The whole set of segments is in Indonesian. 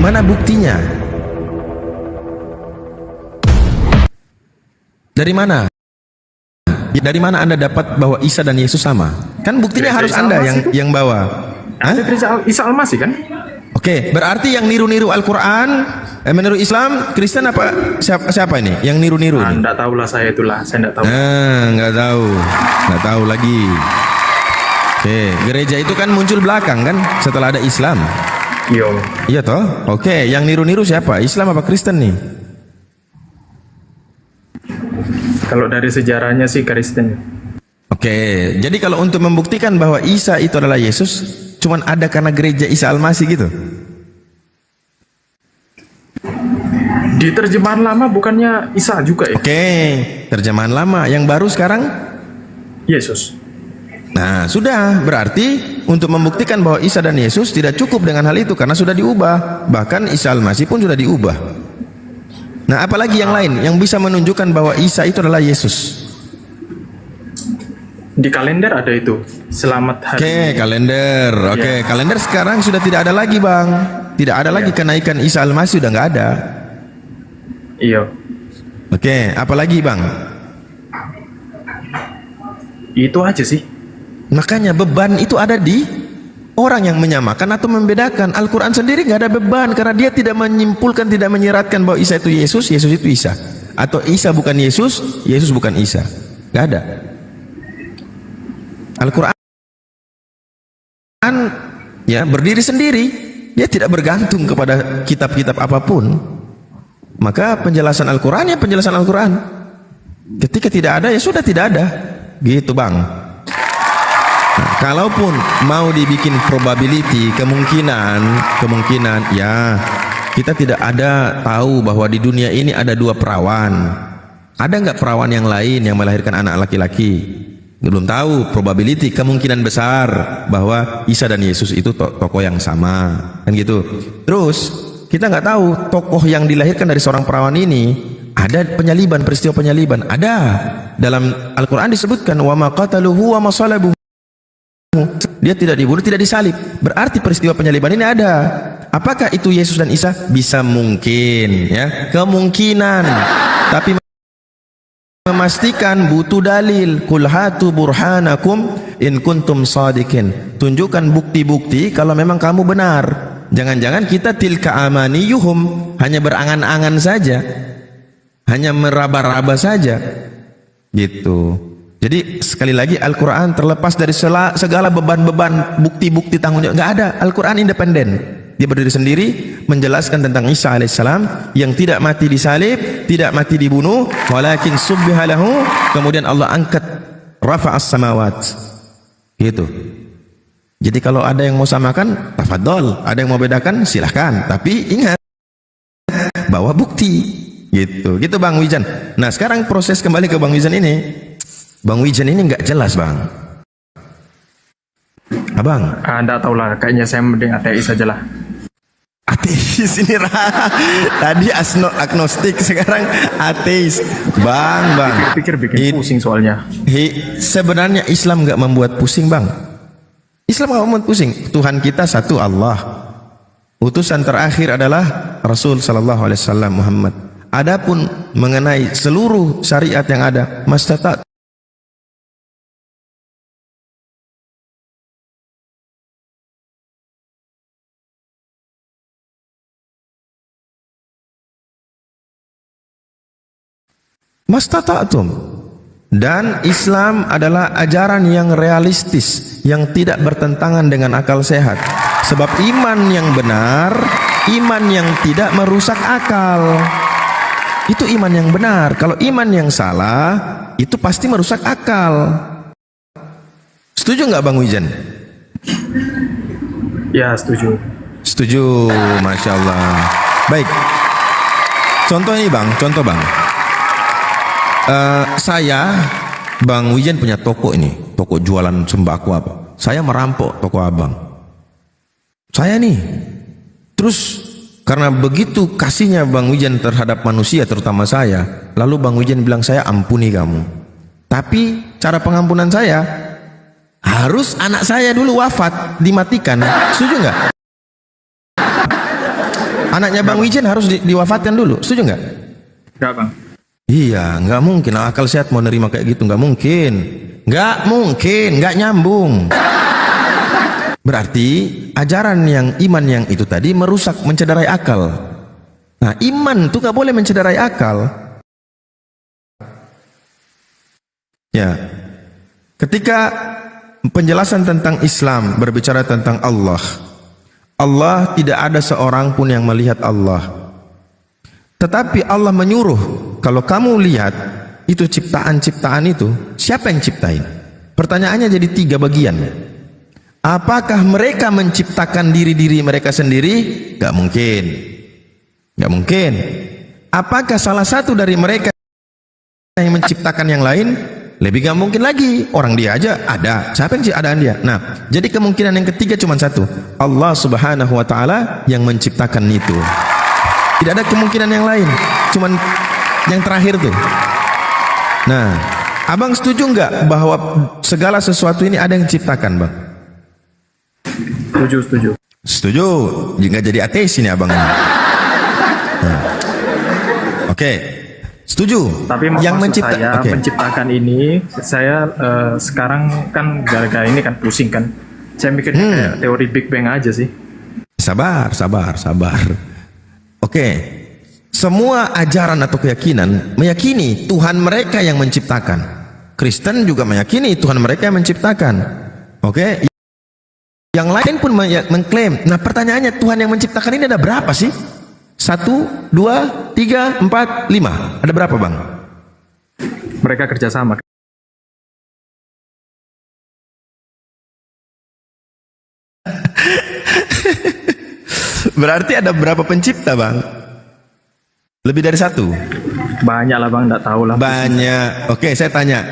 Mana buktinya? Dari mana? Dari mana Anda dapat bahwa Isa dan Yesus sama? Kan buktinya harus Anda yang bawa. Ada gereja Isa Al-Masih kan? Oke, berarti yang niru-niru Al-Quran, meniru Islam, Kristen apa siapa ini? Yang niru-niru ini? Enggak tahu lah saya itulah, saya enggak tahu. Nggak tahu lagi. Oke, gereja itu kan muncul belakang kan, setelah ada Islam. Iya toh? Oke, yang niru-niru siapa? Islam apa Kristen nih? Kalau dari sejarahnya sih Kristen. Oke, jadi kalau untuk membuktikan bahwa Isa itu adalah Yesus, cuman ada karena gereja Isa Al-Masih gitu. Di terjemahan lama bukannya Isa juga ya? Oke, terjemahan lama. Yang baru sekarang Yesus. Nah, sudah berarti untuk membuktikan bahwa Isa dan Yesus tidak cukup dengan hal itu karena sudah diubah. Bahkan Isa Al-Masih pun sudah diubah. Nah, apalagi yang lain yang bisa menunjukkan bahwa Isa itu adalah Yesus? Di kalender ada itu. Selamat hari. Oke, kalender. Oke, kalender sekarang sudah tidak ada lagi, Bang. Tidak ada lagi kenaikan Isa Al-Masih, sudah nggak ada. Iya. Oke, apalagi, Bang? Itu aja sih. Makanya beban itu ada di orang yang menyamakan atau membedakan. Al-Quran sendiri nggak ada beban karena dia tidak menyimpulkan, tidak menyiratkan bahwa Isa itu Yesus, Yesus itu Isa, atau Isa bukan Yesus, Yesus bukan Isa. Nggak ada. Al-Quran ya berdiri sendiri, dia tidak bergantung kepada kitab-kitab apapun. Maka penjelasan Al-Quran ya penjelasan Al-Quran. Ketika tidak ada ya sudah tidak ada, gitu, Bang. Nah, kalaupun mau dibikin probability, kemungkinan ya kita tidak ada tahu bahwa di dunia ini ada dua perawan. Ada nggak perawan yang lain yang melahirkan anak laki-laki? Belum tahu. Probability, kemungkinan besar bahwa Isa dan Yesus itu tokoh yang sama, kan gitu. Terus kita nggak tahu tokoh yang dilahirkan dari seorang perawan ini ada penyaliban, peristiwa penyaliban. Ada dalam Al-Quran disebutkan wa ma qataluhu wa ma salabuhu. Dia tidak dibunuh, tidak disalib. Berarti peristiwa penyaliban ini ada. Apakah itu Yesus dan Isa? Bisa mungkin, ya, kemungkinan. Tapi memastikan butuh dalil. Qul hatu burhanakum in kuntum shadiqin. Tunjukkan bukti-bukti kalau memang kamu benar. Jangan-jangan kita tilka amaniyuhum, hanya berangan-angan saja, hanya meraba-raba saja, gitu. Jadi sekali lagi Al-Quran terlepas dari segala beban-beban, bukti-bukti, tanggung jawab. Nggak ada. Al-Quran independen. Dia berdiri sendiri menjelaskan tentang Isa alaihissalam yang tidak mati disalib, tidak mati dibunuh, walakin subbiha lahu, kemudian Allah angkat, rafa'as samawat, gitu. Jadi kalau ada yang mau samakan, tafadhol. Ada yang mau bedakan, silahkan. Tapi ingat, bawa bukti, gitu. Gitu, Bang Wijan. Nah, sekarang proses kembali ke Bang Wijan ini. Bang Wijan ini nggak jelas, Bang. Abang? Nggak tahu lah. Kayaknya saya mending ateis aja lah. Ateis ini tadi agnostik, sekarang ateis, Bang. Pikir bikin pusing soalnya. Sebenarnya Islam nggak membuat pusing, Bang. Islam nggak membuat pusing. Tuhan kita satu, Allah. Utusan terakhir adalah Rasul Sallallahu Alaihi Wasallam Muhammad. Adapun mengenai seluruh syariat yang ada, mastata'tum, dan Islam adalah ajaran yang realistis, yang tidak bertentangan dengan akal sehat. Sebab iman yang benar, iman yang tidak merusak akal, itu iman yang benar. Kalau iman yang salah, itu pasti merusak akal. Setuju nggak, Bang Wijan? Ya, setuju. Setuju, Masya Allah. Baik, contoh ini, Bang. Contoh, Bang. Saya, Bang Wijan punya toko ini, toko jualan sembako apa. Saya merampok toko abang. Saya nih. Terus karena begitu kasihnya Bang Wijan terhadap manusia, terutama saya, lalu Bang Wijan bilang, saya ampuni kamu. Tapi cara pengampunan saya harus anak saya dulu wafat, dimatikan. Setuju nggak? Anaknya Bang Wijen harus diwafatkan dulu. Setuju nggak? Enggak, Bang. Iya, nggak mungkin. Akal sehat mau nerima kayak gitu, nggak mungkin. Nggak mungkin, nggak nyambung. Berarti ajaran yang iman yang itu tadi merusak, mencederai akal. Nah, iman itu nggak boleh mencederai akal. Ya, ketika penjelasan tentang Islam berbicara tentang Allah, Allah tidak ada seorang pun yang melihat Allah. Tetapi Allah menyuruh, kalau kamu lihat itu ciptaan-ciptaan itu, siapa yang ciptain? Pertanyaannya jadi 3 bagian. Apakah mereka menciptakan diri-diri mereka sendiri? Gak mungkin. Gak mungkin. Apakah salah satu dari mereka yang menciptakan yang lain? Lebih gak mungkin lagi. Orang dia aja ada. Siapa yang adaan dia? Nah, jadi kemungkinan yang ketiga cuma satu. Allah Subhanahu wa ta'ala yang menciptakan itu. Tidak ada kemungkinan yang lain. Cuman yang terakhir tuh. Nah, abang setuju nggak bahwa segala sesuatu ini ada yang ciptakan, Bang? Setuju. Setuju. Nggak jadi ateis ini abang. Nah. Oke. Setuju. Tapi yang maksud saya menciptakan ini, saya sekarang kan gara-gara ini kan pusing kan. Saya mikirnya kayak teori Big Bang aja sih. Sabar. Oke. Semua ajaran atau keyakinan meyakini Tuhan mereka yang menciptakan. Kristen juga meyakini Tuhan mereka yang menciptakan. Oke. Yang lain pun mengklaim. Nah, pertanyaannya, Tuhan yang menciptakan ini ada berapa sih? 1, 2, 3, 4, 5. Ada berapa, Bang? Mereka kerjasama. Berarti ada berapa pencipta, Bang? Lebih dari 1? Banyak lah, Bang, enggak tahu lah. Banyak. Oke, saya tanya.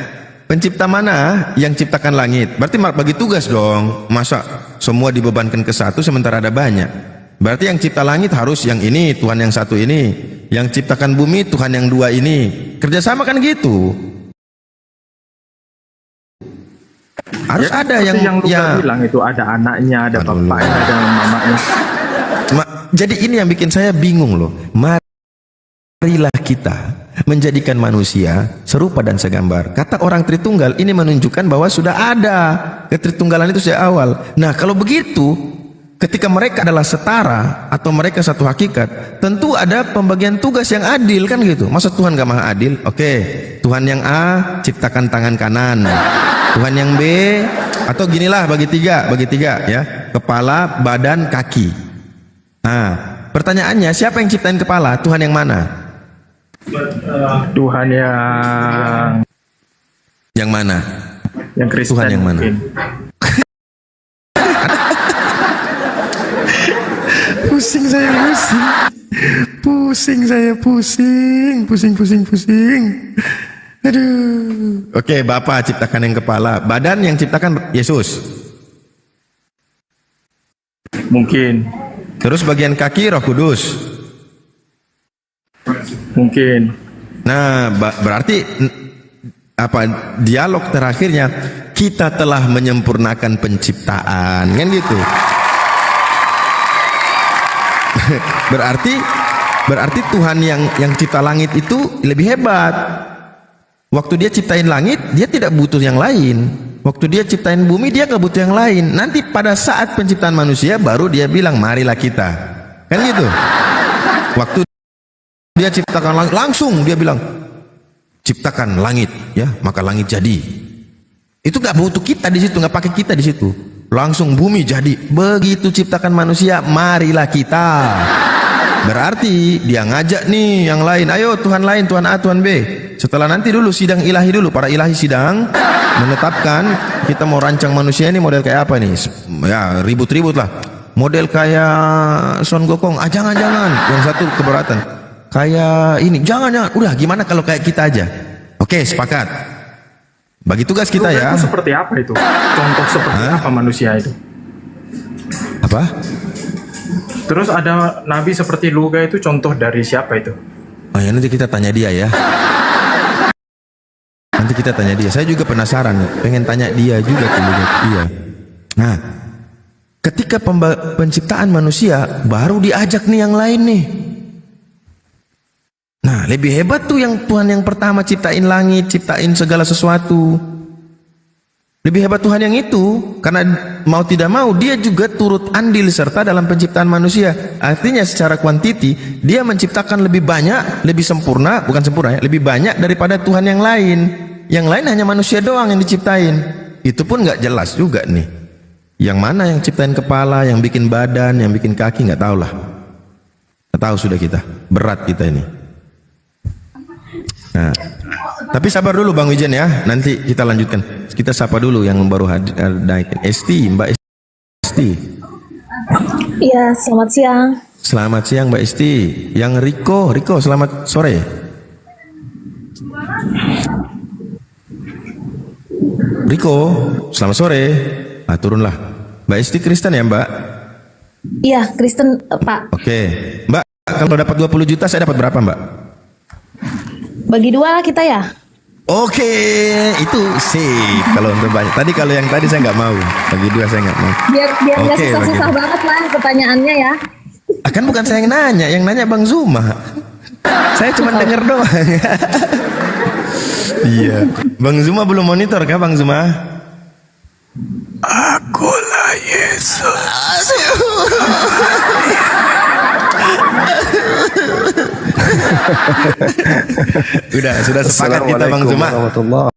Pencipta mana yang ciptakan langit? Berarti bagi tugas dong. Masa semua dibebankan ke satu sementara ada banyak? Berarti yang cipta langit harus yang ini, Tuhan yang satu ini. Yang ciptakan bumi, Tuhan yang 2 ini. Kerjasama kan gitu. Harus ya, ada yang lu bilang itu ada anaknya, ada bapaknya, ada mamanya. Jadi ini yang bikin saya bingung loh. Marilah kita menjadikan manusia serupa dan segambar. Kata orang Tritunggal ini menunjukkan bahwa sudah ada ketritunggalan itu sejak awal. Nah, kalau begitu, ketika mereka adalah setara atau mereka satu hakikat, tentu ada pembagian tugas yang adil kan gitu. Masa Tuhan gak maha adil? Oke, Tuhan yang A ciptakan tangan kanan, Tuhan yang B, atau ginilah bagi tiga ya, kepala, badan, kaki. Nah, pertanyaannya, siapa yang ciptain kepala? Tuhan yang mana? Tuhan yang mana? Yang Kristen. Tuhan yang mana? Pusing saya, pusing. Aduh. Oke, Bapa ciptakan yang kepala, badan yang ciptakan Yesus. Mungkin. Terus bagian kaki Roh Kudus. Mungkin. Nah, berarti apa dialog terakhirnya, kita telah menyempurnakan penciptaan, kan gitu. berarti Tuhan yang cipta langit itu lebih hebat. Waktu dia ciptain langit, dia tidak butuh yang lain. Waktu dia ciptain bumi, dia gak butuh yang lain. Nanti pada saat penciptaan manusia, baru dia bilang, marilah kita. Kan gitu. Waktu dia ciptakan langit, langsung dia bilang, ciptakan langit, ya, maka langit jadi. Itu gak butuh kita di situ, gak pakai kita di situ. Langsung bumi jadi. Begitu ciptakan manusia, marilah kita. Berarti dia ngajak nih yang lain, ayo Tuhan lain, Tuhan A, Tuhan B. Setelah nanti dulu sidang ilahi dulu, para ilahi sidang menetapkan kita mau rancang manusia ini model kayak apa nih. Ya ribut-ribut lah. Model kayak Son Gokong, jangan-jangan. Yang satu keberatan. Kayak ini, jangan-jangan. Udah gimana kalau kayak kita aja. Oke, sepakat. Bagi tugas kita ya. Itu seperti apa itu? Contoh seperti apa manusia itu? Apa? Terus ada nabi seperti Luga itu contoh dari siapa itu? Oh ya, nanti kita tanya dia ya. Nanti kita tanya dia. Saya juga penasaran, pengen tanya dia juga tuh. Iya. Nah, ketika penciptaan manusia baru diajak nih yang lain nih. Nah, lebih hebat tuh yang Tuhan yang pertama ciptain langit, ciptain segala sesuatu. Lebih hebat Tuhan yang itu, karena mau tidak mau dia juga turut andil serta dalam penciptaan manusia. Artinya secara kuantiti dia menciptakan lebih banyak, lebih sempurna, bukan sempurna ya, lebih banyak daripada Tuhan yang lain. Yang lain hanya manusia doang yang diciptain. Itu pun nggak jelas juga nih. Yang mana yang ciptain kepala, yang bikin badan, yang bikin kaki, nggak tahu lah. Nggak tahu sudah kita, berat kita ini. Nah, tapi sabar dulu Bang Wijen ya, nanti kita lanjutkan. Kita sapa dulu yang baru hadir, Esti, Mbak Esti. Iya, selamat siang. Selamat siang Mbak Esti. Yang Riko selamat sore. Riko, selamat sore. Turunlah. Mbak Esti Kristen ya Mbak? Iya, Kristen, Pak. Oke. Mbak, kalau dapat 20 juta saya dapat berapa Mbak? Bagi dua kita ya. Oke, itu sih kalau untuk banyak. Kalau yang tadi saya nggak mau, bagi dua saya nggak mau. Biar nggak Oke, susah-susah bagi- banget lah pertanyaannya ya. Kan bukan saya yang nanya Bang Zuma. Saya cuma denger doang. Iya, Bang Zuma belum monitor kah Bang Zuma? Akulah Yesus. Sudah sepakat kita Bang Zuma. Warahmatullahi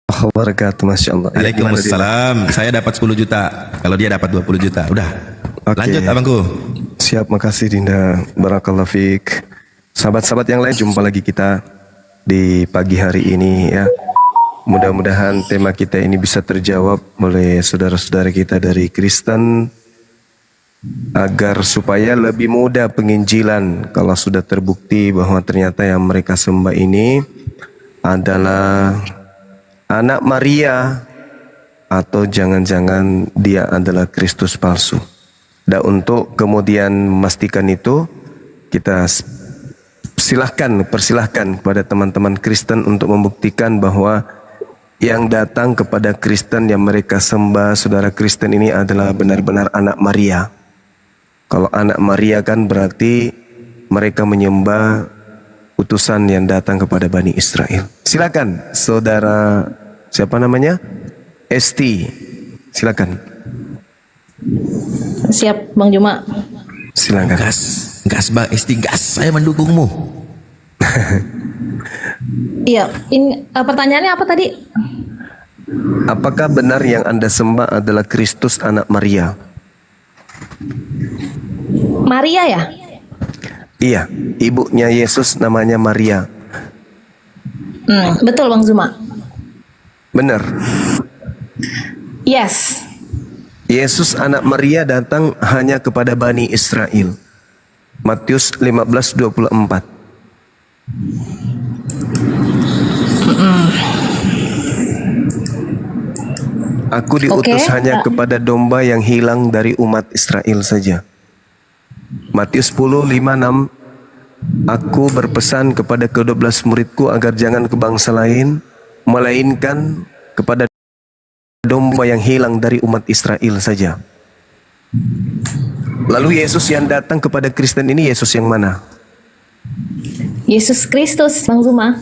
wabarakatuh. Masya Allah. Ya, Waalaikumsalam. Saya dapat 10 juta. Kalau dia dapat 20 juta. Udah. Oke. Lanjut abangku. Siap, makasih Dinda. Barakallahu fiik. Sahabat-sahabat yang lain, jumpa lagi kita di pagi hari ini ya. Mudah-mudahan tema kita ini bisa terjawab oleh saudara-saudara kita dari Kristen, agar supaya lebih mudah penginjilan kalau sudah terbukti bahwa ternyata yang mereka sembah ini adalah anak Maria, atau jangan-jangan dia adalah Kristus palsu. Dan untuk kemudian memastikan itu, kita persilahkan kepada teman-teman Kristen untuk membuktikan bahwa yang datang kepada Kristen yang mereka sembah, saudara Kristen ini adalah benar-benar anak Maria. Kalau anak Maria kan berarti mereka menyembah utusan yang datang kepada Bani Israel. Silakan saudara, siapa namanya? Esti. Silakan. Siap, Bang Juma. Silakan. Gas Bang Esti, gas. Saya mendukungmu. Iya, ini pertanyaannya apa tadi? Apakah benar yang Anda sembah adalah Kristus anak Maria? Maria ya? Iya, ibunya Yesus namanya Maria. Betul Bang Zuma. Benar. Yes. Yesus anak Maria datang hanya kepada Bani Israel. Matius 15:24. Aku diutus Oke. hanya kepada domba yang hilang dari umat Israel saja. Matius 10:5-6. Aku berpesan kepada ke-12 muridku agar jangan ke bangsa lain, melainkan kepada domba yang hilang dari umat Israel saja. Lalu Yesus yang datang kepada Kristen ini Yesus yang mana? Yesus Kristus, Bang Zuma.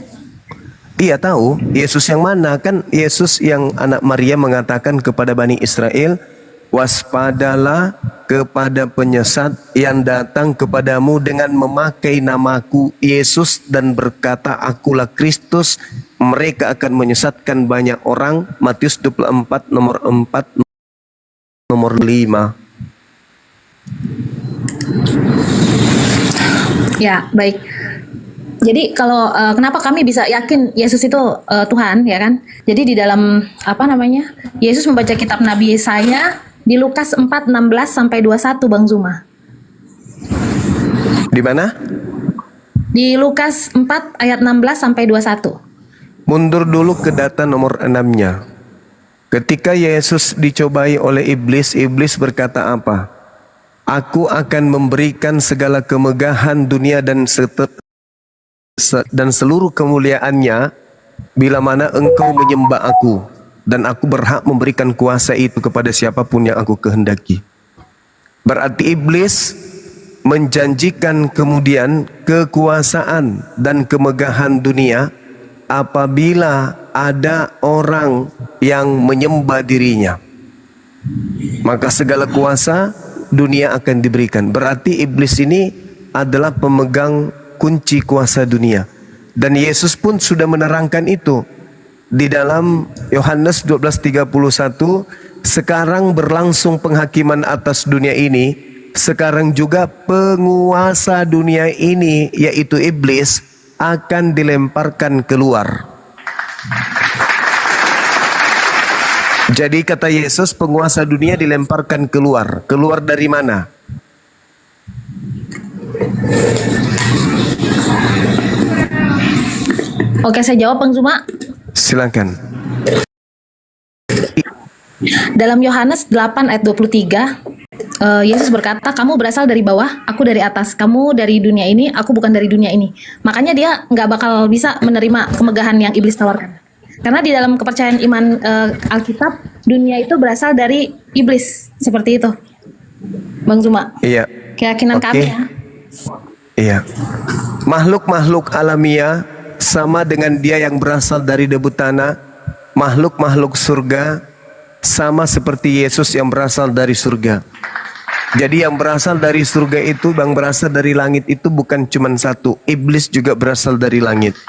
Iya tahu, Yesus yang mana? Kan Yesus yang anak Maria mengatakan kepada Bani Israel, waspadalah kepada penyesat yang datang kepadamu dengan memakai namaku Yesus dan berkata akulah Kristus, mereka akan menyesatkan banyak orang. Matius 24 nomor 4 nomor 5. Ya, baik. Jadi kalau kenapa kami bisa yakin Yesus itu Tuhan, ya kan? Jadi di dalam Yesus membaca kitab Nabi Yesaya di Lukas 4:16 sampai 21 Bang Zuma. Di mana? Di Lukas 4 ayat 16 sampai 21. Mundur dulu ke data nomor 6-nya. Ketika Yesus dicobai oleh iblis, iblis berkata apa? Aku akan memberikan segala kemegahan dunia dan seluruh kemuliaannya bila mana engkau menyembah aku. dan aku berhak memberikan kuasa itu kepada siapapun yang aku kehendaki. Berarti iblis menjanjikan kemudian kekuasaan dan kemegahan dunia apabila ada orang yang menyembah dirinya. Maka segala kuasa dunia akan diberikan. Berarti iblis ini adalah pemegang kunci kuasa dunia. Dan Yesus pun sudah menerangkan itu di dalam Yohanes 12:31, sekarang berlangsung penghakiman atas dunia ini, sekarang juga penguasa dunia ini yaitu iblis akan dilemparkan keluar. Jadi kata Yesus, penguasa dunia dilemparkan keluar. Keluar dari mana? Oke, saya jawab Bang Zuma. Silakan. Dalam Yohanes 8 ayat 23, Yesus berkata, kamu berasal dari bawah, aku dari atas. Kamu dari dunia ini, aku bukan dari dunia ini. Makanya dia nggak bakal bisa menerima kemegahan yang iblis tawarkan. Karena di dalam kepercayaan iman Alkitab, dunia itu berasal dari iblis. Seperti itu, Bang Zuma. Iya. Keyakinan Oke. kami ya. Iya. Makhluk-makhluk alamiah sama dengan dia yang berasal dari debu tanah. Makhluk-makhluk surga sama seperti Yesus yang berasal dari surga. Jadi yang berasal dari surga itu, yang berasal dari langit itu bukan cuma satu. Iblis juga berasal dari langit.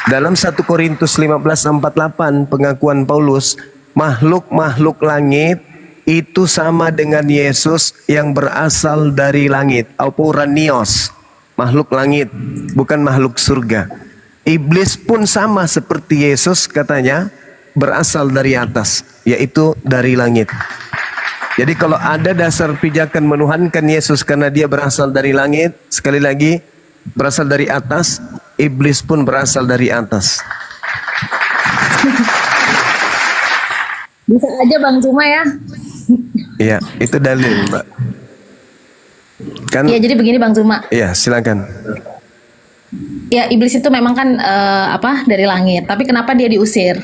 Dalam 1 Korintus 15:48 pengakuan Paulus, makhluk-makhluk langit itu sama dengan Yesus yang berasal dari langit. Aupuranios, makhluk langit, bukan makhluk surga. Iblis pun sama seperti Yesus katanya berasal dari atas, yaitu dari langit. Jadi kalau ada dasar pijakan menuhankan Yesus karena dia berasal dari langit, sekali lagi berasal dari atas, iblis pun berasal dari atas. Bisa aja Bang Zuma ya. Iya, itu dalil, Mbak. Kan? Ya, jadi begini Bang Zuma. Iya, silakan. Ya, iblis itu memang kan dari langit. Tapi kenapa dia diusir?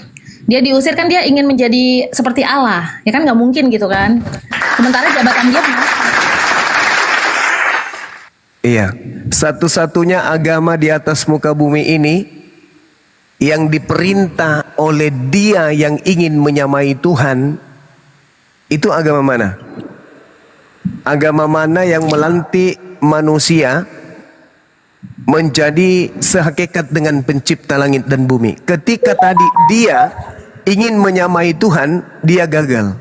Dia diusir kan dia ingin menjadi seperti Allah. Ya kan nggak mungkin gitu kan. Sementara jabatan dia Iya, satu-satunya agama di atas muka bumi ini yang diperintah oleh dia yang ingin menyamai Tuhan, itu agama mana? Agama mana yang melantik manusia menjadi sehakikat dengan pencipta langit dan bumi? Ketika tadi dia ingin menyamai Tuhan, dia gagal.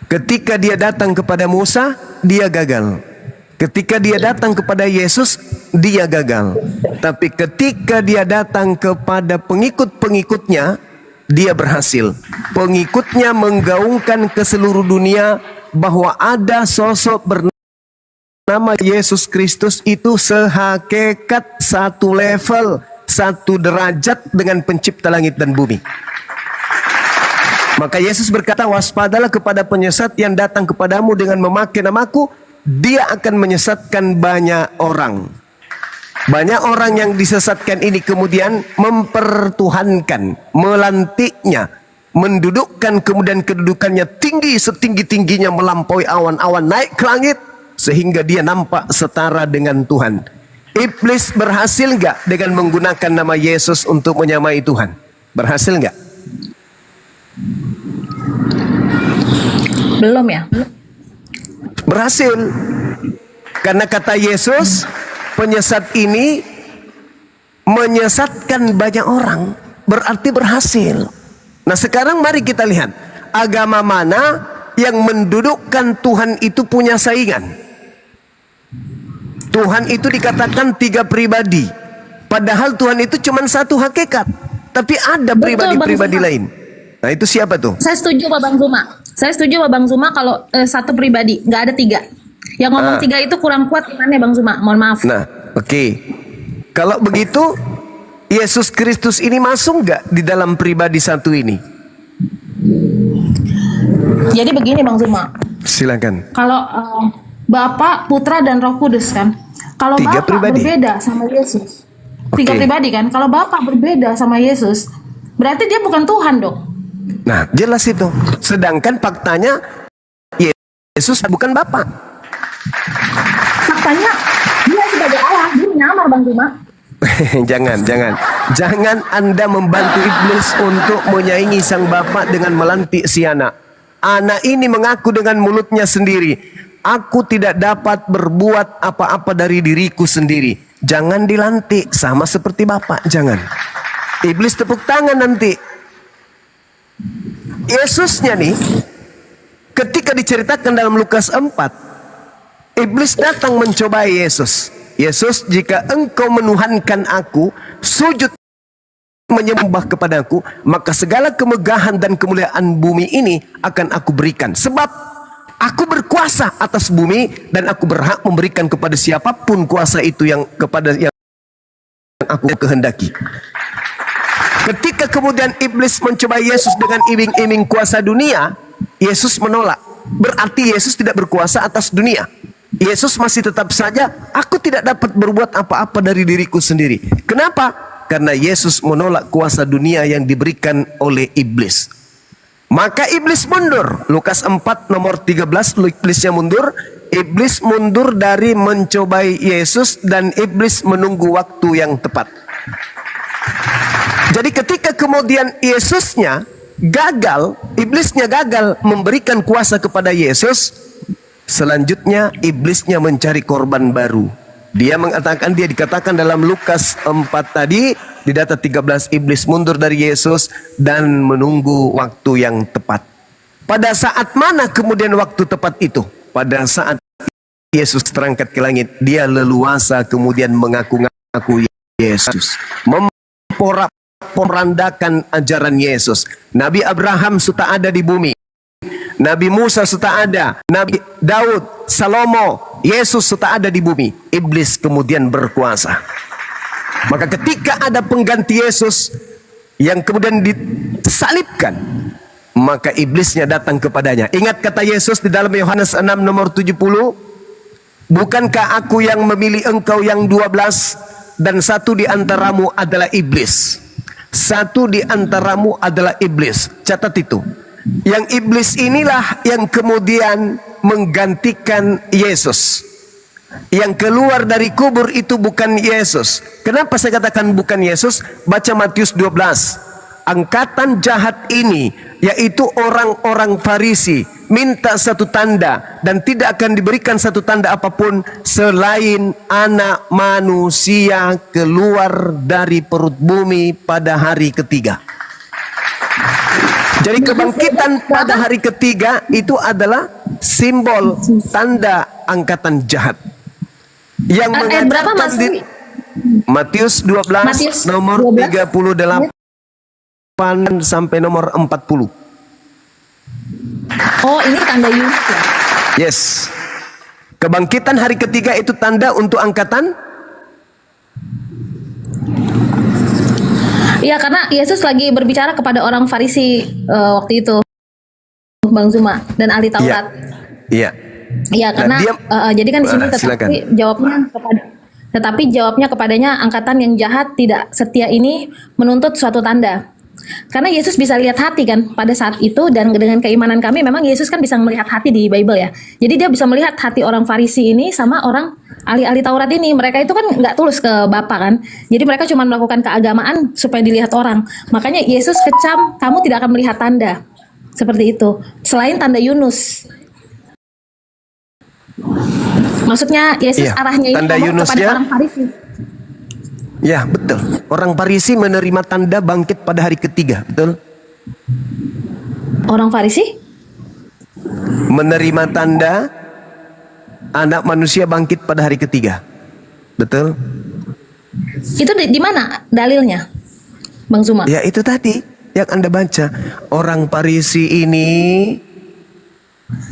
Ketika dia datang kepada Musa, dia gagal. Ketika dia datang kepada Yesus, dia gagal. Tapi ketika dia datang kepada pengikut-pengikutnya, dia berhasil. Pengikutnya menggaungkan ke seluruh dunia bahwa ada sosok bernama Yesus Kristus itu sehakikat, satu level, satu derajat dengan pencipta langit dan bumi. Maka Yesus berkata, waspadalah kepada penyesat yang datang kepadamu dengan memakai namaku. Dia akan menyesatkan banyak orang. Banyak orang yang disesatkan ini kemudian mempertuhankan, melantiknya, mendudukkan kemudian kedudukannya tinggi setinggi-tingginya, melampaui awan-awan, naik ke langit sehingga dia nampak setara dengan Tuhan. Iblis berhasil nggak dengan menggunakan nama Yesus untuk menyamai Tuhan? Berhasil nggak? belum ya. Berhasil. Karena kata Yesus, penyesat ini menyesatkan banyak orang, berarti berhasil. Nah sekarang mari kita lihat, agama mana yang mendudukkan Tuhan itu punya saingan? Tuhan itu dikatakan 3 pribadi, padahal Tuhan itu cuma satu hakikat, tapi ada pribadi-pribadi lain. Nah itu siapa tuh? Saya setuju Pak Bang Zuma. Saya setuju Pak Bang Zuma kalau satu pribadi, nggak ada 3. Yang ngomong 3 itu kurang kuat imannya Bang Zuma. Mohon maaf. Nah, oke. Kalau begitu, Yesus Kristus ini masuk nggak di dalam pribadi satu ini? Jadi begini Bang Zuma. Silakan. Kalau Bapa, Putra dan Roh Kudus kan. Kalau 3 Bapa pribadi. berbeda sama Yesus. 3 Oke. pribadi kan. Kalau Bapa berbeda sama Yesus, berarti dia bukan Tuhan dong. Nah, jelas itu. Sedangkan faktanya Yesus bukan Bapa. Faktanya dia sebagai Allah, dia menyamar Bang Zuma. Jangan Anda membantu iblis untuk menyaingi sang Bapa dengan melantik si anak. Anak ini mengaku dengan mulutnya sendiri, aku tidak dapat berbuat apa-apa dari diriku sendiri. Jangan dilantik sama seperti Bapa, jangan. Iblis tepuk tangan nanti. Yesusnya nih, ketika diceritakan dalam Lukas 4, iblis datang mencobai Yesus. Yesus, jika engkau menuhankan aku, sujud menyembah kepadaku, maka segala kemegahan dan kemuliaan bumi ini akan aku berikan. Sebab aku berkuasa atas bumi dan aku berhak memberikan kepada siapapun kuasa itu yang aku kehendaki. Ketika kemudian iblis mencoba Yesus dengan iming-iming kuasa dunia, Yesus menolak. Berarti Yesus tidak berkuasa atas dunia. Yesus masih tetap saja, aku tidak dapat berbuat apa-apa dari diriku sendiri. Kenapa? Karena Yesus menolak kuasa dunia yang diberikan oleh iblis. Maka iblis mundur. Lukas 4 nomor 13, iblisnya mundur. Iblis mundur dari mencobai Yesus dan iblis menunggu waktu yang tepat. Jadi ketika kemudian Yesusnya gagal, iblisnya gagal memberikan kuasa kepada Yesus, selanjutnya iblisnya mencari korban baru. Dia dikatakan dalam Lukas 4 tadi, di data 13, iblis mundur dari Yesus dan menunggu waktu yang tepat. Pada saat mana kemudian waktu tepat itu? Pada saat Yesus terangkat ke langit, dia leluasa kemudian mengaku Yesus. Merandakan ajaran Yesus. Nabi Abraham sudah ada di bumi. Nabi Musa sudah ada. Nabi Daud, Salomo, Yesus sudah ada di bumi. Iblis kemudian berkuasa. Maka ketika ada pengganti Yesus yang kemudian disalibkan, maka iblisnya datang kepadanya. Ingat kata Yesus di dalam Yohanes 6 nomor 70, bukankah aku yang memilih engkau yang 12 dan satu di antaramu adalah iblis. Satu di antaramu adalah iblis. Catat itu. Yang iblis inilah yang kemudian menggantikan Yesus. Yang keluar dari kubur itu bukan Yesus. Kenapa saya katakan bukan Yesus? Baca Matius 12. Angkatan jahat ini, yaitu orang-orang Farisi, minta satu tanda dan tidak akan diberikan satu tanda apapun selain anak manusia keluar dari perut bumi pada hari ketiga. Jadi kebangkitan pada hari ketiga itu adalah simbol tanda angkatan jahat. Yang berapa Mas? Matius 12 nomor 38 sampai nomor 40. Oh, ini tanda Yunus ya? Yes. Kebangkitan hari ketiga itu tanda untuk angkatan. Iya, karena Yesus lagi berbicara kepada orang Farisi waktu itu, Bang Zuma, dan ahli Taurat. Iya. Iya, karena jadi kan di sini tetapi jawabnya kepadanya, angkatan yang jahat tidak setia ini menuntut suatu tanda. Karena Yesus bisa lihat hati kan pada saat itu, dan dengan keimanan kami memang Yesus kan bisa melihat hati di Bible ya. Jadi dia bisa melihat hati orang Farisi ini sama orang ahli-ahli Taurat ini. Mereka itu kan nggak tulus ke Bapa kan. Jadi mereka cuma melakukan keagamaan supaya dilihat orang. Makanya Yesus kecam, kamu tidak akan melihat tanda seperti itu selain tanda Yunus. Maksudnya Yesus arahnya tanda itu kepada Yunusnya, orang Farisi. Ya betul. Orang Farisi menerima tanda bangkit pada hari ketiga, betul? Orang Farisi menerima tanda anak manusia bangkit pada hari ketiga, betul? itu di mana dalilnya, Bang Zuma? Ya itu tadi yang Anda baca. Orang Farisi ini,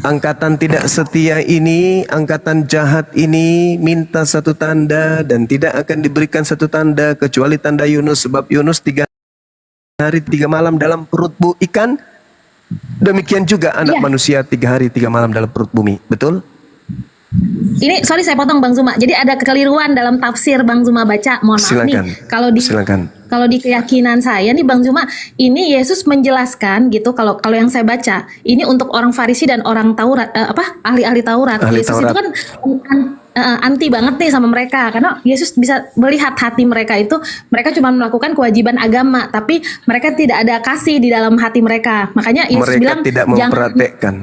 angkatan tidak setia ini, angkatan jahat ini minta satu tanda dan tidak akan diberikan satu tanda kecuali tanda Yunus, sebab Yunus 3 hari 3 malam dalam perut ikan. Demikian juga anak manusia 3 hari 3 malam dalam perut bumi. Betul? Ini sorry saya potong Bang Zuma. Jadi ada kekeliruan dalam tafsir Bang Zuma baca. Mohon maaf nih. Kalau di Silakan. kalau di keyakinan saya nih Bang Zuma, ini Yesus menjelaskan gitu, kalau kalau yang saya baca, ini untuk orang Farisi dan orang Taurat, ahli-ahli Taurat. Ahli Yesus Taurat. itu kan anti banget nih sama mereka, karena Yesus bisa melihat hati mereka itu, mereka cuma melakukan kewajiban agama, tapi mereka tidak ada kasih di dalam hati mereka. Makanya Yesus Mereka bilang tidak jangan. mempraktekkan.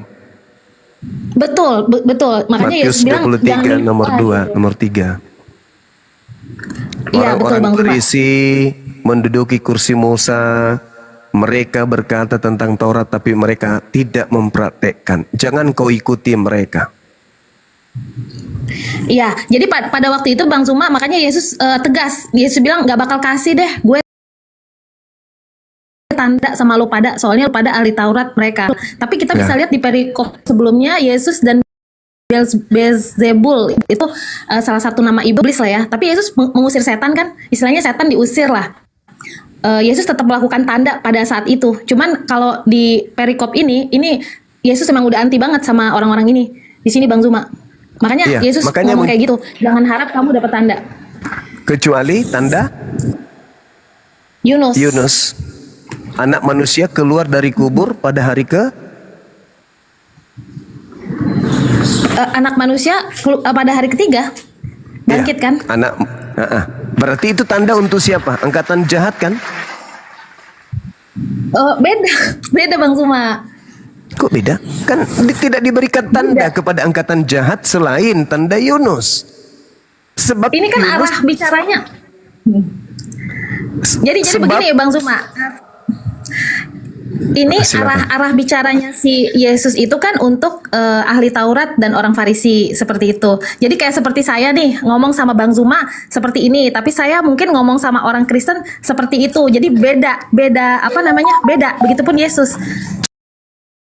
Betul, betul. Makanya Matius Yesus bilang 23 nomor 2, gitu. nomor 3. Iya, betul Orang-orang Bang Zuma. Farisi menduduki kursi Musa, mereka berkata tentang Taurat tapi mereka tidak mempraktekkan. Jangan kau ikuti mereka. Iya, jadi pada waktu itu Bang Zuma, makanya Yesus tegas. Yesus bilang nggak bakal kasih deh gue tanda sama lo pada, soalnya lo pada ahli Taurat mereka. Tapi kita bisa lihat di perikop sebelumnya, Yesus dan Beelzebul itu salah satu nama iblis lah ya. Tapi Yesus mengusir setan kan, istilahnya setan diusir lah. Yesus tetap melakukan tanda pada saat itu. Cuman kalau di perikop ini Yesus emang udah anti banget sama orang-orang ini. Di sini Bang Zuma. Makanya Iya, Yesus makanya ngomong kayak gitu. Jangan harap kamu dapat tanda. Kecuali tanda Yunus. Yunus. Anak manusia keluar dari kubur pada hari Anak manusia pada hari ketiga bangkit kan? anak. Berarti itu tanda untuk siapa? Angkatan jahat kan? Beda Bang Zuma. Kok beda? Kan tidak diberikan tanda kepada angkatan jahat selain tanda Yunus. Sebab Ini kan Yunus- arah bicaranya. Jadi sebab- begini ya Bang Zuma. Ini Silakan. arah bicaranya si Yesus itu kan untuk ahli Taurat dan orang Farisi seperti itu. Jadi kayak seperti saya nih ngomong sama Bang Zuma seperti ini, tapi saya mungkin ngomong sama orang Kristen seperti itu. Jadi beda beda. Begitupun Yesus.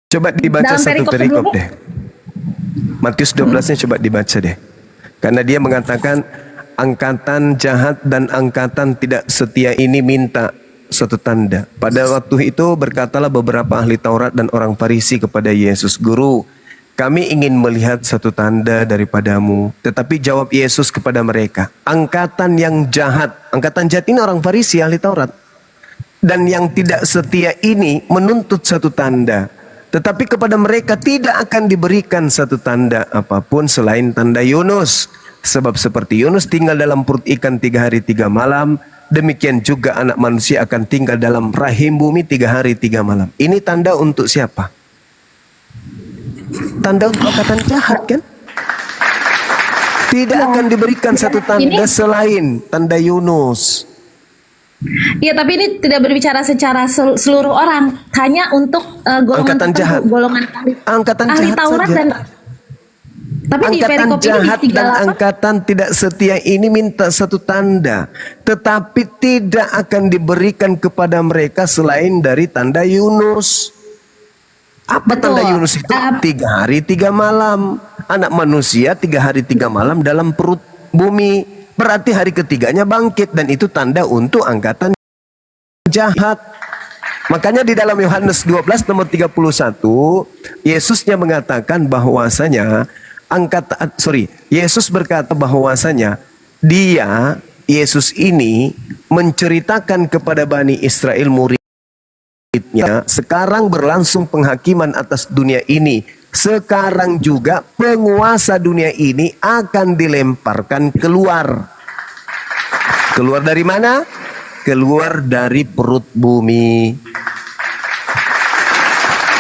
Coba dibaca Dalam satu perikop perikop sebelumnya. deh. Matius 12-nya coba dibaca deh. Karena dia mengatakan angkatan jahat dan angkatan tidak setia ini minta suatu tanda. Pada waktu itu berkatalah beberapa ahli Taurat dan orang Farisi kepada Yesus, "Guru, kami ingin melihat satu tanda daripadamu." Tetapi jawab Yesus kepada mereka, angkatan yang jahat. Angkatan jahat ini orang Farisi, ahli Taurat. Dan yang tidak setia ini menuntut satu tanda. Tetapi kepada mereka tidak akan diberikan satu tanda apapun selain tanda Yunus. Sebab seperti Yunus tinggal dalam perut ikan 3 hari 3 malam, demikian juga anak manusia akan tinggal dalam rahim bumi 3 hari 3 malam. Ini tanda untuk siapa? Tanda untuk angkatan jahat kan? Tidak akan diberikan satu tanda selain tanda Yunus. Iya, tapi ini tidak berbicara secara seluruh orang, hanya untuk golongan Angkatan tertentu, jahat. golongan Angkatan ahli jahat Taurat saja. dan tapi di Angkatan perikop ini jahat di dan 38 angkatan tidak setia ini minta satu tanda, tetapi tidak akan diberikan kepada mereka selain dari tanda Yunus. Apa Betul. tanda Yunus itu? 3 hari 3 malam. Anak manusia 3 hari 3 malam dalam perut bumi. Berarti hari ketiganya bangkit, dan itu tanda untuk angkatan jahat. Makanya di dalam Yohanes 12 nomor 31, Yesusnya mengatakan bahwasanya Yesus berkata bahwasanya Yesus ini menceritakan kepada Bani Israel muridnya, sekarang berlangsung penghakiman atas dunia ini. Sekarang juga penguasa dunia ini akan dilemparkan keluar. Keluar dari mana? Keluar dari perut bumi.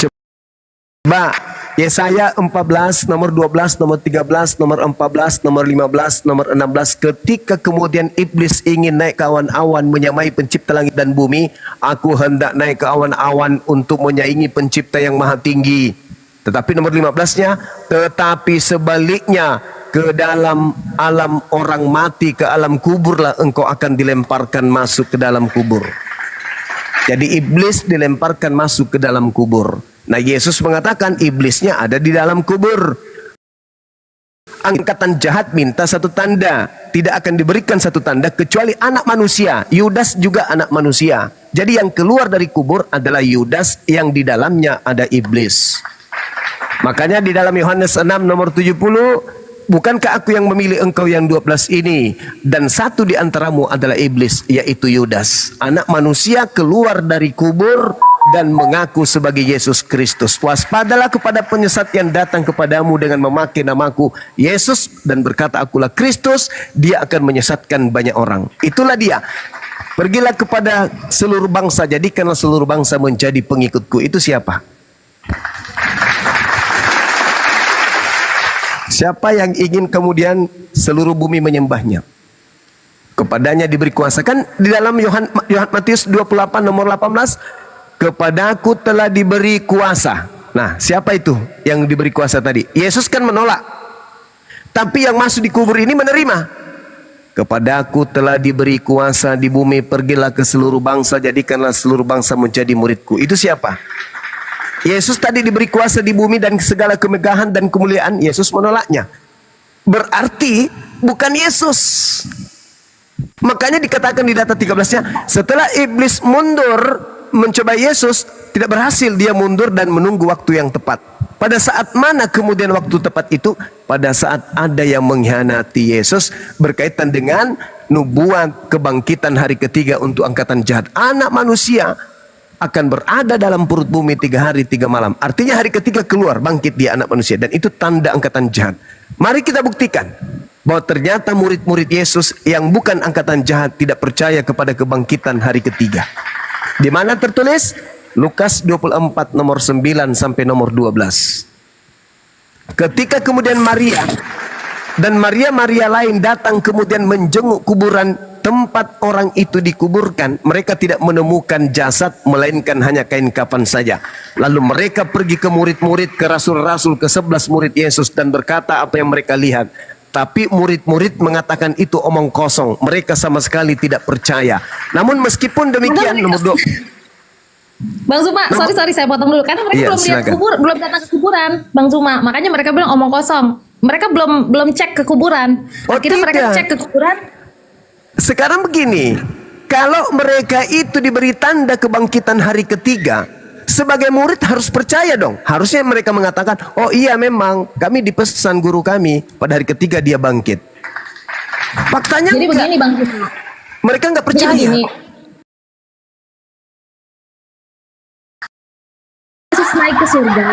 Coba Yesaya 14, nomor 12, nomor 13, nomor 14, nomor 15, nomor 16. Ketika kemudian iblis ingin naik ke awan-awan menyamai pencipta langit dan bumi, aku hendak naik ke awan-awan untuk menyaingi pencipta yang maha tinggi. Tetapi nomor 15-nya, tetapi sebaliknya ke dalam alam orang mati, ke alam kuburlah engkau akan dilemparkan masuk ke dalam kubur. Jadi iblis dilemparkan masuk ke dalam kubur. Nah, Yesus mengatakan iblisnya ada di dalam kubur. Angkatan jahat minta satu tanda, tidak akan diberikan satu tanda kecuali anak manusia. Yudas juga anak manusia. Jadi yang keluar dari kubur adalah Yudas, yang di dalamnya ada iblis. Makanya di dalam Yohanes 6 nomor 70, bukankah aku yang memilih engkau yang 12 ini, dan satu di antaramu adalah iblis, yaitu Yudas. Anak manusia keluar dari kubur dan mengaku sebagai Yesus Kristus. Waspadalah kepada penyesat yang datang kepadamu dengan memakai namaku Yesus dan berkata akulah Kristus. Dia akan menyesatkan banyak orang. Itulah dia. Pergilah kepada seluruh bangsa, jadikanlah seluruh bangsa menjadi pengikutku. Itu siapa? Siapa yang ingin kemudian seluruh bumi menyembahnya? Kepadanya diberi kuasa. Kan di dalam Yohanes Matius 28 nomor 18, kepadaku telah diberi kuasa. Nah, siapa itu yang diberi kuasa tadi? Yesus kan menolak. Tapi yang masuk di kubur ini menerima. Kepadaku telah diberi kuasa di bumi, pergilah ke seluruh bangsa, jadikanlah seluruh bangsa menjadi muridku. Itu siapa? Yesus tadi diberi kuasa di bumi dan segala kemegahan dan kemuliaan. Yesus menolaknya. Berarti bukan Yesus. Makanya dikatakan di data 13-nya, setelah iblis mundur mencoba Yesus, tidak berhasil, dia mundur dan menunggu waktu yang tepat. Pada saat mana kemudian waktu tepat itu? Pada saat ada yang mengkhianati Yesus berkaitan dengan nubuat kebangkitan hari ketiga untuk angkatan jahat. Anak manusia akan berada dalam perut bumi 3 hari 3 malam. Artinya hari ketiga keluar, bangkit dia anak manusia. Dan itu tanda angkatan jahat. Mari kita buktikan bahwa ternyata murid-murid Yesus yang bukan angkatan jahat tidak percaya kepada kebangkitan hari ketiga. Di mana tertulis? Lukas 24 nomor 9 sampai nomor 12. Ketika kemudian Maria dan Maria lain datang kemudian menjenguk kuburan tempat orang itu dikuburkan, mereka tidak menemukan jasad melainkan hanya kain kafan saja. Lalu mereka pergi ke murid-murid, ke rasul-rasul, ke 11 murid Yesus dan berkata apa yang mereka lihat. Tapi murid-murid mengatakan itu omong kosong. Mereka sama sekali tidak percaya. Namun meskipun demikian, nomor 2. Bang Zuma, sorry saya potong dulu karena mereka belum lihat belum datang ke kuburan, Bang Zuma. Makanya mereka bilang omong kosong. Mereka belum cek ke kuburan. Akhirnya mereka cek ke kuburan. Sekarang begini, kalau mereka itu diberi tanda kebangkitan hari ketiga, sebagai murid harus percaya dong. Harusnya mereka mengatakan, oh iya memang kami dipesan guru kami pada hari ketiga dia bangkit. Faktanya jadi enggak. Begini Bang Zuma. Mereka nggak percaya. Jadi begini. Yesus naik ke surga.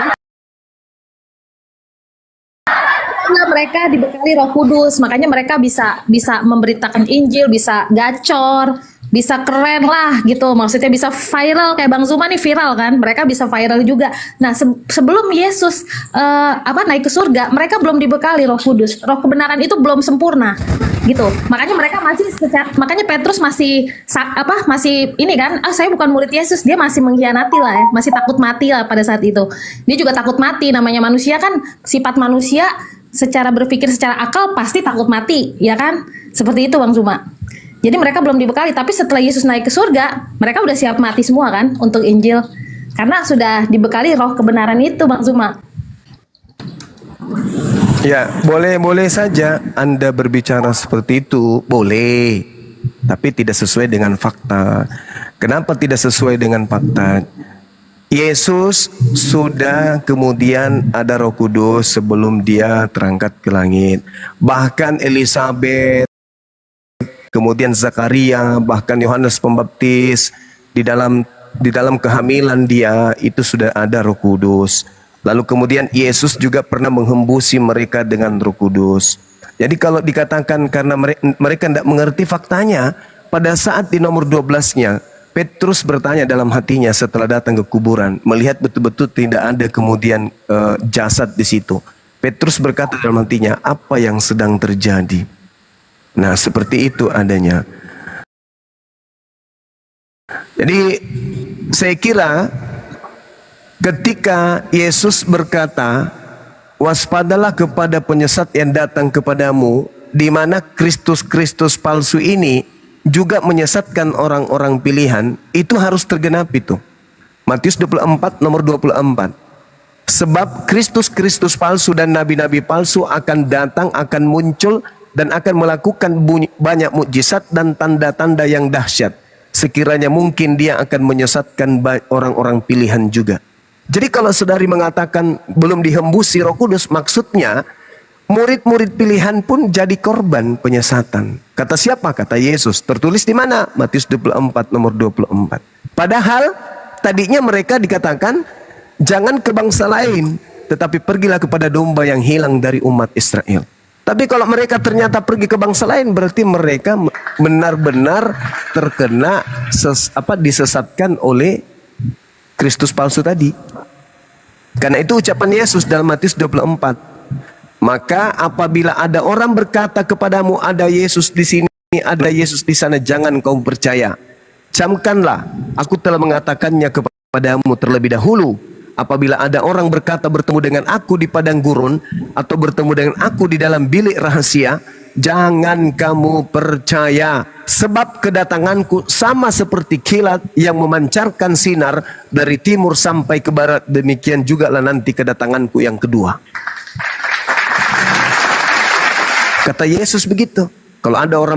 Karena mereka dibekali Roh Kudus, makanya mereka bisa memberitakan Injil, bisa gacor, bisa keren lah gitu. Maksudnya bisa viral kayak Bang Zuma nih viral kan. Mereka bisa viral juga. Nah, sebelum Yesus naik ke surga, mereka belum dibekali Roh Kudus. Roh kebenaran itu belum sempurna gitu. Makanya mereka makanya Petrus masih ini kan, saya bukan murid Yesus, dia masih mengkhianati lah ya, masih takut mati lah pada saat itu. Dia juga takut mati, namanya manusia kan, sifat manusia secara berpikir secara akal pasti takut mati, ya kan? Seperti itu Bang Zuma. Jadi mereka belum dibekali, tapi setelah Yesus naik ke surga, mereka udah siap mati semua kan untuk Injil. Karena sudah dibekali roh kebenaran itu Bang Zuma. Ya, boleh saja Anda berbicara seperti itu, boleh. Tapi tidak sesuai dengan fakta. Kenapa tidak sesuai dengan fakta? Yesus sudah kemudian ada Roh Kudus sebelum dia terangkat ke langit. Bahkan Elizabeth, kemudian Zakaria, bahkan Yohanes Pembaptis di dalam kehamilan dia itu sudah ada Roh Kudus. Lalu kemudian Yesus juga pernah menghembusi mereka dengan Roh Kudus. Jadi kalau dikatakan karena mereka tidak mengerti faktanya, pada saat di nomor 12-nya Petrus bertanya dalam hatinya setelah datang ke kuburan, melihat betul-betul tidak ada kemudian jasad di situ. Petrus berkata dalam hatinya, apa yang sedang terjadi? Nah, seperti itu adanya. Jadi saya kira ketika Yesus berkata, waspadalah kepada penyesat yang datang kepadamu, di mana Kristus palsu ini juga menyesatkan orang-orang pilihan, itu harus tergenap itu. Matius 24 nomor 24. Sebab Kristus palsu dan nabi-nabi palsu akan datang, akan muncul dan akan melakukan banyak mukjizat dan tanda-tanda yang dahsyat. Sekiranya mungkin dia akan menyesatkan orang-orang pilihan juga. Jadi kalau saudari mengatakan belum dihembusi Roh Kudus, maksudnya Murid-murid pilihan pun jadi korban penyesatan. Kata siapa? Kata Yesus. Tertulis di mana? Matius 24 nomor 24. Padahal tadinya mereka dikatakan jangan ke bangsa lain, tetapi pergilah kepada domba yang hilang dari umat Israel. Tapi kalau mereka ternyata pergi ke bangsa lain, berarti mereka benar-benar terkena disesatkan oleh Kristus palsu tadi. Karena itu ucapan Yesus dalam Matius 24. Maka apabila ada orang berkata kepadamu ada Yesus di sini, ada Yesus di sana, jangan kau percaya. Camkanlah, aku telah mengatakannya kepadamu terlebih dahulu. Apabila ada orang berkata bertemu dengan aku di padang gurun atau bertemu dengan aku di dalam bilik rahasia, jangan kamu percaya. Sebab kedatanganku sama seperti kilat yang memancarkan sinar dari timur sampai ke barat. Demikian juga lah nanti kedatanganku yang kedua. Kata Yesus begitu. Kalau ada orang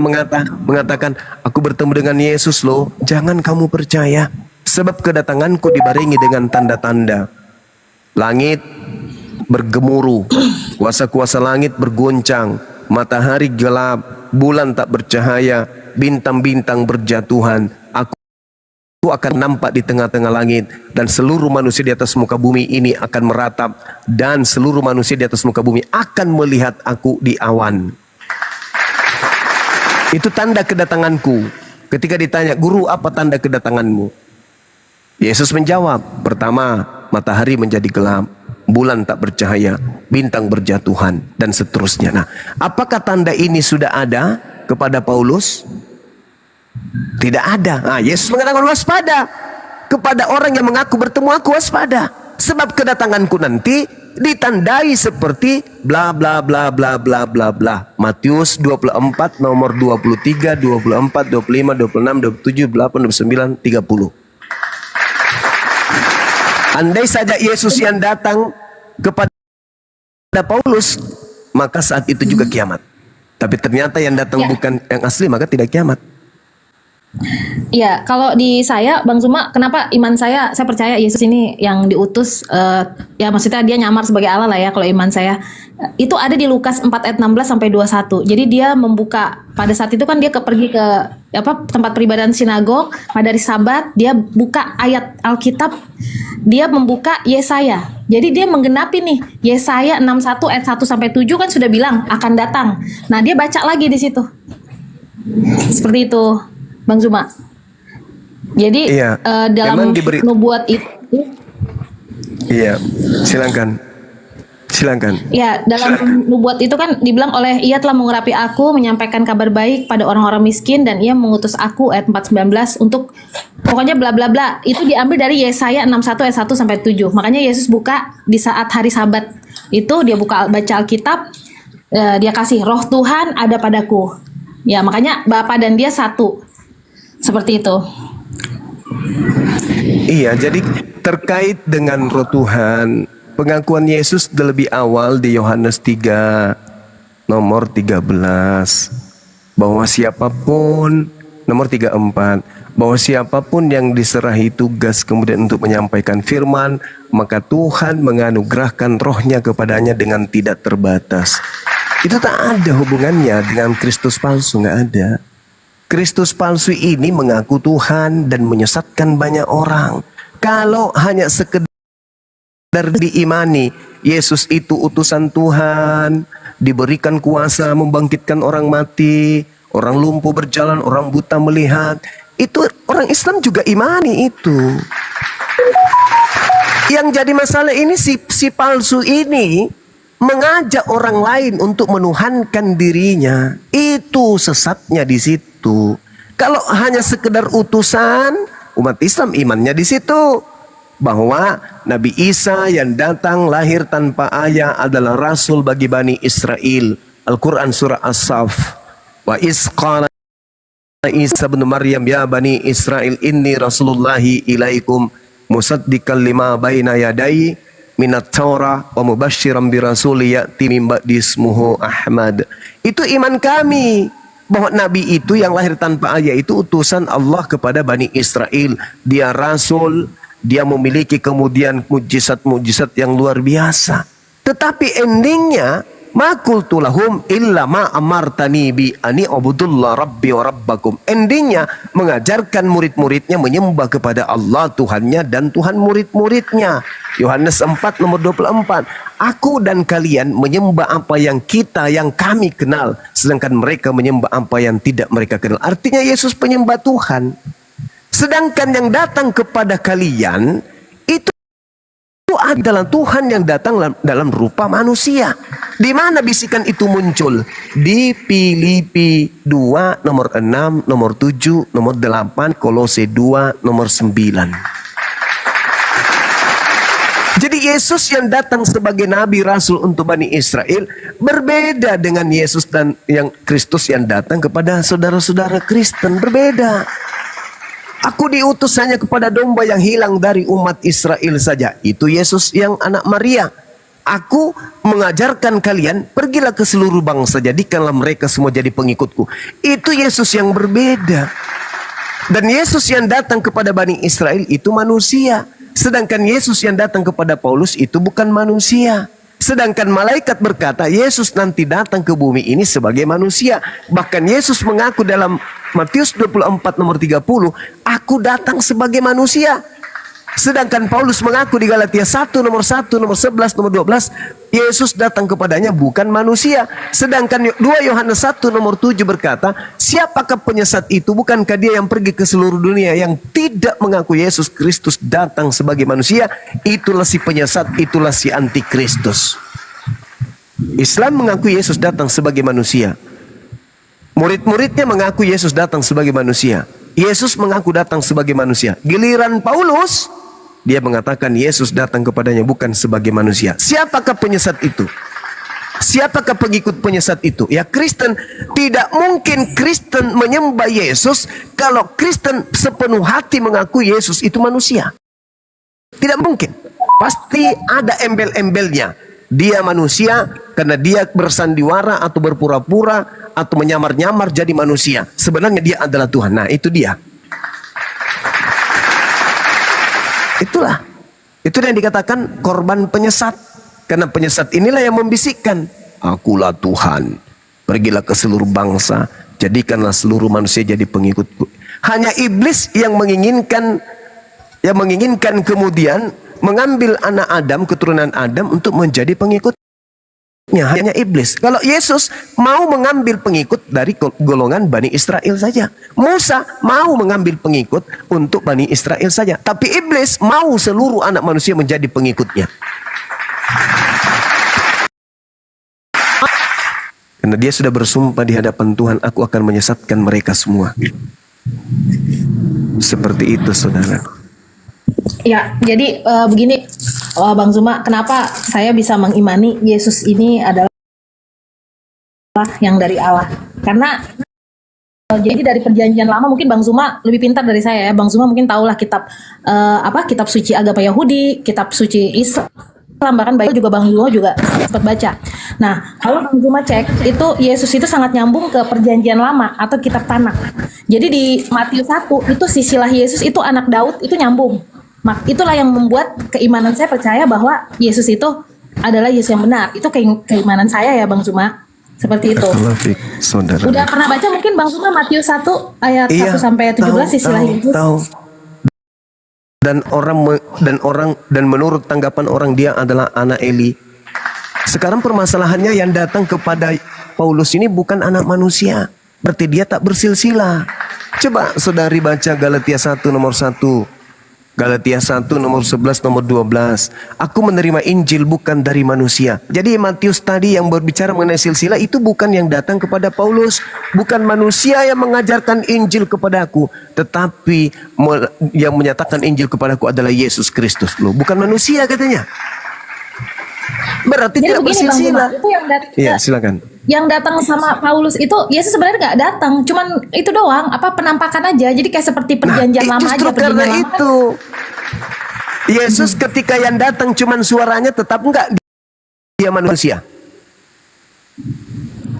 mengatakan, aku bertemu dengan Yesus loh, jangan kamu percaya. Sebab kedatanganku dibarengi dengan tanda-tanda. Langit bergemuruh, kuasa-kuasa langit bergoncang, matahari gelap, bulan tak bercahaya, bintang-bintang berjatuhan. Aku akan nampak di tengah-tengah langit, dan seluruh manusia di atas muka bumi ini akan meratap, dan seluruh manusia di atas muka bumi akan melihat aku di awan. Itu tanda kedatanganku. Ketika ditanya, guru apa tanda kedatanganmu? Yesus menjawab, pertama, matahari menjadi gelap, bulan tak bercahaya, bintang berjatuhan, dan seterusnya. Nah, apakah tanda ini sudah ada kepada Paulus? Tidak ada. Nah, Yesus mengatakan waspada. Kepada orang yang mengaku bertemu aku waspada. Sebab kedatanganku nanti ditandai seperti bla bla bla bla bla bla bla. Matius 24 nomor 23, 24, 25, 26, 27, 28, 29, 30. Andai saja Yesus yang datang kepada Paulus, maka saat itu juga kiamat. Tapi ternyata yang datang bukan yang asli, maka tidak kiamat. Ya, kalau di saya, Bang Zuma, kenapa iman saya percaya Yesus ini yang diutus, ya maksudnya dia nyamar sebagai Allah lah ya, kalau iman saya. Itu ada di Lukas 4 ayat 16 sampai 21. Jadi dia membuka, pada saat itu kan dia pergi ke tempat peribadahan sinagog, pada hari Sabat, dia buka ayat Alkitab, dia membuka Yesaya. Jadi dia menggenapi nih, Yesaya 61 ayat 1 sampai 7 kan sudah bilang akan datang. Nah, dia baca lagi di situ. Seperti itu, Bang Zuma. Jadi dalam nubuat itu, iya, silakan. Ya, dalam nubuat itu kan dibilang oleh ia telah mengurapi aku, menyampaikan kabar baik pada orang-orang miskin, dan ia mengutus aku ayat 4:19 untuk pokoknya bla bla bla. Itu diambil dari Yesaya 61 ayat 1 sampai 7. Makanya Yesus buka di saat hari Sabat. Itu dia baca Alkitab, dia kasih roh Tuhan ada padaku. Ya, makanya Bapa dan dia satu. Seperti itu. Iya, jadi terkait dengan roh Tuhan, pengakuan Yesus lebih awal di Yohanes 3 nomor 13 bahwa siapapun, nomor 34, bahwa siapapun yang diserahi tugas kemudian untuk menyampaikan firman, maka Tuhan menganugerahkan rohnya kepadanya dengan tidak terbatas. Itu tak ada hubungannya dengan Kristus palsu, nggak ada. Kristus palsu ini mengaku Tuhan dan menyesatkan banyak orang. Kalau hanya sekedar diimani Yesus itu utusan Tuhan, diberikan kuasa membangkitkan orang mati, orang lumpuh berjalan, orang buta melihat, itu orang Islam juga imani itu. Yang jadi masalah ini si palsu ini mengajak orang lain untuk menuhankan dirinya. Itu sesatnya di situ. Kalau hanya sekedar utusan, umat Islam imannya di situ. Bahwa Nabi Isa yang datang lahir tanpa ayah adalah rasul bagi Bani Israel. Al-Quran surah As-Saff. Wa isqala Isa bin Maryam ya Bani Israel inni rasulullahi ilaikum musaddiqan lima baina yadai minat Taurah wa mubasysyiran bi rasuli ya'ti min ba'di ismuhu Ahmad. Itu iman kami bahwa Nabi itu yang lahir tanpa ayah itu utusan Allah kepada Bani Israel. Dia rasul, dia memiliki kemudian mujizat-mujizat yang luar biasa. Tetapi endingnya Ma qultu lahum illa ma amartani bi ani ubudullah rabbi wa rabbakum. Endingnya mengajarkan murid-muridnya menyembah kepada Allah Tuhannya dan Tuhan murid-muridnya. Yohanes 4 nomor 24. Aku dan kalian menyembah apa yang kami kenal, sedangkan mereka menyembah apa yang tidak mereka kenal. Artinya Yesus penyembah Tuhan. Sedangkan yang datang kepada kalian itu adalah Tuhan yang datang dalam rupa manusia. Di mana bisikan itu muncul? Di Filipi 2 nomor 6, nomor 7, nomor 8, Kolose 2 nomor 9. Jadi Yesus yang datang sebagai nabi rasul untuk Bani Israel berbeda dengan Yesus dan yang Kristus yang datang kepada saudara-saudara Kristen, berbeda. Aku diutus hanya kepada domba yang hilang dari umat Israel saja. Itu Yesus yang anak Maria. Aku mengajarkan kalian, pergilah ke seluruh bangsa, jadikanlah mereka semua jadi pengikutku. Itu Yesus yang berbeda. Dan Yesus yang datang kepada Bani Israel itu manusia. Sedangkan Yesus yang datang kepada Paulus itu bukan manusia. Sedangkan malaikat berkata, Yesus nanti datang ke bumi ini sebagai manusia. Bahkan Yesus mengaku dalam Matius 24 nomor 30, aku datang sebagai manusia. Sedangkan Paulus mengaku di Galatia 1 nomor 1, nomor 11, nomor 12, Yesus datang kepadanya bukan manusia. Sedangkan 2 Yohanes 1 nomor 7 berkata, siapakah penyesat itu? Bukankah dia yang pergi ke seluruh dunia yang tidak mengaku Yesus Kristus datang sebagai manusia? Itulah si penyesat, itulah si antikristus. Islam mengaku Yesus datang sebagai manusia. Murid-muridnya mengaku Yesus datang sebagai manusia. Yesus mengaku datang sebagai manusia. Giliran Paulus, dia mengatakan Yesus datang kepadanya bukan sebagai manusia. Siapakah penyesat itu? Siapakah pengikut penyesat itu? Ya Kristen. Tidak mungkin Kristen menyembah Yesus kalau Kristen sepenuh hati mengaku Yesus itu manusia. Tidak mungkin. Pasti ada embel-embelnya. Dia manusia karena dia bersandiwara atau berpura-pura atau menyamar-nyamar jadi manusia. Sebenarnya dia adalah Tuhan. Nah, itu dia. Itulah. Itu yang dikatakan korban penyesat. Karena penyesat inilah yang membisikkan, akulah Tuhan. Pergilah ke seluruh bangsa, jadikanlah seluruh manusia jadi pengikutku. Hanya iblis yang menginginkan kemudian mengambil anak Adam, keturunan Adam untuk menjadi pengikutnya. Hanya iblis. Kalau Yesus mau mengambil pengikut dari golongan Bani Israel saja. Musa mau mengambil pengikut untuk Bani Israel saja. Tapi iblis mau seluruh anak manusia menjadi pengikutnya. Karena dia sudah bersumpah di hadapan Tuhan, aku akan menyesatkan mereka semua. Seperti itu, saudara. Ya, jadi begini, Bang Zuma, kenapa saya bisa mengimani Yesus ini adalah yang dari Allah? Karena jadi dari perjanjian lama, mungkin Bang Zuma lebih pintar dari saya ya. Bang Zuma mungkin tahulah kitab kitab suci agama Yahudi, kitab suci Islam, bahkan Bible juga Bang Zuma juga sempat baca. Nah, kalau Bang Zuma cek, itu Yesus itu sangat nyambung ke perjanjian lama atau kitab Tanakh. Jadi di Matius 1 itu silsilah Yesus itu anak Daud itu nyambung. Itulah yang membuat keimanan saya percaya bahwa Yesus itu adalah Yesus yang benar. Itu keimanan saya ya Bang Zuma. Seperti itu. Saudara. Udah pernah baca mungkin Bang Zuma Matius 1 ayat 1 sampai 17 silsilah Yesus. Tahu. Dan menurut tanggapan orang dia adalah anak Eli. Sekarang permasalahannya yang datang kepada Paulus ini bukan anak manusia. Berarti dia tak bersilsilah. Coba saudari baca Galatia 1 nomor 1. Galatia 1 nomor 11 nomor 12. Aku menerima Injil bukan dari manusia. Jadi Matius tadi yang berbicara mengenai silsilah itu bukan yang datang kepada Paulus. Bukan manusia yang mengajarkan Injil kepadaku. Tetapi yang menyatakan Injil kepadaku adalah Yesus Kristus. Loh, bukan manusia katanya. Berarti jadi tidak bersilsilah. Itu yang Iya, silakan. Yang datang sama Paulus itu Yesus sebenarnya nggak datang, cuman itu doang, penampakan aja. Jadi kayak seperti perjanjian lama aja. Justru karena itu Yesus ketika yang datang cuman suaranya, tetap enggak dia manusia.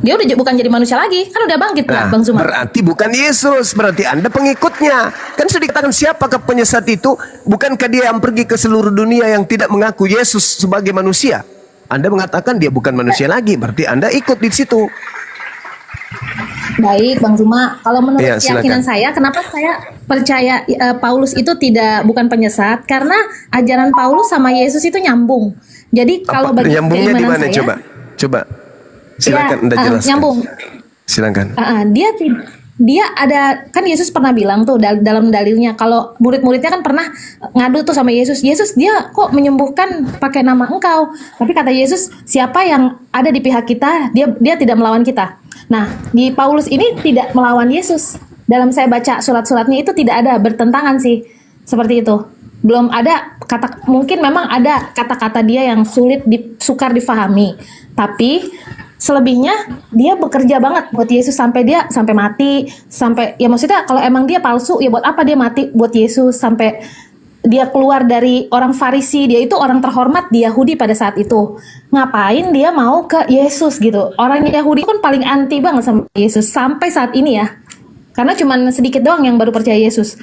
Dia udah bukan jadi manusia lagi, kan udah bangkit lah, Bang Zuma. Berarti bukan Yesus, berarti Anda pengikutnya. Kan sudah dikatakan siapakah penyesat itu? Bukankah dia yang pergi ke seluruh dunia yang tidak mengaku Yesus sebagai manusia? Anda mengatakan dia bukan manusia lagi, berarti Anda ikut di situ. Baik, Bang Zuma. Kalau menurut Iya, keyakinan silakan. saya, kenapa saya percaya Paulus itu bukan penyesat? Karena ajaran Paulus sama Yesus itu nyambung. Jadi kalau bagi Nyambungnya di keimanan mana? saya, Coba. Silakan Anda jelaskan. nyambung. Silakan. Dia ada, kan Yesus pernah bilang tuh dalam dalilnya, kalau murid-muridnya kan pernah ngadu tuh sama Yesus, dia kok menyembuhkan pakai nama engkau, tapi kata Yesus, siapa yang ada di pihak kita, dia tidak melawan kita. Nah, di Paulus ini tidak melawan Yesus. Dalam saya baca surat-suratnya itu tidak ada bertentangan sih, seperti itu. Belum ada mungkin memang ada kata-kata dia yang sukar difahami, tapi selebihnya dia bekerja banget buat Yesus sampai mati, sampai ya maksudnya kalau emang dia palsu ya buat apa dia mati buat Yesus, sampai dia keluar dari orang Farisi, dia itu orang terhormat di Yahudi pada saat itu. Ngapain dia mau ke Yesus gitu? Orang Yahudi kan paling anti banget sama Yesus sampai saat ini ya. Karena cuman sedikit doang yang baru percaya Yesus.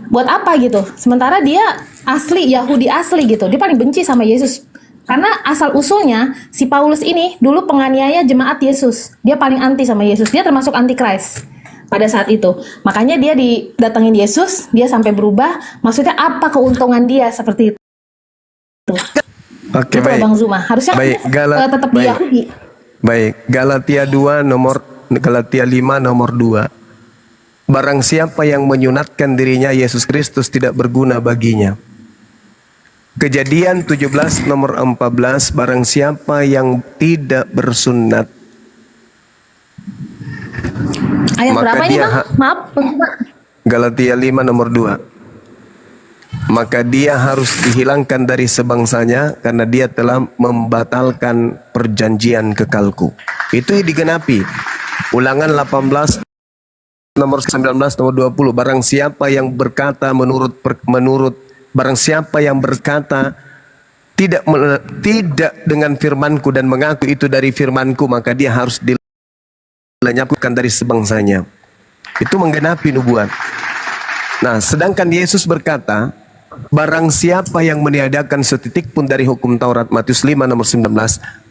Buat apa gitu? Sementara dia asli Yahudi asli gitu. Dia paling benci sama Yesus. Karena asal usulnya si Paulus ini dulu penganiaya jemaat Yesus. Dia paling anti sama Yesus. Dia termasuk antikris pada saat itu. Makanya dia didatengin Yesus, dia sampai berubah. Maksudnya apa keuntungan dia seperti itu? Oke, Gitu baik. Bang Zuma. Harusnya Baik, dia tetap di Yahudi. Baik, Galatia 5 nomor 2. Barang siapa yang menyunatkan dirinya, Yesus Kristus tidak berguna baginya. Kejadian 17 nomor 14, barang siapa yang tidak bersunat, Ayat maka berapa ini dia Bang? Maaf, Bang Zuma. Galatia 5 nomor 2. Maka dia harus dihilangkan dari sebangsanya karena dia telah membatalkan perjanjian kekalku. Itu digenapi. Ulangan 18 nomor 19 nomor 20. Barang siapa yang berkata barang siapa yang berkata tidak dengan firmanku dan mengaku itu dari firmanku, maka dia harus dilenyapkan dari sebangsanya. Itu menggenapi nubuat. Nah, sedangkan Yesus berkata, barang siapa yang meniadakan setitik pun dari hukum Taurat, Matius 5 nomor 19,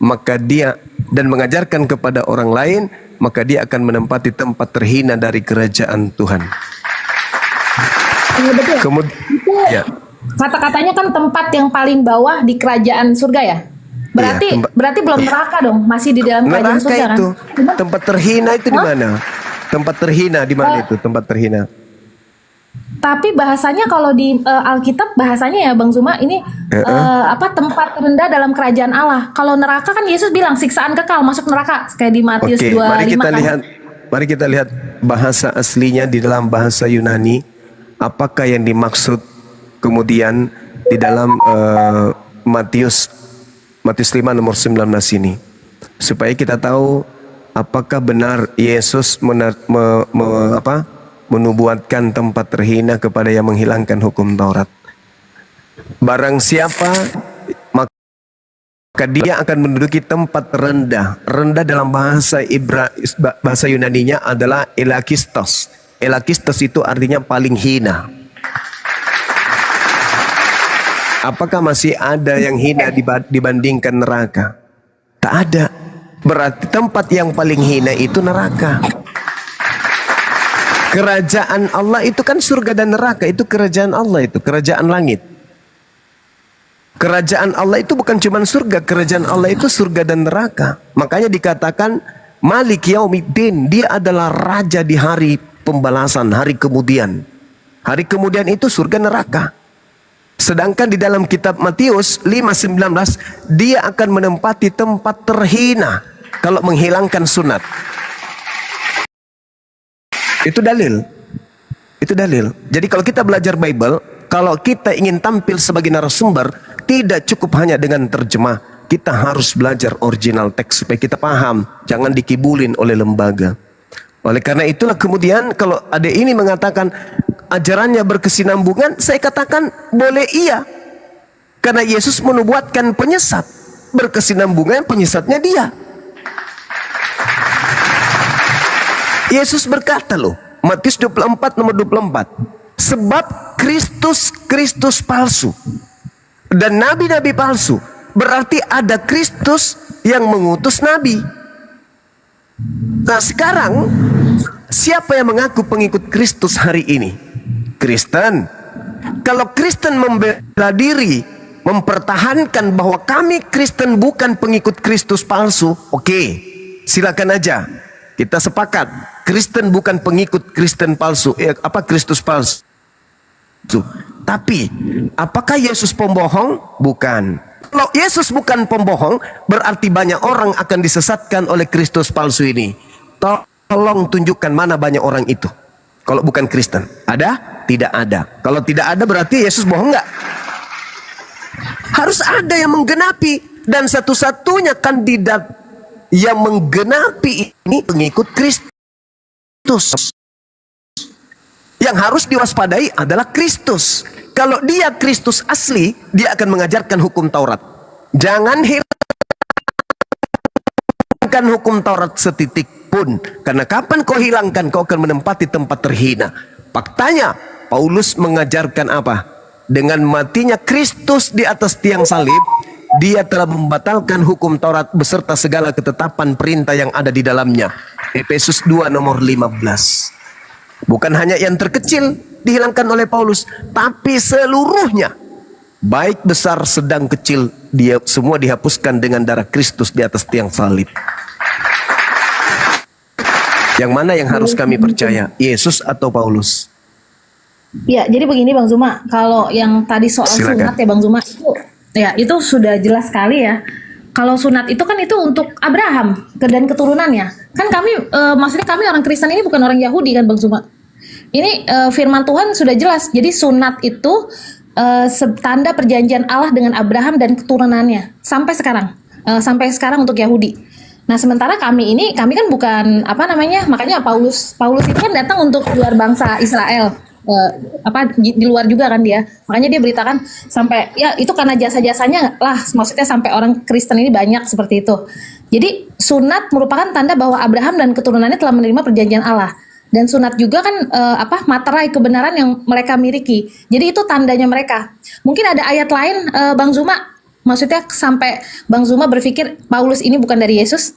maka dia dan mengajarkan kepada orang lain, maka dia akan menempati tempat terhina dari kerajaan Tuhan. Iya, betul. Kemudian, Itu ya. kata-katanya kan tempat yang paling bawah di kerajaan surga ya. Berarti Iya, berarti belum neraka dong, masih di dalam kerajaan Neraka surga itu, kan? tempat terhina itu di mana? Tempat terhina di mana itu? Tempat terhina. Tapi bahasanya kalau di Alkitab bahasanya ya Bang Zuma ini tempat terendah dalam kerajaan Allah. Kalau neraka kan Yesus bilang siksaan kekal masuk neraka kayak di Matius Oke, 25 mari kita lihat bahasa aslinya di dalam bahasa Yunani. Apakah yang dimaksud kemudian di dalam Matius 5 nomor 19 ini, supaya kita tahu apakah benar Yesus menubuatkan tempat terhina kepada yang menghilangkan hukum Taurat. Barang siapa, maka dia akan menduduki tempat rendah. Rendah dalam bahasa Yunaninya adalah elakistos. Elakistos itu artinya paling hina. Apakah masih ada yang hina dibandingkan neraka? Tak ada. Berarti tempat yang paling hina itu neraka. Kerajaan Allah itu kan surga dan neraka. Itu kerajaan Allah, itu kerajaan langit. Kerajaan Allah itu bukan cuma surga. Kerajaan Allah itu surga dan neraka. Makanya dikatakan Malik Yaumiddin, dia adalah raja di hari pembalasan, hari kemudian. Hari kemudian itu surga neraka. Sedangkan di dalam kitab Matius 5:19, dia akan menempati tempat terhina kalau menghilangkan sunat. Itu dalil. Itu dalil. Jadi kalau kita belajar Bible, kalau kita ingin tampil sebagai narasumber, tidak cukup hanya dengan terjemah. Kita harus belajar original teks supaya kita paham. Jangan dikibulin oleh lembaga. Oleh karena itulah kemudian kalau ada ini mengatakan ajarannya berkesinambungan, saya katakan boleh iya. Karena Yesus menubuatkan penyesat. Berkesinambungan penyesatnya dia. Yesus berkata loh, Matius 24 nomor 24, sebab Kristus palsu dan nabi-nabi palsu berarti ada Kristus yang mengutus nabi. Nah sekarang, siapa yang mengaku pengikut Kristus hari ini? Kristen. Kalau Kristen membela diri, mempertahankan bahwa kami Kristen bukan pengikut Kristus palsu, oke, silakan aja. Kita sepakat, Kristen bukan pengikut Kristen palsu, Kristus palsu. Tapi, apakah Yesus pembohong? Bukan. Kalau Yesus bukan pembohong, berarti banyak orang akan disesatkan oleh Kristus palsu ini. Tolong tunjukkan mana banyak orang itu. Kalau bukan Kristen, ada? Tidak ada. Kalau tidak ada, berarti Yesus bohong nggak? Harus ada yang menggenapi. Dan satu-satunya kandidat yang menggenapi ini pengikut Kristus. Yang harus diwaspadai adalah Kristus. Kalau dia Kristus asli, dia akan mengajarkan hukum Taurat. Jangan hilangkan hukum Taurat setitik pun. Karena kapan kau hilangkan, kau akan menempati tempat terhina. Faktanya, Paulus mengajarkan apa? Dengan matinya Kristus di atas tiang salib, dia telah membatalkan hukum Taurat beserta segala ketetapan perintah yang ada di dalamnya. Efesus 2 nomor 15. Bukan hanya yang terkecil dihilangkan oleh Paulus, tapi seluruhnya. Baik besar, sedang, kecil, dia semua dihapuskan dengan darah Kristus di atas tiang salib. Yang mana yang harus kami percaya? Yesus atau Paulus? Ya, jadi begini Bang Zuma, kalau yang tadi soal Silakan. sunat ya Bang Zuma, itu sudah jelas sekali ya. Kalau sunat itu kan itu untuk Abraham dan keturunannya. Kan kami, maksudnya kami orang Kristen ini bukan orang Yahudi kan Bang Zuma. Ini firman Tuhan sudah jelas. Jadi sunat itu tanda perjanjian Allah dengan Abraham dan keturunannya sampai sekarang untuk Yahudi. Nah sementara kami kan bukan makanya Paulus itu kan datang untuk luar bangsa Israel. Di luar juga kan dia, makanya dia beritakan sampai ya itu karena jasa-jasanya lah, maksudnya sampai orang Kristen ini banyak seperti itu. Jadi sunat merupakan tanda bahwa Abraham dan keturunannya telah menerima perjanjian Allah, dan sunat juga kan materai kebenaran yang mereka miliki. Jadi itu tandanya mereka. Mungkin ada ayat lain Bang Zuma, maksudnya sampai Bang Zuma berpikir Paulus ini bukan dari Yesus.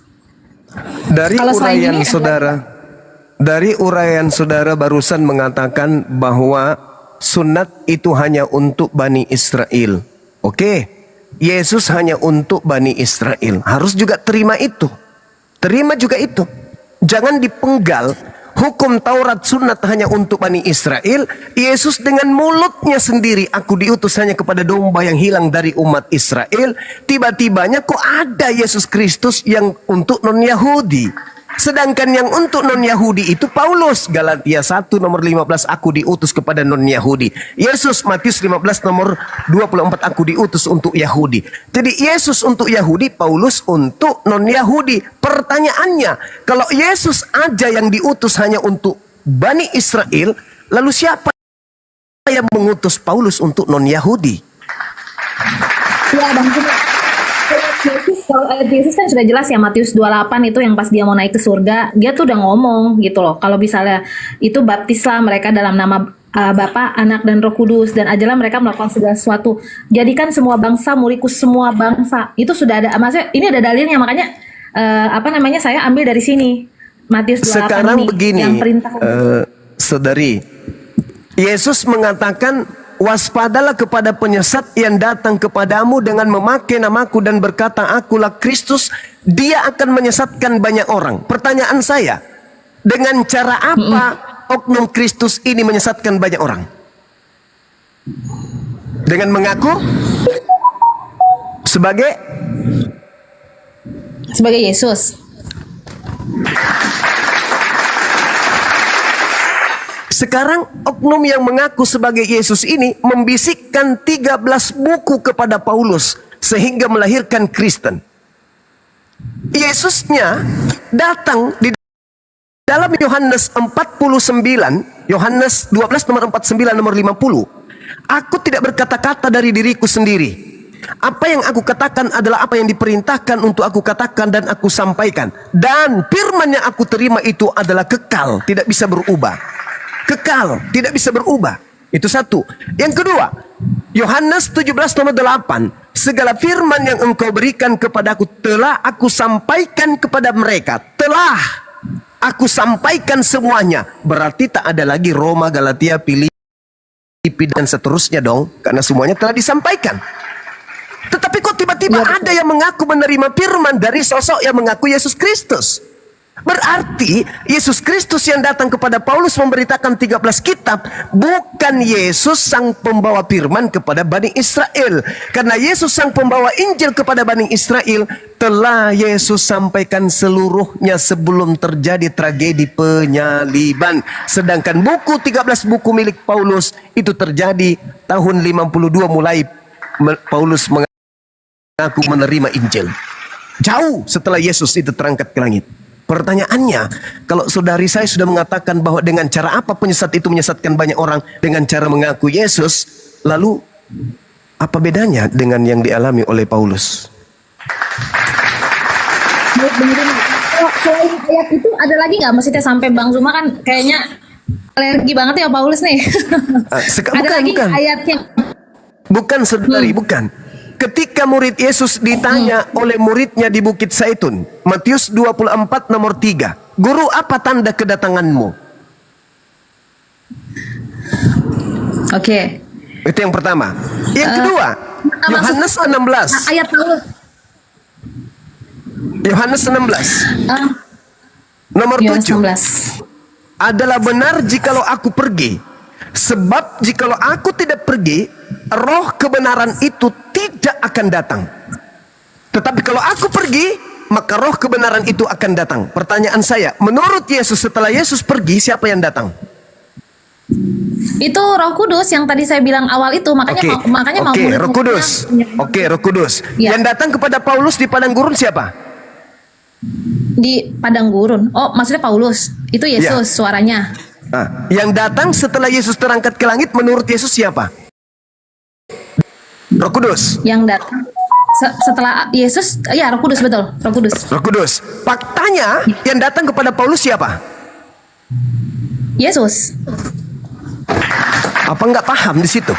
Dari Kalau selain uraian ini, saudara. Dari uraian saudara barusan mengatakan bahwa sunat itu hanya untuk Bani Israel. Oke, Yesus hanya untuk Bani Israel. Harus juga terima itu. Terima juga itu. Jangan dipenggal. Hukum Taurat sunat hanya untuk Bani Israel. Yesus dengan mulutnya sendiri, aku diutus hanya kepada domba yang hilang dari umat Israel. Tiba-tibanya kok ada Yesus Kristus yang untuk non-Yahudi. Sedangkan yang untuk non-Yahudi itu Paulus. Galatia 1 nomor 15, aku diutus kepada non-Yahudi. Yesus Matius 15 nomor 24, aku diutus untuk Yahudi. Jadi Yesus untuk Yahudi, Paulus untuk non-Yahudi. Pertanyaannya, kalau Yesus aja yang diutus hanya untuk Bani Israel, lalu siapa yang mengutus Paulus untuk non-Yahudi? Ya Bang Zuma, Yesus kan sudah jelas ya, Matius 28 itu yang pas dia mau naik ke surga, dia tuh udah ngomong gitu loh, kalau misalnya itu baptislah mereka dalam nama Bapa, Anak dan Roh Kudus, dan ajalah mereka melakukan segala sesuatu, jadikan semua bangsa muridku semua bangsa. Itu sudah ada, maksudnya ini ada dalilnya, makanya saya ambil dari sini Matius 28 sekarang ini, begini yang perintah. saudari, Yesus mengatakan, waspadalah kepada penyesat yang datang kepadamu dengan memakai namaku dan berkata, akulah Kristus. Dia akan menyesatkan banyak orang. Pertanyaan saya, dengan cara apa oknum Kristus ini menyesatkan banyak orang? Dengan mengaku sebagai Yesus. Sekarang oknum yang mengaku sebagai Yesus ini membisikkan 13 buku kepada Paulus sehingga melahirkan Kristen. Yesusnya datang di dalam Yohanes 49, Yohanes 12 nomor 49 nomor 50. Aku tidak berkata-kata dari diriku sendiri. Apa yang aku katakan adalah apa yang diperintahkan untuk aku katakan dan aku sampaikan. Dan firman yang aku terima itu adalah kekal, tidak bisa berubah. Kekal, tidak bisa berubah. Itu satu. Yang kedua, Yohanes 17 nomor 8. Segala firman yang engkau berikan kepadaku telah aku sampaikan kepada mereka. Telah aku sampaikan semuanya. Berarti tak ada lagi Roma, Galatia, Filipi dan seterusnya dong. Karena semuanya telah disampaikan. Tetapi kok tiba-tiba ada yang mengaku menerima firman dari sosok yang mengaku Yesus Kristus. Berarti Yesus Kristus yang datang kepada Paulus memberitakan 13 kitab bukan Yesus sang pembawa firman kepada Bani Israel. Karena Yesus sang pembawa Injil kepada Bani Israel telah Yesus sampaikan seluruhnya sebelum terjadi tragedi penyaliban. Sedangkan buku 13 buku milik Paulus itu terjadi tahun 52 mulai Paulus mengaku menerima Injil. Jauh setelah Yesus itu terangkat ke langit. Pertanyaannya, kalau saudari saya sudah mengatakan bahwa dengan cara apa penyesat itu menyesatkan banyak orang dengan cara mengaku Yesus, lalu apa bedanya dengan yang dialami oleh Paulus? Selain ayat itu ada lagi nggak? Maksudnya sampai Bang Zuma kan kayaknya alergi banget ya Paulus nih. Ada lagi bukan. ayatnya? Bukan saudari, bukan. Ketika murid Yesus ditanya oleh muridnya di Bukit Zaitun, Matius 24 nomor 3, Guru, apa tanda kedatanganmu? Oke. Itu yang pertama. Yang kedua, Yohanes 16. Ayat Paulus. Yohanes 16 nomor 7. Adalah benar jikalau aku pergi. Sebab jikalau aku tidak pergi, roh kebenaran itu tidak akan datang. Tetapi kalau aku pergi, maka roh kebenaran itu akan datang. Pertanyaan saya, menurut Yesus setelah Yesus pergi, siapa yang datang? Itu Roh Kudus yang tadi saya bilang awal itu, makanya mau Roh Kudus. Roh Kudus. Ya. Yang datang kepada Paulus di padang gurun siapa? Di padang gurun. Oh, maksudnya Paulus. Itu Yesus suaranya. Nah, yang datang setelah Yesus terangkat ke langit menurut Yesus siapa? Roh Kudus. Yang datang setelah Yesus, ya Roh Kudus, betul, Roh Kudus. Roh Kudus. Faktanya yang datang kepada Paulus siapa? Yesus. Apa nggak paham di situ?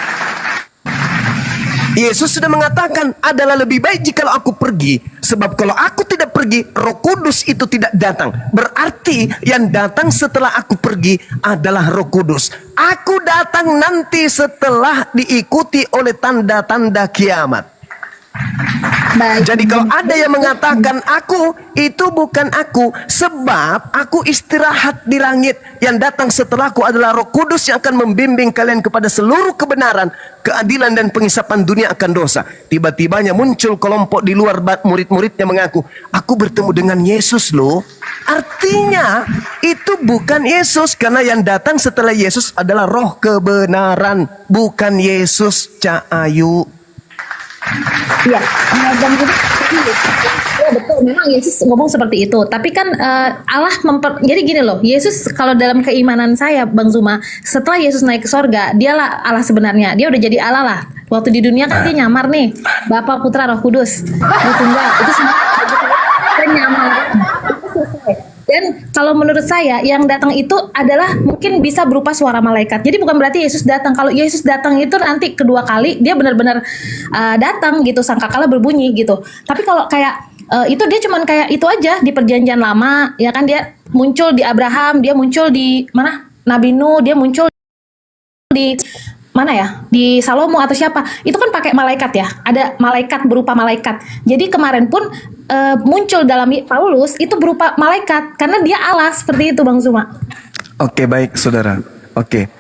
Yesus sudah mengatakan adalah lebih baik jikalau aku pergi, sebab kalau aku tidak pergi, Roh Kudus itu tidak datang. Berarti yang datang setelah aku pergi adalah Roh Kudus. Aku datang nanti setelah diikuti oleh tanda-tanda kiamat. Baik. Jadi kalau ada yang mengatakan aku, itu bukan aku, sebab aku istirahat di langit. Yang datang setelahku adalah Roh Kudus yang akan membimbing kalian kepada seluruh kebenaran, keadilan dan pengisapan dunia akan dosa. Tiba-tibanya muncul kelompok di luar murid-muridnya mengaku, aku bertemu dengan Yesus loh. Artinya itu bukan Yesus, karena yang datang setelah Yesus adalah Roh kebenaran, bukan Yesus. Cak Ayu. Iya, dan ya betul, memang Yesus ngomong seperti itu. Tapi kan Allah jadi gini loh, Yesus kalau dalam keimanan saya, Bang Zuma, setelah Yesus naik ke sorga, dialah Allah sebenarnya. Dia udah jadi Allah lah. Waktu di dunia kan dia nyamar nih, Bapa, Putra, Roh Kudus, Roh Tunggal. Itu semua dia nyamar. Dan kalau menurut saya yang datang itu adalah mungkin bisa berupa suara malaikat. Jadi bukan berarti Yesus datang. Kalau Yesus datang itu nanti kedua kali dia benar-benar datang gitu, sangkakala berbunyi gitu. Tapi kalau kayak itu dia cuman kayak itu aja di perjanjian lama, ya kan, dia muncul di Abraham, dia muncul di mana? Nabi Nuh, dia muncul di mana ya, di Salomo atau siapa, itu kan pakai malaikat ya, ada malaikat berupa malaikat. Jadi kemarin pun muncul dalam Paulus itu berupa malaikat karena dia Allah, seperti itu Bang Zuma. Oke, baik saudara. Oke,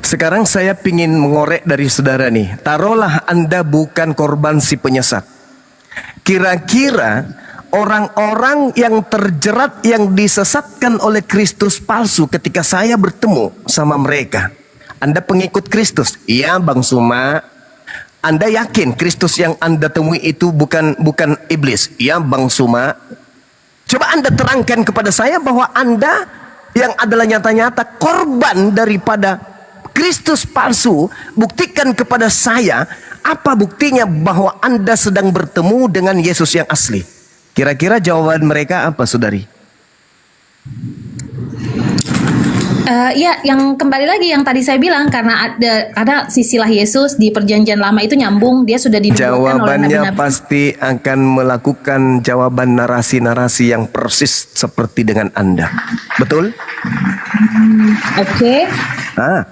sekarang saya ingin mengorek dari saudara nih. Taruhlah Anda bukan korban si penyesat. Kira-kira orang-orang yang terjerat, yang disesatkan oleh Kristus palsu, ketika saya bertemu sama mereka, Anda pengikut Kristus? Iya Bang Suma. Anda yakin Kristus yang Anda temui itu bukan iblis? Iya Bang Suma. Coba Anda terangkan kepada saya bahwa Anda yang adalah nyata-nyata korban daripada Kristus palsu, buktikan kepada saya apa buktinya bahwa Anda sedang bertemu dengan Yesus yang asli. Kira-kira jawaban mereka apa, saudari? Ya, yang kembali lagi yang tadi saya bilang karena ada sisilah Yesus di perjanjian lama itu nyambung, dia sudah dinubuatkan oleh Jawabannya nabi-nabi. pasti akan melakukan jawaban narasi-narasi yang persis seperti dengan Anda. Betul? Oke.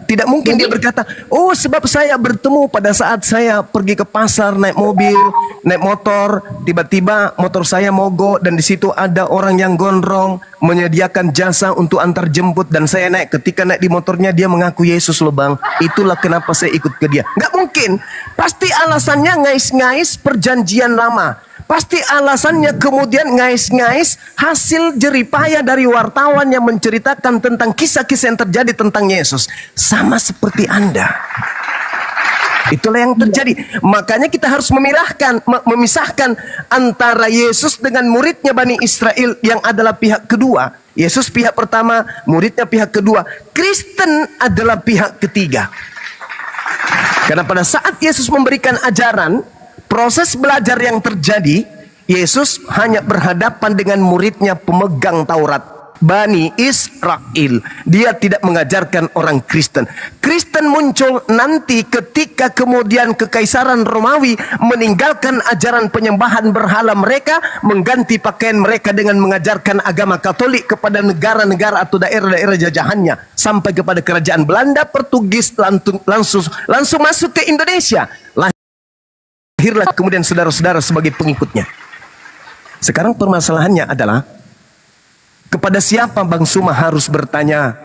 Tidak mungkin dia berkata, oh sebab saya bertemu pada saat saya pergi ke pasar naik mobil, naik motor, tiba-tiba motor saya mogok dan di situ ada orang yang gondrong menyediakan jasa untuk antar jemput dan saya naik. Ketika naik di motornya dia mengaku Yesus loh bang. Itulah kenapa saya ikut ke dia. Nggak mungkin. Pasti alasannya ngais-ngais perjanjian lama. Pasti alasannya kemudian ngais-ngais hasil jeripaya dari wartawan yang menceritakan tentang kisah-kisah yang terjadi tentang Yesus. Sama seperti Anda. Itulah yang terjadi. Makanya kita harus memisahkan antara Yesus dengan muridnya Bani Israel yang adalah pihak kedua. Yesus pihak pertama, muridnya pihak kedua. Kristen adalah pihak ketiga. Karena pada saat Yesus memberikan ajaran, proses belajar yang terjadi, Yesus hanya berhadapan dengan muridnya pemegang Taurat, Bani Israel. Dia tidak mengajarkan orang Kristen. Kristen muncul nanti ketika kemudian Kekaisaran Romawi meninggalkan ajaran penyembahan berhala mereka, mengganti pakaian mereka dengan mengajarkan agama Katolik kepada negara-negara atau daerah-daerah jajahannya, sampai kepada kerajaan Belanda, Portugis langsung masuk ke Indonesia. Lahirlah kemudian saudara-saudara sebagai pengikutnya. Sekarang permasalahannya adalah kepada siapa Bang Suma harus bertanya,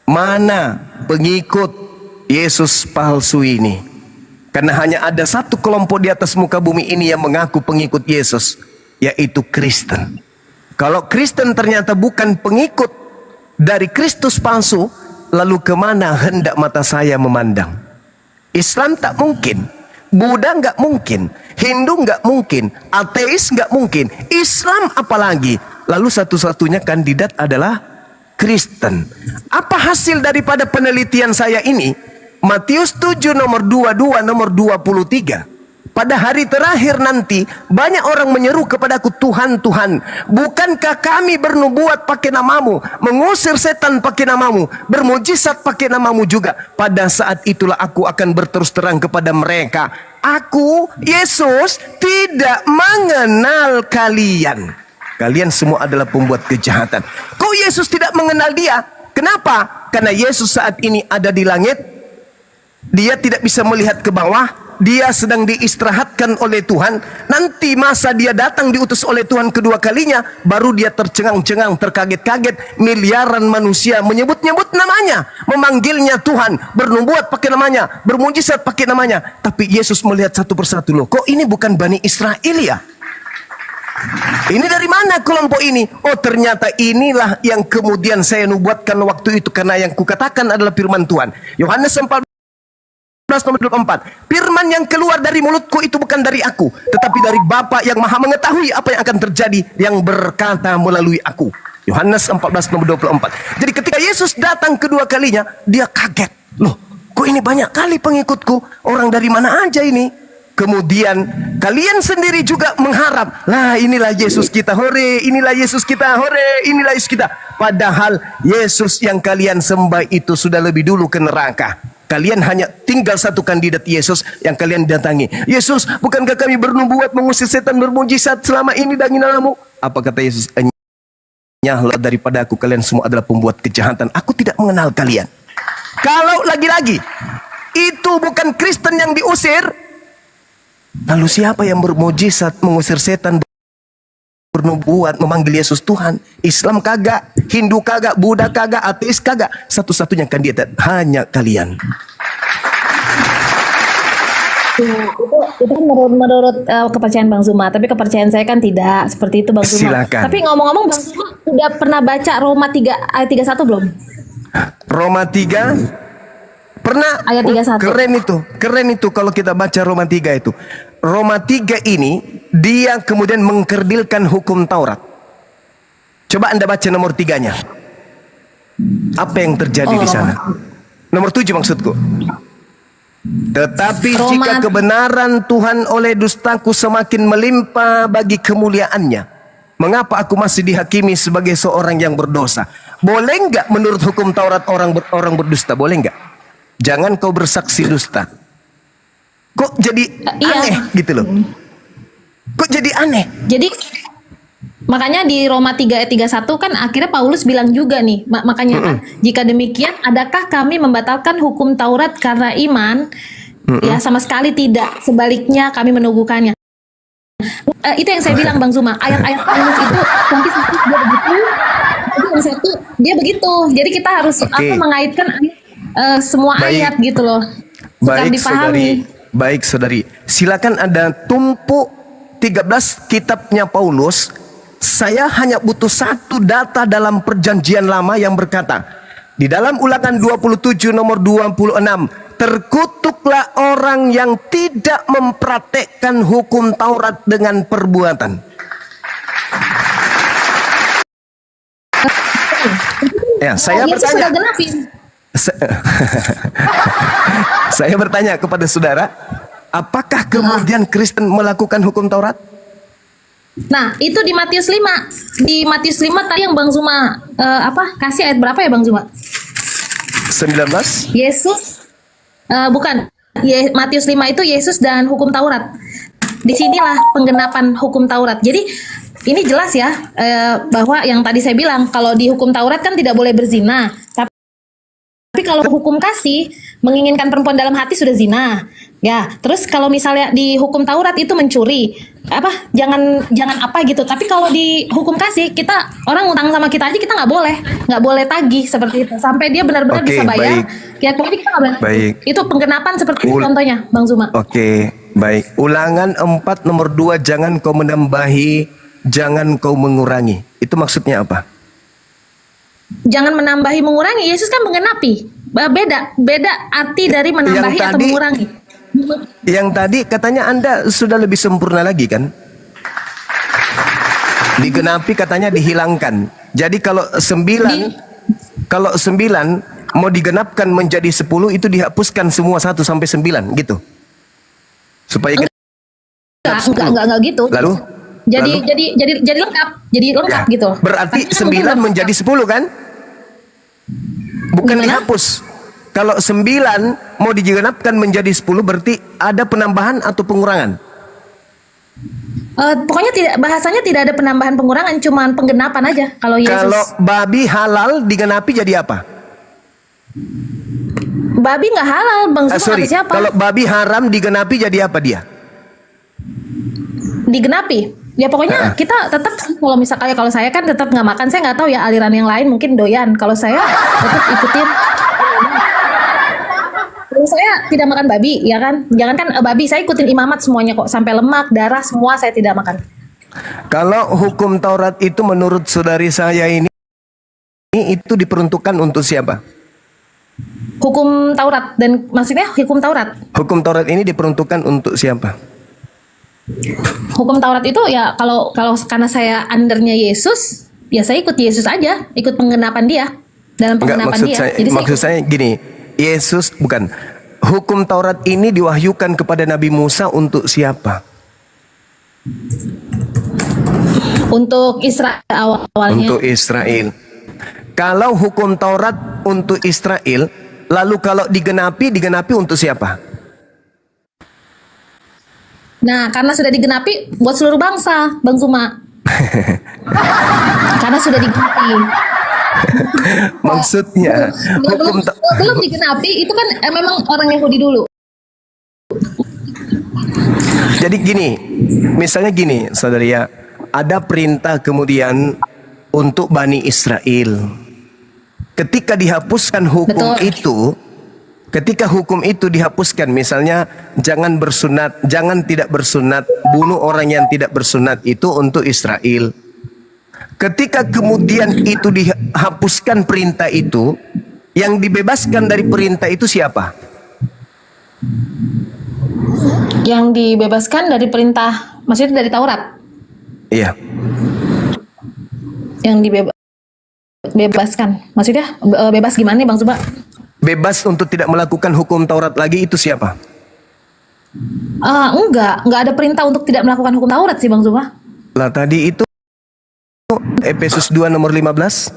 mana pengikut Yesus palsu ini? Karena hanya ada satu kelompok di atas muka bumi ini yang mengaku pengikut Yesus, yaitu Kristen. Kalau Kristen ternyata bukan pengikut dari Kristus palsu, lalu kemana hendak mata saya memandang? Islam tak mungkin, Buddha nggak mungkin, Hindu nggak mungkin, ateis nggak mungkin, Islam apalagi. Lalu satu-satunya kandidat adalah Kristen. Apa hasil daripada penelitian saya ini? Matius 7 nomor 22 nomor 23. Pada hari terakhir nanti banyak orang menyeru kepadaku, Tuhan, Tuhan, bukankah kami bernubuat pakai namamu, mengusir setan pakai namamu, bermujizat pakai namamu juga? Pada saat itulah aku akan berterus terang kepada mereka, aku, Yesus, tidak mengenal kalian. Kalian semua adalah pembuat kejahatan. Kok Yesus tidak mengenal dia? Kenapa? Karena Yesus saat ini ada di langit. Dia tidak bisa melihat ke bawah. Dia sedang diistirahatkan oleh Tuhan. Nanti masa dia datang diutus oleh Tuhan kedua kalinya, baru dia tercengang-cengang, terkaget-kaget. Miliaran manusia menyebut-nyebut namanya, memanggilnya Tuhan, bernubuat pakai namanya, bermujizat pakai namanya. Tapi Yesus melihat satu persatu, loh, kok ini bukan Bani Israel ya? Ini dari mana kelompok ini? Oh, ternyata inilah yang kemudian saya nubuatkan waktu itu, karena yang kukatakan adalah firman Tuhan. Yohanes 14 nomor 24. Firman yang keluar dari mulutku itu bukan dari aku, tetapi dari Bapa yang Maha mengetahui apa yang akan terjadi, yang berkata melalui aku. Yohanes 14 nomor 24. Jadi ketika Yesus datang kedua kalinya, dia kaget. Loh, kok ini banyak kali pengikutku? Orang dari mana aja ini? Kemudian kalian sendiri juga mengharap, lah inilah Yesus kita, hore, inilah Yesus kita, hore, inilah Yesus kita. Padahal Yesus yang kalian sembah itu sudah lebih dulu ke neraka. Kalian hanya tinggal satu kandidat Yesus yang kalian datangi. Yesus, bukankah kami bernubuat mengusir setan, bermujizat selama ini dengan namamu? Apa kata Yesus? Nyahlah daripada aku, kalian semua adalah pembuat kejahatan. Aku tidak mengenal kalian. Kalau lagi-lagi itu bukan Kristen yang diusir, lalu siapa yang bermujizat, mengusir setan, bernubuat, memanggil Yesus Tuhan? Islam kagak, Hindu kagak, Buddha kagak, ateis kagak. Satu-satunya kandidat hanya kalian. Ya, itu menurut kepercayaan Bang Zuma, tapi kepercayaan saya kan tidak seperti itu Bang Zuma. Silakan. Tapi ngomong-ngomong, Bang Zuma udah pernah baca Roma 3 ayat 31 belum? Roma 3 pernah. Ayat 31. Keren itu kalau kita baca Roma 3 itu. Roma 3 ini dia kemudian mengkerdilkan hukum Taurat. Coba Anda baca nomor 3-nya. Apa yang terjadi di sana? Nomor 7 maksudku. Tetapi jika kebenaran Tuhan oleh dustaku semakin melimpah bagi kemuliaannya, mengapa aku masih dihakimi sebagai seorang yang berdosa? Boleh nggak menurut hukum Taurat orang berdusta? Boleh nggak? Jangan kau bersaksi dusta. Kok jadi Iya. aneh gitu loh? Kok jadi aneh? Jadi makanya di Roma 3 ayat 31 kan akhirnya Paulus bilang juga nih, makanya kan, jika demikian adakah kami membatalkan hukum Taurat karena iman? Ya sama sekali tidak, sebaliknya kami meneguhkannya. Itu yang saya bilang Bang Zuma, ayat-ayat Paulus itu nanti satu dia begitu, nanti yang satu dia begitu. Jadi kita harus Oke. mengaitkan semua Baik. ayat gitu loh. Supaya Baik dipahami. saudari, baik saudari. Silakan Anda tumpuk 13 kitabnya Paulus. Saya hanya butuh satu data dalam perjanjian lama yang berkata, di dalam Ulangan 27 nomor 26, terkutuklah orang yang tidak mempraktekkan hukum Taurat dengan perbuatan. Ya, saya Yesus bertanya. sudah genapi. Saya bertanya kepada saudara, apakah kemudian Kristen melakukan hukum Taurat? Nah, itu di Matius 5. Di Matius 5 tadi yang Bang Zuma kasih ayat berapa ya Bang Zuma? 19? Yesus bukan. Matius 5 itu Yesus dan hukum Taurat. Disinilah penggenapan hukum Taurat. Jadi ini jelas ya bahwa yang tadi saya bilang kalau di hukum Taurat kan tidak boleh berzina. Tapi kalau hukum kasih menginginkan perempuan dalam hati sudah zina. Ya, terus kalau misalnya di hukum Taurat itu mencuri, jangan apa gitu. Tapi kalau di hukum kasih kita orang ngutang sama kita aja kita nggak boleh tagih seperti itu sampai dia benar-benar Oke, bisa bayar. baik. Ya pokoknya kita nggak boleh. Baik. Itu penggenapan seperti itu contohnya, Bang Zuma. Oke, baik. Ulangan 4 nomor 2, jangan kau menambahi, jangan kau mengurangi. Itu maksudnya apa? Jangan menambahi mengurangi. Yesus kan menggenapi. Beda arti dari menambahi Yang atau tadi- mengurangi. Yang tadi katanya Anda sudah lebih sempurna lagi kan? Digenapi katanya dihilangkan. Jadi kalau 9 mau digenapkan menjadi 10 itu dihapuskan semua 1 sampai 9 gitu. Supaya Enggak gitu. Lalu? Jadi Lalu? jadi lengkap Ya, gitu. berarti Artinya 9 mungkin menjadi 10 kan? Bukan Gimana? dihapus. Kalau 9 mau digenapkan menjadi 10 berarti ada penambahan atau pengurangan? Pokoknya bahasanya tidak ada penambahan pengurangan, cuman penggenapan aja kalau Yesus. Kalau babi halal digenapi jadi apa? Babi nggak halal, Bang Zuma Sorry, kata siapa? kalau babi haram digenapi jadi apa dia? Digenapi. Ya pokoknya kita tetap kalau saya kan tetap nggak makan, saya nggak tahu ya aliran yang lain mungkin doyan. Kalau saya tetap ikutin. Kalau saya tidak makan babi, ya kan? Jangankan babi, saya ikutin imamat semuanya kok, sampai lemak, darah semua saya tidak makan. Kalau hukum Taurat itu menurut saudari saya ini itu diperuntukkan untuk siapa? Hukum Taurat dan maksudnya hukum Taurat. Hukum Taurat ini diperuntukkan untuk siapa? Hukum Taurat itu ya kalau karena saya undernya Yesus, ya saya ikut Yesus aja, ikut penggenapan dia dalam Enggak, penggenapan dia. maksud saya gini, Yesus bukan. Hukum Taurat ini diwahyukan kepada Nabi Musa untuk siapa? Untuk Israel awalnya. Untuk Israel. Kalau hukum Taurat untuk Israel, lalu kalau digenapi untuk siapa? Nah, karena sudah digenapi buat seluruh bangsa, Bang Zuma. Karena sudah digenapi. Maksudnya hukum belum digenapi itu kan memang orang Yahudi dulu. Jadi gini, misalnya gini, saudari ya, ada perintah kemudian untuk Bani Israel. Ketika dihapuskan hukum Betul. itu, ketika hukum itu dihapuskan, misalnya jangan bersunat, jangan tidak bersunat, bunuh orang yang tidak bersunat itu untuk Israel. Ketika kemudian itu dihapuskan perintah itu, yang dibebaskan dari perintah itu siapa? Yang dibebaskan dari perintah, maksudnya dari Taurat. Iya. Yang dibebaskan, maksudnya bebas gimana nih Bang Zuma? Bebas untuk tidak melakukan hukum Taurat lagi itu siapa? Enggak ada perintah untuk tidak melakukan hukum Taurat sih Bang Zuma. Lah tadi itu Efesus 2 nomor 15.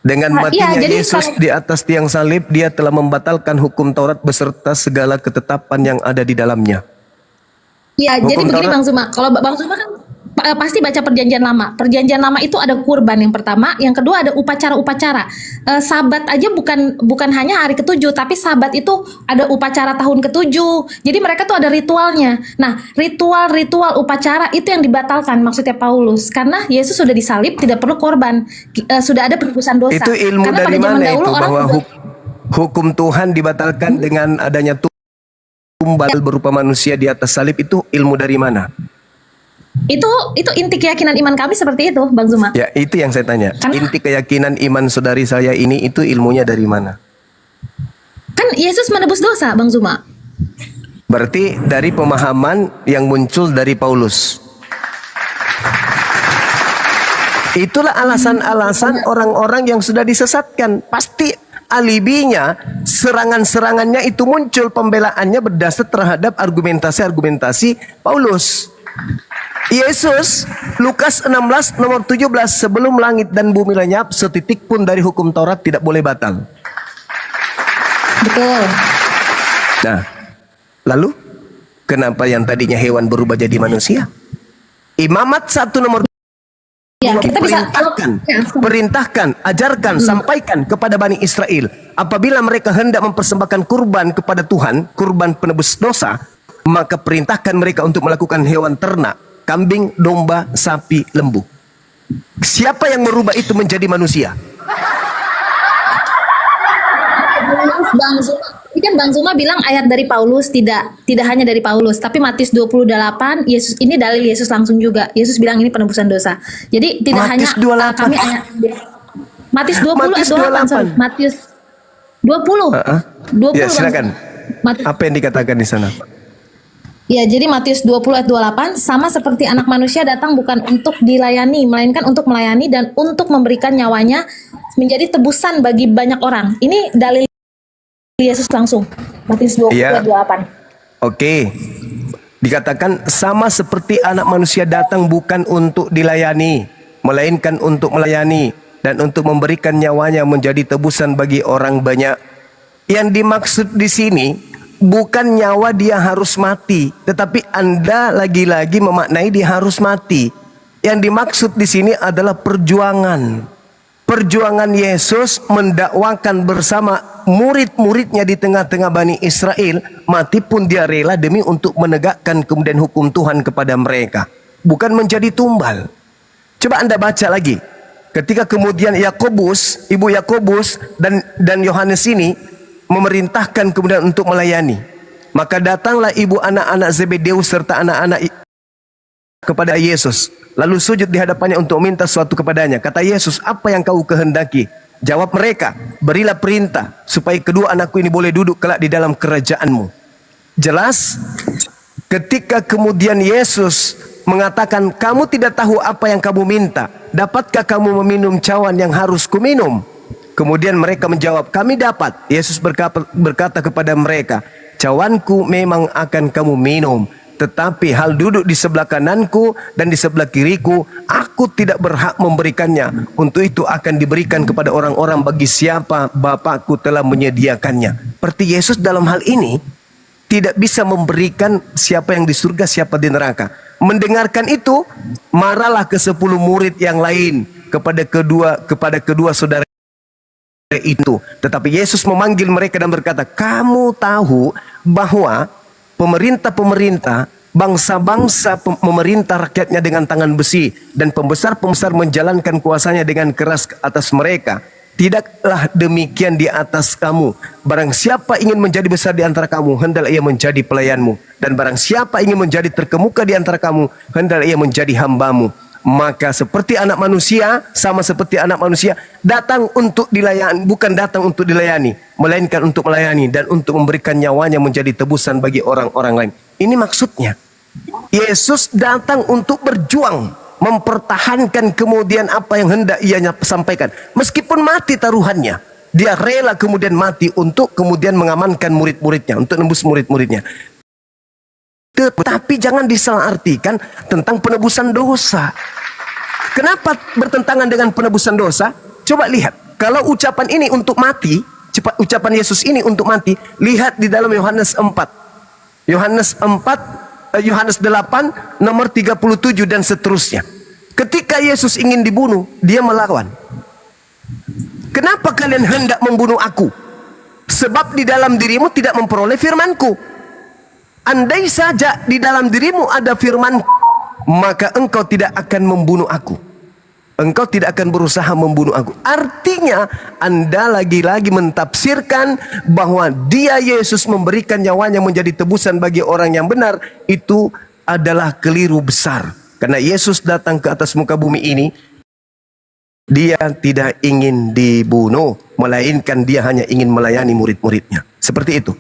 Dengan Iya, matinya jadi Yesus kalau- di atas tiang salib, dia telah membatalkan hukum Taurat beserta segala ketetapan yang ada di dalamnya. Ya, jadi Hukum begini Taurat. Bang Zuma. Kalau Bang Zuma kan pasti baca Perjanjian Lama. Perjanjian Lama itu ada kurban yang pertama, yang kedua ada upacara-upacara. Sabat aja bukan hanya hari ketujuh, tapi Sabat itu ada upacara tahun ketujuh. Jadi mereka tuh ada ritualnya. Nah, ritual-ritual upacara itu yang dibatalkan maksudnya Paulus, karena Yesus sudah disalib, tidak perlu korban. Sudah ada penebusan dosa. Itu ilmu Karena dari pada zaman mana dahulu itu orang bahwa juga- hukum Tuhan dibatalkan dengan adanya tumbal berupa manusia di atas salib, itu ilmu dari mana? itu inti keyakinan iman kami seperti itu, Bang Zuma. Ya, itu yang saya tanya. Karena- Inti keyakinan iman saudari saya ini itu ilmunya dari mana? Kan Yesus menebus dosa, Bang Zuma. Berarti dari pemahaman yang muncul dari Paulus. Itulah alasan-alasan orang-orang yang sudah disesatkan. Pasti alibinya, serangan-serangannya itu muncul, pembelaannya berdasar terhadap argumentasi-argumentasi Paulus. Yesus, Lukas 16 nomor 17, sebelum langit dan bumi lenyap, setitik pun dari hukum Taurat tidak boleh batal. Betul. Nah, lalu kenapa yang tadinya hewan berubah jadi manusia? Imamat 1 nomor Ya, kita bisa perintahkan, ajarkan, sampaikan kepada Bani Israel. Apabila mereka hendak mempersembahkan kurban kepada Tuhan, kurban penebus dosa, maka perintahkan mereka untuk melakukan hewan ternak, kambing, domba, sapi, lembu. Siapa yang merubah itu menjadi manusia? Bang Zuma, ini kan Bang Zuma bilang ayat dari Paulus, tidak hanya dari Paulus, tapi Matius 28, Yesus ini dalil Yesus langsung juga. Yesus bilang ini penebusan dosa. Jadi tidak Matius hanya 28. kami ayat Matius 20 Matius ayat 28, sorry. 28. Matius 20. 20 Ya, Bang silakan. Zuma. Matius- Apa yang dikatakan di sana? Ya, jadi Matius 20 ayat 28, sama seperti anak manusia datang bukan untuk dilayani, melainkan untuk melayani dan untuk memberikan nyawanya menjadi tebusan bagi banyak orang. Ini dalil Yesus langsung. Matius 20 Iya. ayat 28. Oke. Dikatakan sama seperti anak manusia datang bukan untuk dilayani, melainkan untuk melayani dan untuk memberikan nyawanya menjadi tebusan bagi orang banyak. Yang dimaksud di sini bukan nyawa dia harus mati, tetapi Anda lagi-lagi memaknai dia harus mati. Yang dimaksud di sini adalah perjuangan. Perjuangan Yesus mendakwakan bersama murid-muridnya di tengah-tengah Bani Israel, mati pun dia rela demi untuk menegakkan kemudian hukum Tuhan kepada mereka, bukan menjadi tumbal. Coba Anda baca lagi. Ketika kemudian Yakobus, ibu Yakobus dan Yohanes ini memerintahkan kemudian untuk melayani, maka datanglah ibu anak-anak Zebedeus serta anak-anak kepada Yesus, lalu sujud di hadapannya untuk minta sesuatu kepadanya. Kata Yesus, apa yang kau kehendaki? Jawab mereka, berilah perintah supaya kedua anakku ini boleh duduk kelak di dalam kerajaanmu. Jelas, ketika kemudian Yesus mengatakan, kamu tidak tahu apa yang kamu minta, dapatkah kamu meminum cawan yang harus kuminum? Kemudian mereka menjawab, kami dapat. Yesus berkata kepada mereka, cawanku memang akan kamu minum, tetapi hal duduk di sebelah kananku dan di sebelah kiriku, aku tidak berhak memberikannya. Untuk itu akan diberikan kepada orang-orang bagi siapa Bapakku telah menyediakannya. Seperti Yesus dalam hal ini tidak bisa memberikan siapa yang di surga, siapa di neraka. Mendengarkan itu, marahlah ke 10 murid yang lain kepada kedua saudara itu. Tetapi Yesus memanggil mereka dan berkata, kamu tahu bahwa pemerintah-pemerintah, bangsa-bangsa memerintah rakyatnya dengan tangan besi, dan pembesar-pembesar menjalankan kuasanya dengan keras ke atas mereka. Tidaklah demikian di atas kamu. Barang siapa ingin menjadi besar di antara kamu, hendaklah ia menjadi pelayanmu. Dan barang siapa ingin menjadi terkemuka di antara kamu, hendaklah ia menjadi hambamu. Maka seperti anak manusia, sama seperti anak manusia, datang untuk dilayani, bukan datang untuk dilayani, melainkan untuk melayani dan untuk memberikan nyawanya menjadi tebusan bagi orang-orang lain. Ini maksudnya, Yesus datang untuk berjuang, mempertahankan kemudian apa yang hendak ia sampaikan. Meskipun mati taruhannya, dia rela kemudian mati untuk kemudian mengamankan murid-muridnya, untuk nembus murid-muridnya. Tetapi jangan disalahartikan tentang penebusan dosa. Kenapa bertentangan dengan penebusan dosa? Coba lihat. Kalau ucapan ini untuk mati, ucapan Yesus ini untuk mati, lihat di dalam Yohanes 4. Yohanes 8 nomor 37 dan seterusnya. Ketika Yesus ingin dibunuh, dia melawan. Kenapa kalian hendak membunuh aku? Sebab di dalam dirimu tidak memperoleh firmanku. Andai saja di dalam dirimu ada firman, maka engkau tidak akan membunuh aku. Engkau tidak akan berusaha membunuh aku. Artinya Anda lagi-lagi mentafsirkan bahwa dia Yesus memberikan nyawanya menjadi tebusan bagi orang yang benar. Itu adalah keliru besar. Karena Yesus datang ke atas muka bumi ini, dia tidak ingin dibunuh, melainkan dia hanya ingin melayani murid-muridnya. Seperti itu.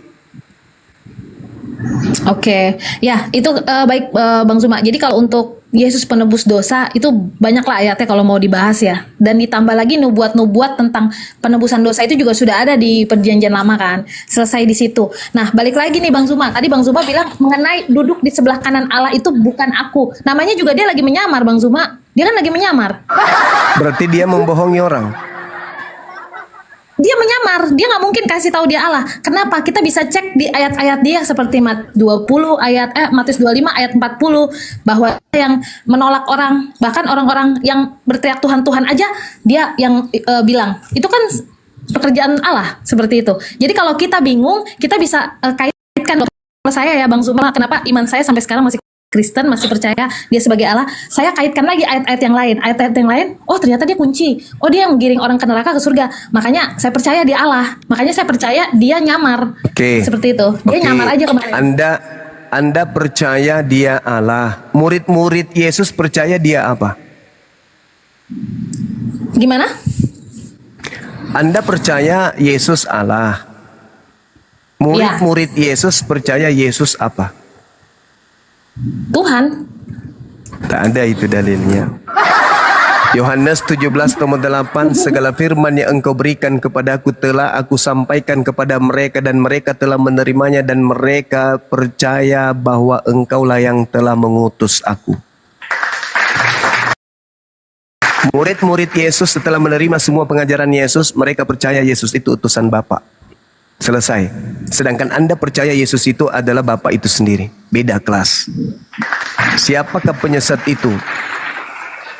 Oke, ya itu baik Bang Zuma. Jadi kalau untuk Yesus penebus dosa itu banyaklah ayatnya kalau mau dibahas ya. Dan ditambah lagi nubuat-nubuat tentang penebusan dosa itu juga sudah ada di Perjanjian Lama kan. Selesai di situ. Nah balik lagi nih Bang Zuma. Tadi Bang Zuma bilang mengenai duduk di sebelah kanan Allah itu bukan aku. Namanya juga dia lagi menyamar Bang Zuma. Dia kan lagi menyamar. Berarti dia membohongi orang. Dia menyamar, dia nggak mungkin kasih tahu dia Allah. Kenapa? Kita bisa cek di ayat-ayat dia seperti Matius 25 ayat 40 bahwa yang menolak orang, bahkan orang-orang yang berteriak Tuhan Tuhan aja dia yang bilang. Itu kan pekerjaan Allah seperti itu. Jadi kalau kita bingung, kita bisa kaitkan. Kalau saya ya Bang Zuma, kenapa iman saya sampai sekarang masih Kristen, masih percaya dia sebagai Allah, saya kaitkan lagi ayat-ayat yang lain. Ayat-ayat yang lain, oh ternyata dia kunci. Oh dia yang menggiring orang ke neraka, ke surga. Makanya saya percaya dia Allah. Makanya saya percaya dia nyamar. Seperti itu. Dia nyamar aja kemarin. Anda percaya dia Allah. Murid-murid Yesus percaya dia apa? Gimana? Anda percaya Yesus Allah. Murid-murid Yesus percaya Yesus apa? Tuhan. Tak ada itu dalilnya. Yohanes 17:8, segala firman yang engkau berikan kepadaku telah aku sampaikan kepada mereka dan mereka telah menerimanya dan mereka percaya bahwa engkaulah yang telah mengutus aku. Murid-murid Yesus setelah menerima semua pengajaran Yesus, mereka percaya Yesus itu utusan Bapa. Selesai. Sedangkan Anda percaya Yesus itu adalah Bapa itu sendiri. Beda kelas. Siapakah penyesat itu?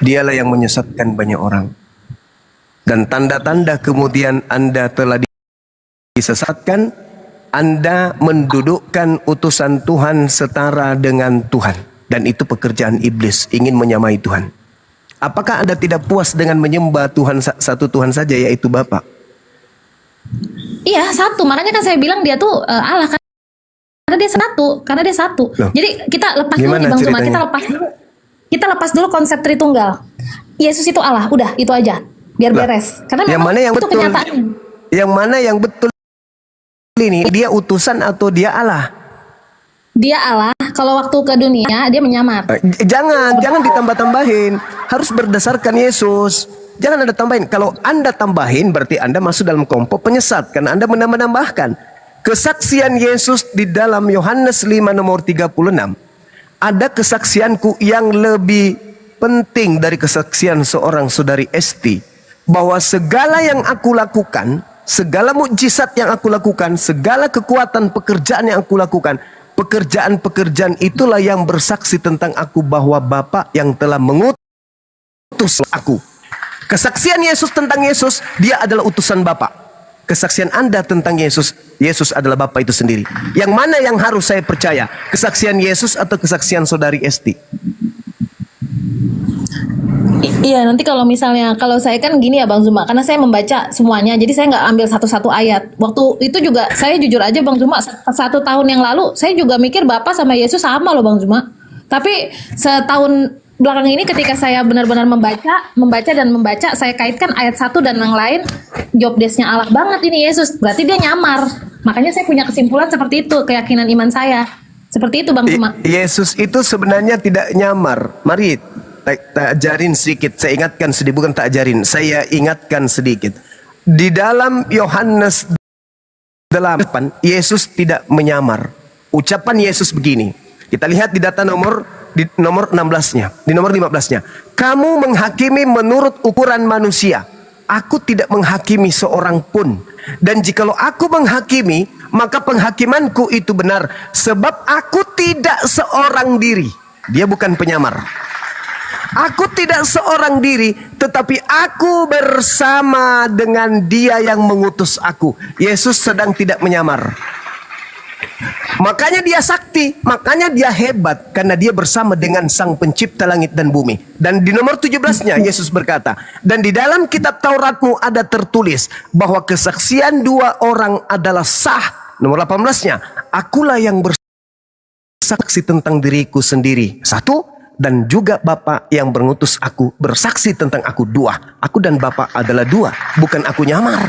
Dialah yang menyesatkan banyak orang. Dan tanda-tanda kemudian Anda telah disesatkan, Anda mendudukkan utusan Tuhan setara dengan Tuhan. Dan itu pekerjaan iblis, ingin menyamai Tuhan. Apakah Anda tidak puas dengan menyembah Tuhan, satu Tuhan saja, yaitu Bapa? Iya satu, makanya kan saya bilang dia tuh Allah kan. Karena dia satu. Loh, jadi kita lepas dulu gimana nih Bang Zuma, ceritanya? kita lepas dulu konsep Tritunggal. Yesus itu Allah, udah itu aja, biar beres. Karena yang memang mana yang itu betul? kenyataan. Yang mana yang betul ini? Dia utusan atau dia Allah? Dia Allah. Kalau waktu ke dunia dia menyamar. Jangan ditambah-tambahin. Harus berdasarkan Yesus. Jangan Anda tambahin. Kalau Anda tambahin berarti Anda masuk dalam kelompok penyesat karena Anda menambah-nambahkan. Kesaksian Yesus di dalam Yohanes 5 nomor 36. Ada kesaksianku yang lebih penting dari kesaksian seorang saudari Esti, bahwa segala yang aku lakukan, segala mukjizat yang aku lakukan, segala kekuatan pekerjaan yang aku lakukan, pekerjaan-pekerjaan itulah yang bersaksi tentang aku bahwa Bapa yang telah mengutus aku. Kesaksian Yesus tentang Yesus, dia adalah utusan Bapa. Kesaksian Anda tentang Yesus, Yesus adalah Bapa itu sendiri. Yang mana yang harus saya percaya? Kesaksian Yesus atau kesaksian saudari Esti? Iya, nanti kalau misalnya, kalau saya kan gini ya Bang Zuma, karena saya membaca semuanya, jadi saya nggak ambil satu-satu ayat. Waktu itu juga, saya jujur aja Bang Zuma, 1 tahun yang lalu, saya juga mikir Bapak sama Yesus sama loh Bang Zuma. Tapi setahun belakang ini ketika saya benar-benar membaca, saya kaitkan ayat 1 dan yang lain, job desk-nya Allah banget ini Yesus, berarti dia nyamar. Makanya saya punya kesimpulan seperti itu, keyakinan iman saya. Seperti itu Bang Zuma. Yesus itu sebenarnya tidak nyamar. Mari tak ajarin sedikit, saya ingatkan sedikit, bukan tak ajarin, saya ingatkan sedikit. Di dalam Yohanes 8, Yesus tidak menyamar. Ucapan Yesus begini. Kita lihat di data nomor 16-nya, di nomor 15-nya. Kamu menghakimi menurut ukuran manusia. aku tidak menghakimi seorang pun. Dan jikalau aku menghakimi, maka penghakimanku itu benar. Sebab aku tidak seorang diri. Dia bukan penyamar. Aku tidak seorang diri, tetapi aku bersama dengan Dia yang mengutus aku. Yesus sedang tidak menyamar. Makanya dia sakti, makanya dia hebat, karena dia bersama dengan Sang Pencipta langit dan bumi. Dan di nomor 17-nya Yesus berkata, dan di dalam kitab Tauratmu ada tertulis bahwa kesaksian dua orang adalah sah. Nomor 18-nya, akulah yang bersaksi tentang diriku sendiri. Satu, dan juga Bapa yang mengutus aku bersaksi tentang aku. Dua, aku dan Bapa adalah dua. Bukan aku nyamar,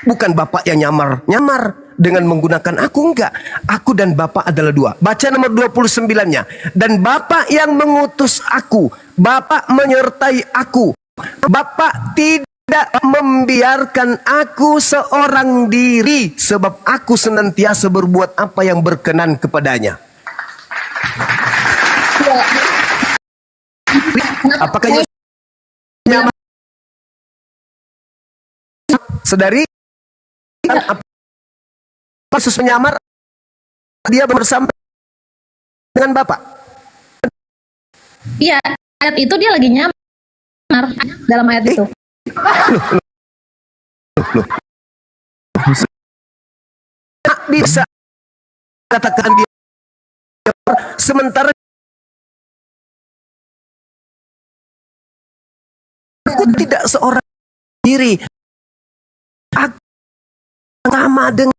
bukan Bapa yang nyamar dengan menggunakan aku, enggak. Aku dan Bapa adalah dua. Baca nomor 29-nya. Dan Bapa yang mengutus aku, Bapa menyertai aku. Bapa tidak membiarkan aku seorang diri, sebab aku senantiasa berbuat apa yang berkenan kepadanya. Apakah Yesus menyamar? Saudari, Yesus menyamar, dia bersama dengan Bapa. Iya, ayat itu dia lagi nyamar dalam ayat itu. Tak bisa katakan dia sementara aku tidak seorang diri. Aku sama dengan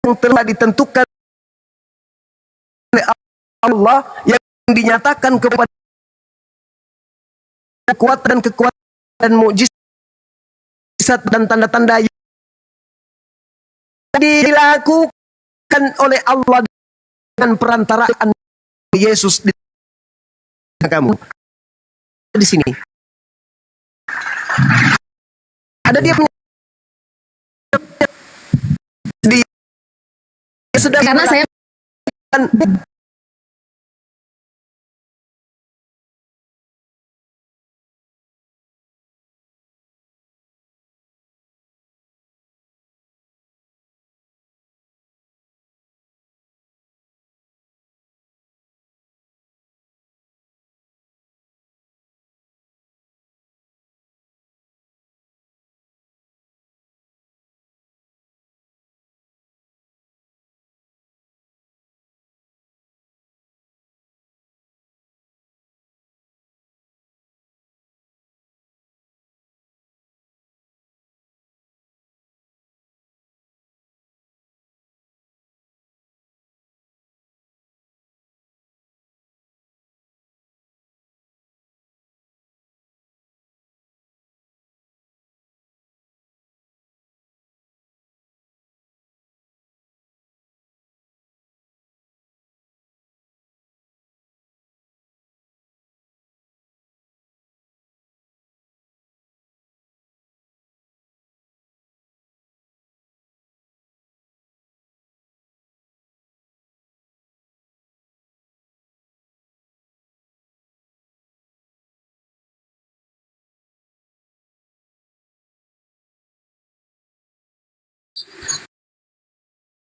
yang telah ditentukan oleh Allah, yang dinyatakan kepada kekuatan dan mukjizat dan tanda-tanda yang dilakukan oleh Allah dengan perantaraan Yesus di kamu. Di sini ada dia di sedang Karena saya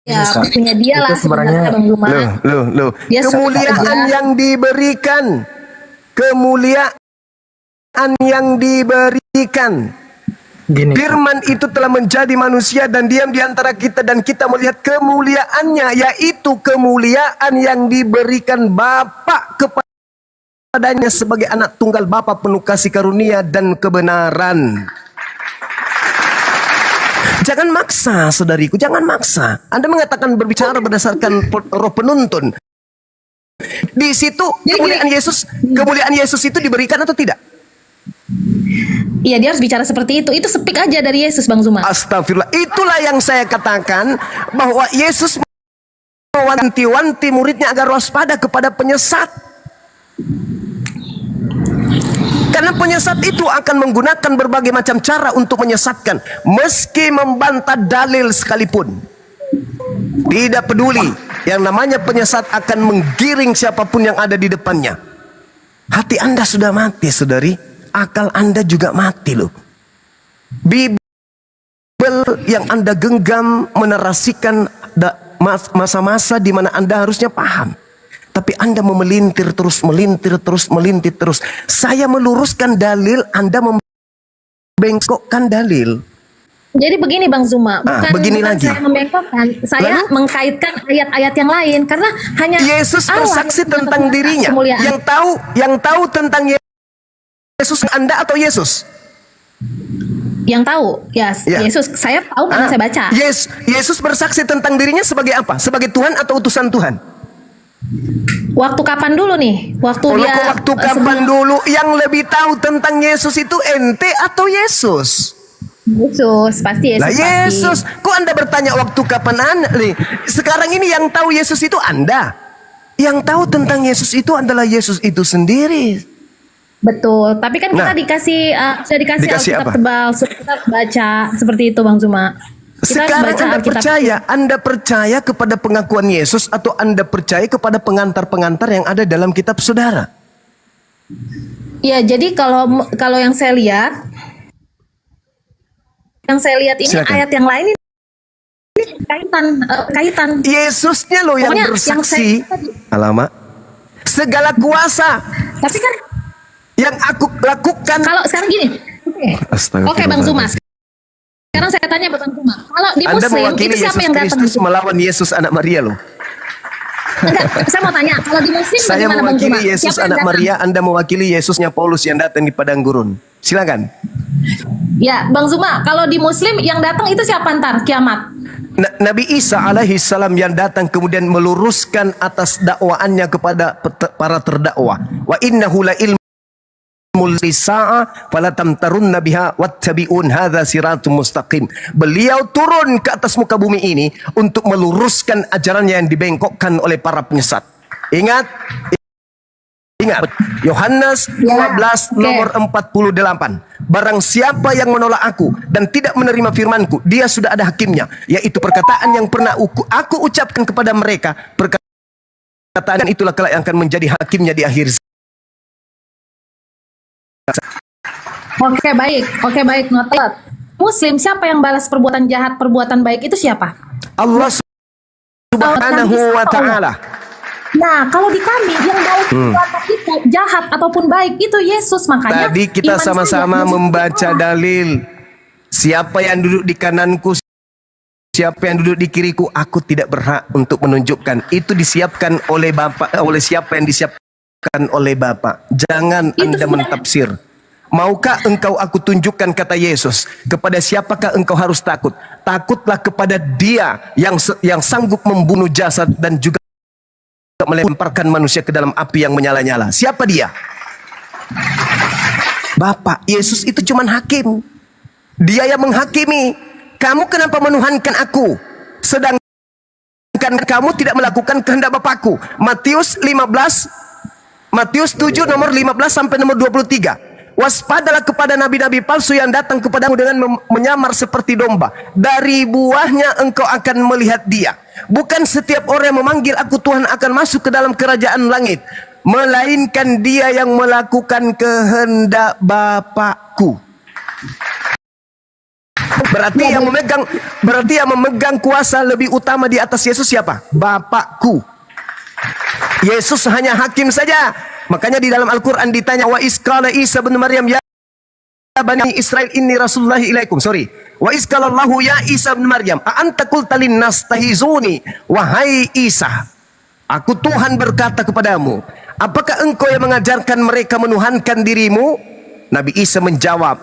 ya punya dia lah sebenarnya Bang Zuma. Loh. Dia Kemuliaan yang diberikan. Kemuliaan yang diberikan. Gini, Firman itu telah menjadi manusia dan diam di antara kita, dan kita melihat kemuliaannya, yaitu kemuliaan yang diberikan Bapa kepadanya sebagai anak tunggal Bapa penuh kasih karunia dan kebenaran. Jangan maksa, saudariku, jangan maksa. Anda mengatakan berbicara berdasarkan roh penuntun. Di situ kemuliaan Yesus itu diberikan atau tidak? Iya, dia harus bicara seperti itu. Itu sepik aja dari Yesus, Bang Zuma. Astagfirullah. Itulah yang saya katakan, bahwa Yesus mewanti-wanti muridnya agar waspada kepada penyesat. Karena penyesat itu akan menggunakan berbagai macam cara untuk menyesatkan, meski membantah dalil sekalipun. Tidak peduli, yang namanya penyesat akan menggiring siapapun yang ada di depannya. Hati Anda sudah mati, saudari. Akal Anda juga mati loh. Bible yang Anda genggam menarasikan masa-masa di mana Anda harusnya paham. Tapi Anda memelintir terus, melintir terus, melintir terus. Saya meluruskan dalil, Anda membengkokkan dalil. Jadi begini Bang Zuma, begini bukan lagi. saya membengkokkan, saya Lalu? mengkaitkan ayat-ayat yang lain karena hanya Yesus Allah bersaksi yang tentang punya dirinya. kemuliaan. Yang tahu tentang Yesus Anda atau Yesus? Yang tahu, ya, Ya. Yesus. Saya tahu karena saya baca. Yesus bersaksi tentang dirinya sebagai apa? Sebagai Tuhan atau utusan Tuhan? Waktu kapan dulu nih? Waktu dia Waktu kapan dulu? Yang lebih tahu tentang Yesus itu ente atau Yesus? Yesus, pasti Yesus. Lah Yesus, kok Anda bertanya waktu kapan Anda nih? Sekarang ini yang tahu Yesus itu Anda. Yang tahu tentang Yesus itu adalah Yesus itu sendiri. Betul, tapi kan kita Nah, sudah dikasih dikasih Alkitab apa? tebal, sudah kita harus baca seperti itu Bang Zuma. Kita harus Sekarang baca Anda Alkitab. Anda percaya kepada pengakuan Yesus atau Anda percaya kepada pengantar-pengantar yang ada dalam kitab saudara? Ya, jadi kalau yang saya lihat, ini Silakan. ayat yang lain ini kaitan. Yesusnya loh yang Pokoknya bersaksi. yang saya- Alamak. Segala kuasa Tapi kan yang aku lakukan. kalau sekarang gini, oke Bang Zuma. Sekarang saya tanya Bang Zuma, kalau di Anda Muslim mewakili itu siapa Yesus yang datang? Kristus melawan Yesus anak Maria loh. Enggak, saya mau tanya, kalau di Muslim Saya bagaimana Bang mewakili Zuma? Yesus Siapa yang anak datang? Maria, Anda mewakili Yesusnya Paulus yang datang di padang gurun. Silakan. Ya, Bang Zuma, kalau di Muslim yang datang itu siapa ntar kiamat? Nabi Isa alaihi salam yang datang kemudian meluruskan atas dakwaannya kepada para terdakwa. Wa innahu la ilmul lisa'a fala tamtarunna biha wattabi'un hadza siratum mustaqim. Beliau turun ke atas muka bumi ini untuk meluruskan ajarannya yang dibengkokkan oleh para penyesat. Ingat Yohanes 12 nomor 48. Barang siapa yang menolak aku dan tidak menerima firmanku, dia sudah ada hakimnya, yaitu perkataan yang pernah aku ucapkan kepada mereka. Perkataan itulah kelak yang akan menjadi hakimnya di akhir zaman. Oke baik, noted. Muslim siapa yang balas perbuatan jahat, perbuatan baik itu siapa? Allah Subhanahu wa ta'ala. Nah, kalau di kami yang balas perbuatan itu jahat ataupun baik itu Yesus, makanya Tadi kita iman sama-sama saya, membaca dalil. Siapa yang duduk di kananku, siapa yang duduk di kiriku, aku tidak berhak untuk menunjukkan. Itu disiapkan oleh Bapa, oleh siapa yang disiapkan oleh Bapa. Jangan Itu Anda sebenarnya- mentafsir. Maukah engkau aku tunjukkan, kata Yesus, kepada siapakah engkau harus takut? Takutlah kepada Dia yang sanggup membunuh jasad dan juga melemparkan manusia ke dalam api yang menyala-nyala. Siapa Dia? Bapak. Yesus itu cuman hakim. Dia yang menghakimi. Kamu kenapa menuhankan aku, sedangkan kamu tidak melakukan kehendak Bapakku? Matius 7 nomor 15 sampai nomor 23. Waspadalah kepada nabi-nabi palsu yang datang kepadamu dengan menyamar seperti domba. Dari buahnya engkau akan melihat dia. Bukan setiap orang yang memanggil aku Tuhan akan masuk ke dalam kerajaan langit, melainkan dia yang melakukan kehendak Bapakku. Berarti yang memegang kuasa lebih utama di atas Yesus siapa? Bapakku. Yesus hanya hakim saja. Makanya di dalam Al-Quran ditanya, wa isqala Isa bin Maryam ya bani Israel inni Rasulullah ilaikum. Wa isqalallahu ya Isa bin Maryam a anta qulta linnas tahizuni. Wahai Isa, aku Tuhan berkata kepadamu, apakah engkau yang mengajarkan mereka menuhankan dirimu? Nabi Isa menjawab,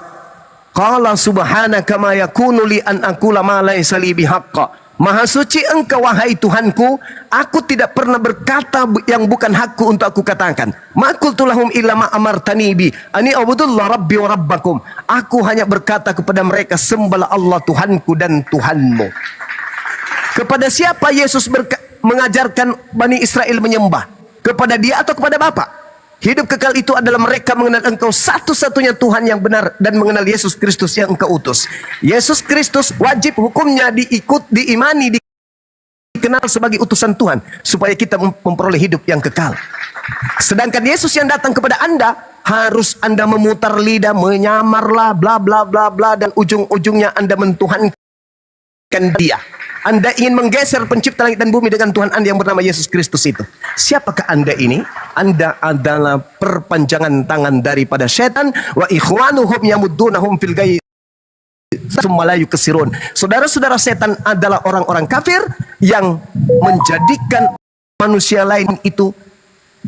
qala subhanaka ma yakunu li an aqula ma laysa li bihaqqa. Maha suci engkau wahai Tuhanku, aku tidak pernah berkata yang bukan hakku untuk aku katakan. Ma qultu lahum illa ma amartani bi ani ubudullah rabbi wa rabbakum. Aku hanya berkata kepada mereka, sembahlah Allah Tuhanku dan Tuhanmu. Kepada siapa Yesus mengajarkan Bani Israel menyembah? Kepada Dia atau kepada Bapa? Hidup kekal itu adalah mereka mengenal engkau satu-satunya Tuhan yang benar dan mengenal Yesus Kristus yang engkau utus. Yesus Kristus wajib hukumnya diimani, dikenal sebagai utusan Tuhan supaya kita memperoleh hidup yang kekal. Sedangkan Yesus yang datang kepada Anda, harus Anda memutar lidah, menyamarlah, bla bla bla bla, dan ujung-ujungnya Anda mentuhankan Dia. Anda ingin menggeser pencipta langit dan bumi dengan Tuhan Anda yang bernama Yesus Kristus itu. Siapakah Anda ini? Anda adalah perpanjangan tangan daripada setan. Wa ikhwanuhum yamuddunahum fil ghayyi sumalayu kesirun. Saudara-saudara setan adalah orang-orang kafir yang menjadikan manusia lain itu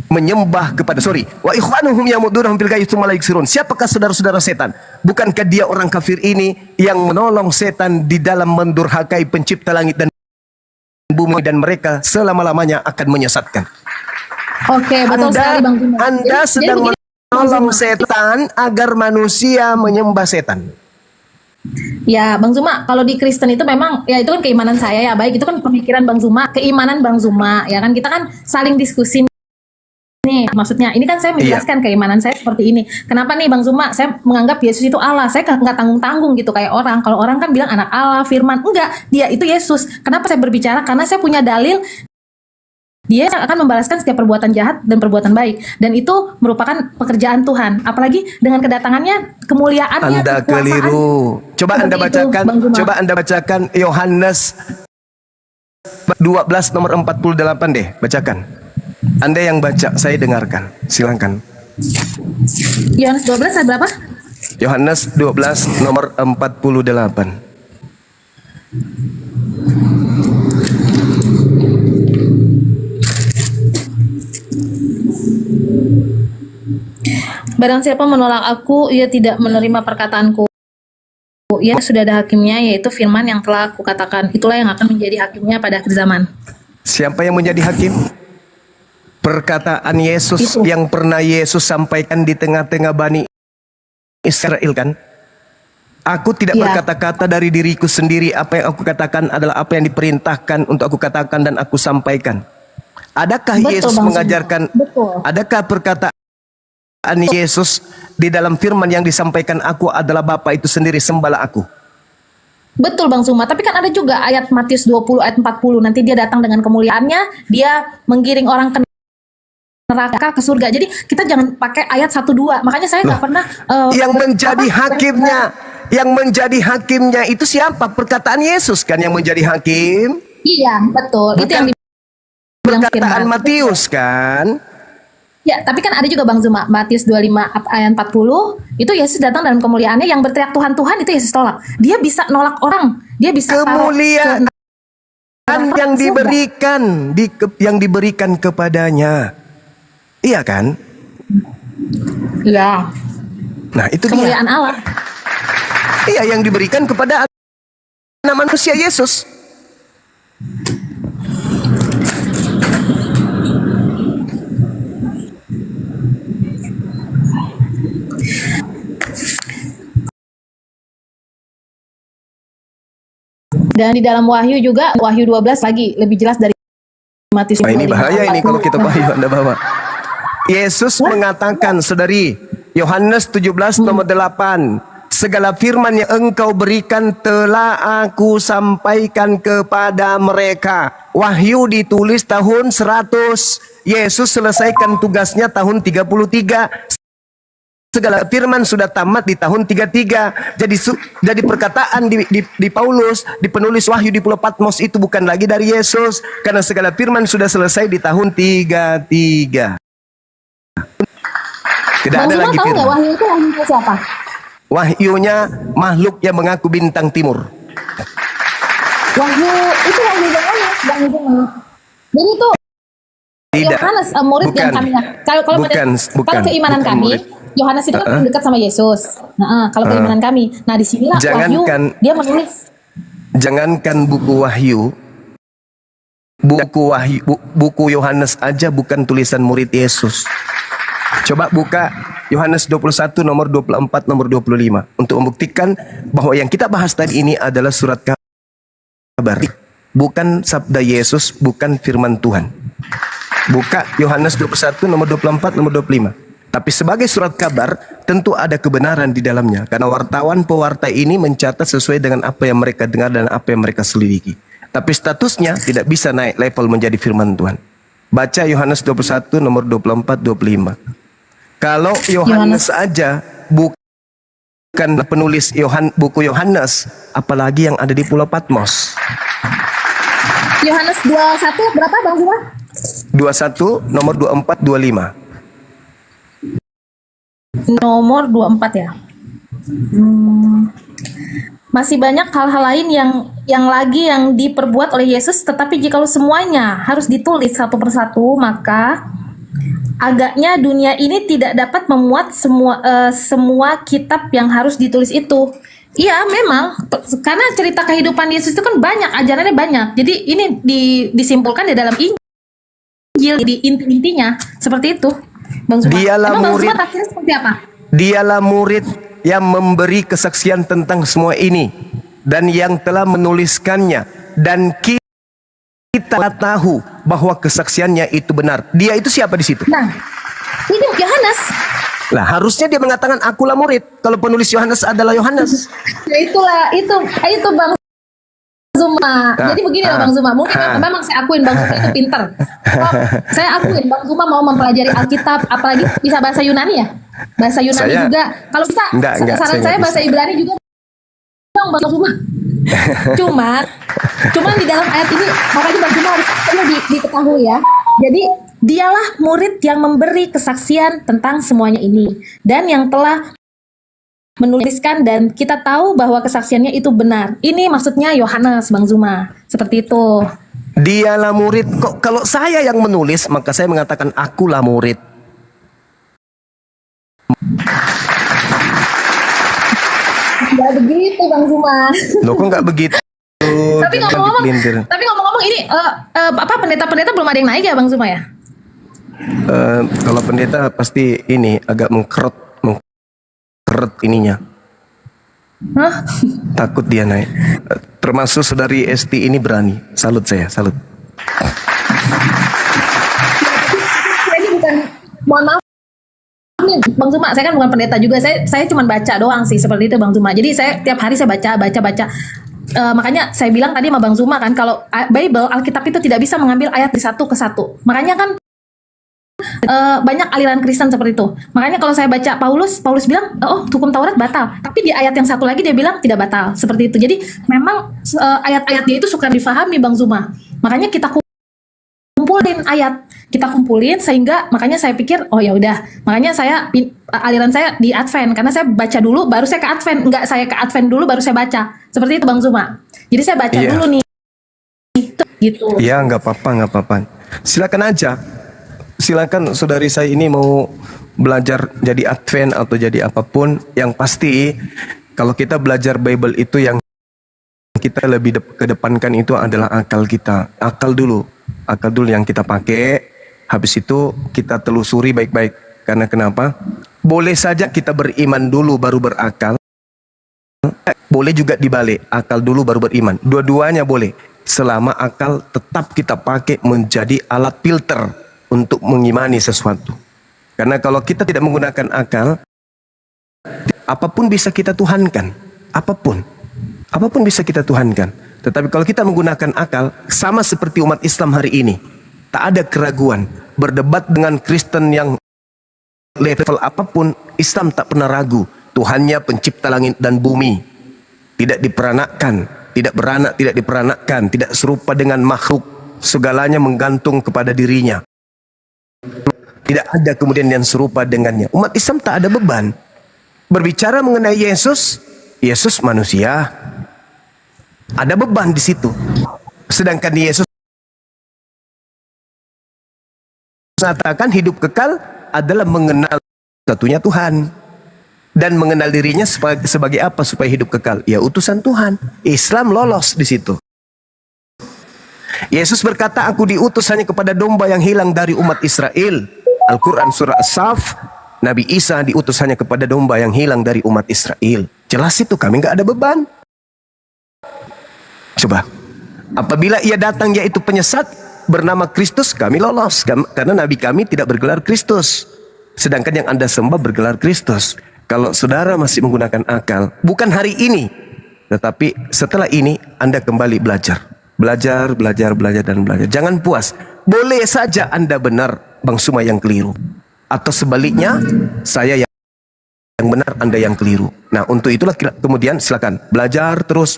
menyembah kepada wa ikhwanuhum yamuddunahum fil ghayyi sumalayu kesirun. Siapakah saudara-saudara setan? Bukankah dia orang kafir ini yang menolong setan di dalam mendurhakai pencipta langit dan bumi, dan mereka selama-lamanya akan menyesatkan. Oke, betul sekali Bang Zuma. Anda sedang menolong setan agar manusia menyembah setan. Ya, Bang Zuma, kalau di Kristen itu memang ya itu kan keimanan saya ya, baik itu kan pemikiran Bang Zuma, keimanan Bang Zuma, ya kan kita kan saling diskusi nih. Maksudnya ini kan saya menjelaskan keimanan saya seperti ini. Kenapa nih Bang Zuma, saya menganggap Yesus itu Allah. Saya nggak tanggung-tanggung gitu kayak orang. Kalau orang kan bilang anak Allah, firman, enggak, dia itu Yesus. Kenapa saya berbicara? Karena saya punya dalil. Dia akan membalaskan setiap perbuatan jahat dan perbuatan baik. Dan itu merupakan pekerjaan Tuhan. Apalagi dengan kedatangannya, kemuliaannya, Anda keliru. Coba Anda bacakan, Yohanes 12 nomor 48 deh, bacakan. Anda yang baca, saya dengarkan. Silakan. Yohanes 12 ayat berapa? Yohanes 12 nomor 48. Barang siapa menolak aku, ia tidak menerima perkataanku. Ia sudah ada hakimnya, yaitu firman yang telah aku katakan. Itulah yang akan menjadi hakimnya pada akhir zaman. Siapa yang menjadi hakim? Perkataan Yesus Itu. yang pernah Yesus sampaikan di tengah-tengah Bani Israel kan? Aku tidak Ya. berkata-kata dari diriku sendiri. Apa yang aku katakan adalah apa yang diperintahkan untuk aku katakan dan aku sampaikan. Adakah Betul, Yesus Bang mengajarkan? Suma. Betul. Adakah perkataan Yesus di dalam firman yang disampaikan aku adalah Bapa itu sendiri sembahlah aku? Betul Bang Suma, tapi kan ada juga ayat Matius 20 ayat 40. Nanti dia datang dengan kemuliaannya, dia menggiring orang ke neraka, ke surga. Jadi kita jangan pakai ayat 1-2. Makanya saya nggak pernah Yang menjadi hakimnya itu siapa? Perkataan Yesus kan yang menjadi hakim. Iya, betul. Itu yang dibilang Perkataan firman. Matius kan? Ya, tapi kan ada juga Bang Zuma, Matius 25 ayat 40, itu Yesus datang dalam kemuliaannya, yang berteriak Tuhan, Tuhan, itu Yesus tolak. Dia bisa nolak orang. Dia bisa Kemuliaan yang diberikan kepadanya. Iya kan? Iya, Nah, itu dia. kemuliaan Allah. Iya, yang diberikan kepada anak manusia Yesus. Dan di dalam Wahyu juga, Wahyu 12 lagi lebih jelas dari Matius 25. Nah, ini bahaya ini kalau kita Wahyu Anda bawa. Yesus mengatakan, saudari, Yohanes 17 nomor 8, segala firman yang engkau berikan telah aku sampaikan kepada mereka. Wahyu ditulis tahun 100. Yesus selesaikan tugasnya tahun 33. Segala firman sudah tamat di tahun 33. Jadi perkataan di Paulus, di penulis Wahyu di Pulau Patmos itu bukan lagi dari Yesus, karena segala firman sudah selesai di tahun 33. Tidak Bang ada Zuma lagi tahu nggak firman. Wahyu itu Wahyu siapa? Wahyunya makhluk yang mengaku bintang timur. Wahyu itu Wahyu Yohanes, Bang Zuma. Jadi itu Tidak. Yohanes murid yang Bukan. kami kalau kalau keimanan bukan kami murid. Yohanes itu kan dekat sama Yesus. Nah, kalau keimanan kami. Nah, di sinilah Wahyu Jangankan- dia menulis. Jangankan buku Wahyu, buku Yohanes aja bukan tulisan murid Yesus. Coba buka Yohanes 21 nomor 24 nomor 25 untuk membuktikan bahwa yang kita bahas tadi ini adalah surat kabar, bukan sabda Yesus, bukan firman Tuhan. Buka Yohanes 21 nomor 24 nomor 25. Tapi sebagai surat kabar tentu ada kebenaran di dalamnya, karena wartawan pewarta ini mencatat sesuai dengan apa yang mereka dengar dan apa yang mereka selidiki. Tapi statusnya tidak bisa naik level menjadi firman Tuhan. Baca Yohanes 21 nomor 24-25. Kalau Yohanes aja bukan penulis buku Yohanes, apalagi yang ada di Pulau Patmos. Yohanes 21 berapa Bang Zuma? 21 nomor 24-25. Nomor 24 ya. Masih banyak hal-hal lain yang diperbuat oleh Yesus, tetapi jikalau semuanya harus ditulis satu persatu, maka agaknya dunia ini tidak dapat memuat semua kitab yang harus ditulis itu. Iya, memang karena cerita kehidupan Yesus itu kan banyak, ajarannya banyak. Jadi ini disimpulkan di dalam Injil, di inti-intinya seperti itu, Bang Zuma. Dialah Emang Bang murid. Zuma tafsirnya seperti apa? Dialah murid yang memberi kesaksian tentang semua ini dan yang telah menuliskannya, dan kita tahu bahwa kesaksiannya itu benar. Dia itu siapa di situ? Nah, ini Yohanes. Lah, harusnya dia mengatakan akulah murid. Kalau penulis Yohanes adalah Yohanes. Ya itu Bang Zuma. Jadi begini loh Bang Zuma. Mungkin memang saya akuin Bang Zuma itu pinter. Oh, saya akuin Bang Zuma mau mempelajari Alkitab, apalagi bisa bahasa Yunani ya. Bahasa Yunani juga. Kalau bisa, saran saya bahasa Ibrani juga dong Bang Zuma. Cuman di dalam ayat ini makanya Bang Zuma harus perlu diketahui ya. Jadi dialah murid yang memberi kesaksian tentang semuanya ini dan yang telah menuliskan, dan kita tahu bahwa kesaksiannya itu benar. Ini maksudnya Yohanes, Bang Zuma. Seperti itu. Dialah murid. Kok kalau saya yang menulis, maka saya mengatakan akulah murid. Nggak begitu Bang Zuma. Loh, kok nggak begitu? Tapi ngomong-ngomong ini pendeta-pendeta belum ada yang naik ya Bang Zuma ya? Kalau pendeta pasti ini agak mengkeret ininya. Hah? Takut dia naik. Termasuk saudari Esti ini berani. Salut saya, salut. Ini bukan, mohon maaf nih Bang Zuma, saya kan bukan pendeta juga. Saya cuma baca doang sih seperti itu Bang Zuma. Jadi saya tiap hari saya baca. Makanya saya bilang tadi sama Bang Zuma kan, kalau Bible, Alkitab itu tidak bisa mengambil ayat di satu ke satu. Makanya kan banyak aliran Kristen seperti itu. Makanya kalau saya baca Paulus bilang, oh hukum Taurat batal. Tapi di ayat yang satu lagi dia bilang tidak batal. Seperti itu. Jadi memang ayat-ayatnya itu suka difahami Bang Zuma. Makanya kita kumpulin ayat, sehingga makanya saya pikir oh ya udah. Makanya aliran saya di Advent, karena saya baca dulu baru saya ke Advent. Enggak, saya ke Advent dulu baru saya baca. Seperti itu Bang Zuma. Jadi saya baca dulu nih. Gitu. Iya, nggak apa-apa. Silakan aja. Silakan saudari saya ini mau belajar jadi Advent atau jadi apapun. Yang pasti kalau kita belajar Bible itu yang kita lebih kedepankan itu adalah akal kita. Akal dulu yang kita pakai. Habis itu kita telusuri baik-baik. Karena kenapa? Boleh saja kita beriman dulu baru berakal. Boleh juga dibalik, akal dulu baru beriman. Dua-duanya boleh. Selama akal tetap kita pakai menjadi alat filter untuk mengimani sesuatu. Karena kalau kita tidak menggunakan akal, apapun bisa kita tuhankan. Apapun bisa kita tuhankan. Tetapi kalau kita menggunakan akal, sama seperti umat Islam hari ini, tak ada keraguan. Berdebat dengan Kristen yang level apapun, Islam tak pernah ragu. Tuhannya pencipta langit dan bumi. Tidak diperanakkan, tidak beranak, tidak diperanakkan, tidak serupa dengan makhluk. Segalanya menggantung kepada dirinya. Tidak ada kemudian yang serupa dengannya. Umat Islam tak ada beban. Berbicara mengenai Yesus manusia. Ada beban di situ. Sedangkan Yesus mengatakan hidup kekal adalah mengenal satunya Tuhan. Dan mengenal dirinya sebagai apa supaya hidup kekal? Ya utusan Tuhan. Islam lolos di situ. Yesus berkata, aku diutus hanya kepada domba yang hilang dari umat Israel. Al-Quran surah As-Saf, Nabi Isa diutus hanya kepada domba yang hilang dari umat Israel. Jelas itu, kami nggak ada beban. Coba, apabila ia datang yaitu penyesat bernama Kristus, kami lolos. Karena Nabi kami tidak bergelar Kristus. Sedangkan yang Anda sembah bergelar Kristus. Kalau saudara masih menggunakan akal, bukan hari ini, tetapi setelah ini Anda kembali belajar. Belajar, belajar, belajar, dan belajar. Jangan puas. Boleh saja Anda benar, Bang Suma yang keliru. Atau sebaliknya, saya yang benar, Anda yang keliru. Nah, untuk itulah kemudian silakan belajar terus,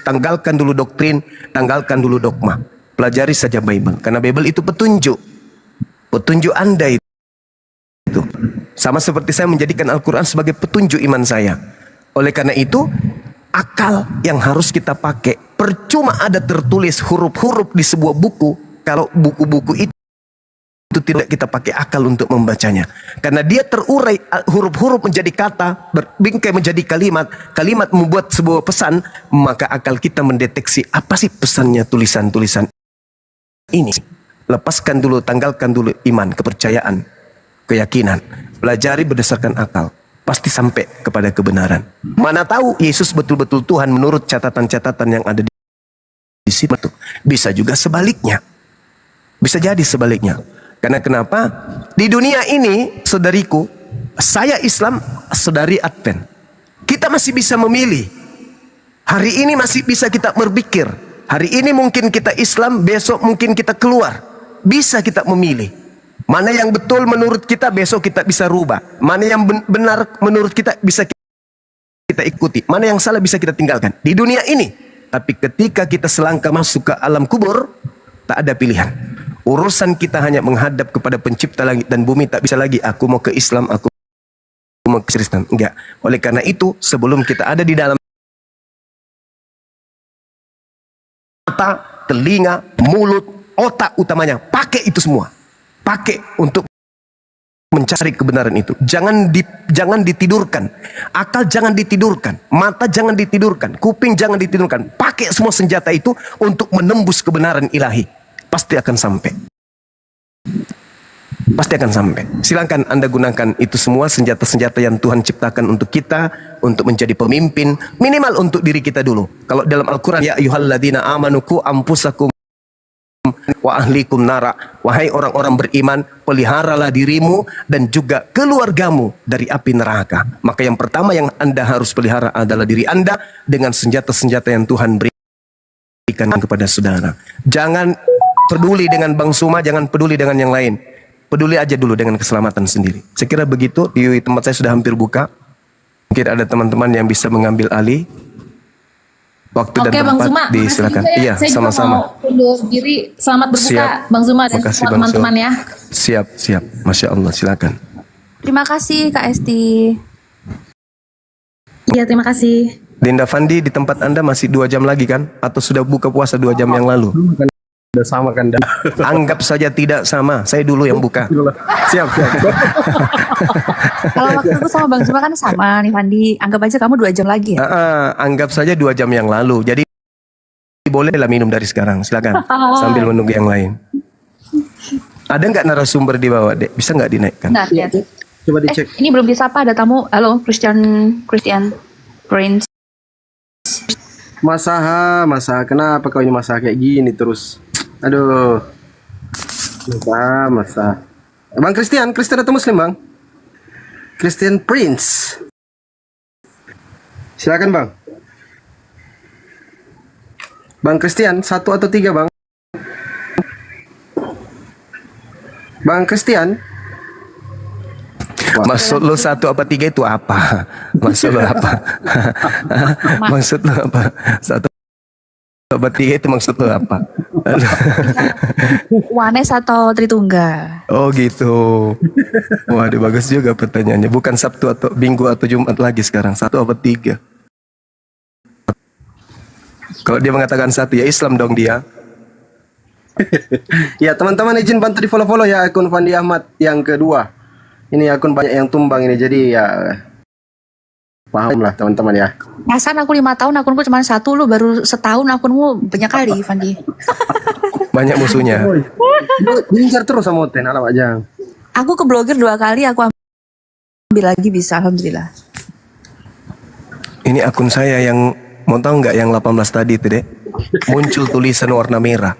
tanggalkan dulu doktrin, tanggalkan dulu dogma. Pelajari saja Bible, karena Bible itu petunjuk. Petunjuk Anda itu. Sama seperti saya menjadikan Al-Quran sebagai petunjuk iman saya. Oleh karena itu, akal yang harus kita pakai. Percuma ada tertulis huruf-huruf di sebuah buku kalau buku-buku itu tidak kita pakai akal untuk membacanya. Karena dia terurai huruf-huruf menjadi kata, berbingkai menjadi kalimat, kalimat membuat sebuah pesan, maka akal kita mendeteksi apa sih pesannya tulisan-tulisan ini. Lepaskan dulu, tanggalkan dulu iman, kepercayaan, keyakinan. Pelajari berdasarkan akal. Pasti sampai kepada kebenaran. Mana tahu Yesus betul-betul Tuhan menurut catatan-catatan yang ada di situ. Bisa juga sebaliknya. Bisa jadi sebaliknya. Karena kenapa? Di dunia ini, saudariku, saya Islam, saudari Advent. Kita masih bisa memilih. Hari ini masih bisa kita berpikir. Hari ini mungkin kita Islam, besok mungkin kita keluar. Bisa kita memilih. Mana yang betul menurut kita, besok kita bisa rubah. Mana yang benar menurut kita, bisa kita ikuti. Mana yang salah bisa kita tinggalkan. Di dunia ini. Tapi ketika kita selangkah masuk ke alam kubur, tak ada pilihan. Urusan kita hanya menghadap kepada pencipta langit dan bumi. Tak bisa lagi, aku mau ke Islam, aku mau ke Kristen. Enggak. Oleh karena itu, sebelum kita ada di dalam mata, telinga, mulut, otak utamanya, pakai itu semua. Pakai untuk mencari kebenaran itu. Jangan ditidurkan. Akal jangan ditidurkan. Mata jangan ditidurkan. Kuping jangan ditidurkan. Pakai semua senjata itu untuk menembus kebenaran ilahi. Pasti akan sampai. Pasti akan sampai. Silakan Anda gunakan itu semua senjata-senjata yang Tuhan ciptakan untuk kita, untuk menjadi pemimpin, minimal untuk diri kita dulu. Kalau dalam Al-Quran, ya ayyuhalladzina amanu qu anfusakum wa ahlikum nara, wahai orang-orang beriman, peliharalah dirimu dan juga keluargamu dari api neraka. Maka yang pertama yang Anda harus pelihara adalah diri Anda dengan senjata-senjata yang Tuhan berikan kepada saudara. Jangan peduli dengan Bang Suma, jangan peduli dengan yang lain. Peduli aja dulu dengan keselamatan sendiri. Saya kira begitu. Di tempat saya sudah hampir buka. Mungkin ada teman-teman yang bisa mengambil alih waktu dan tempat. Bang Zuma, disilakan. Iya, saya sama-sama. Juga mau undur diri. Selamat berbuka, Siap. Bang Zuma dan Makasih, semua Bang teman-teman ya. Siap. Masya Allah, silakan. Terima kasih Kak Esti. Iya, terima kasih. Dinda Fandi, di tempat Anda masih 2 jam lagi kan? Atau sudah buka puasa 2 jam yang lalu? Udah sama kan dah. Anggap saja tidak sama. Saya dulu yang buka. Siap. Kalau waktu itu sama Bang Zuma kan sama nih Fandi. Anggap aja kamu 2 jam lagi ya. Anggap saja 2 jam yang lalu. Jadi bolehlah minum dari sekarang. Silakan. Sambil menunggu yang lain. Ada nggak narasumber di bawah, Dek? Bisa nggak dinaikkan? Bentar, lihat. Coba dicek. Ini belum disapa, ada tamu. Halo, Christian Prince. Mas Saha, kenapa kau ini Mas Saha kayak gini terus? Aduh. Mas Saha. Bang Christian atau Muslim, Bang? Christian Prince. Silakan, Bang. Bang Christian, 1 atau 3, Bang? Bang Christian? Maksud lo 1 apa 3 itu apa? Maksud lo apa? Maksud lo apa? 1 apa 3 itu maksud lo apa? Wanes atau Tritunggal? Oh gitu. Waduh, bagus juga pertanyaannya. Bukan Sabtu atau Minggu atau Jumat lagi sekarang. 1 apa 3? Kalau dia mengatakan 1, ya Islam dong dia. Ya, teman-teman izin bantu di follow-follow ya akun Fandi Ahmad yang kedua. Ini akun banyak yang tumbang ini, jadi ya paham lah teman-teman ya. Masan aku 5 tahun, akunku cuma 1, lu baru setahun, akunmu banyak kali Fandi. Banyak musuhnya. Diincar terus sama Oten, alamak Jang. Aku ke blogger 2 kali, aku ambil lagi bisa, alhamdulillah. Ini akun saya yang, mau tahu nggak yang 18 tadi itu, Dek? Muncul tulisan warna merah.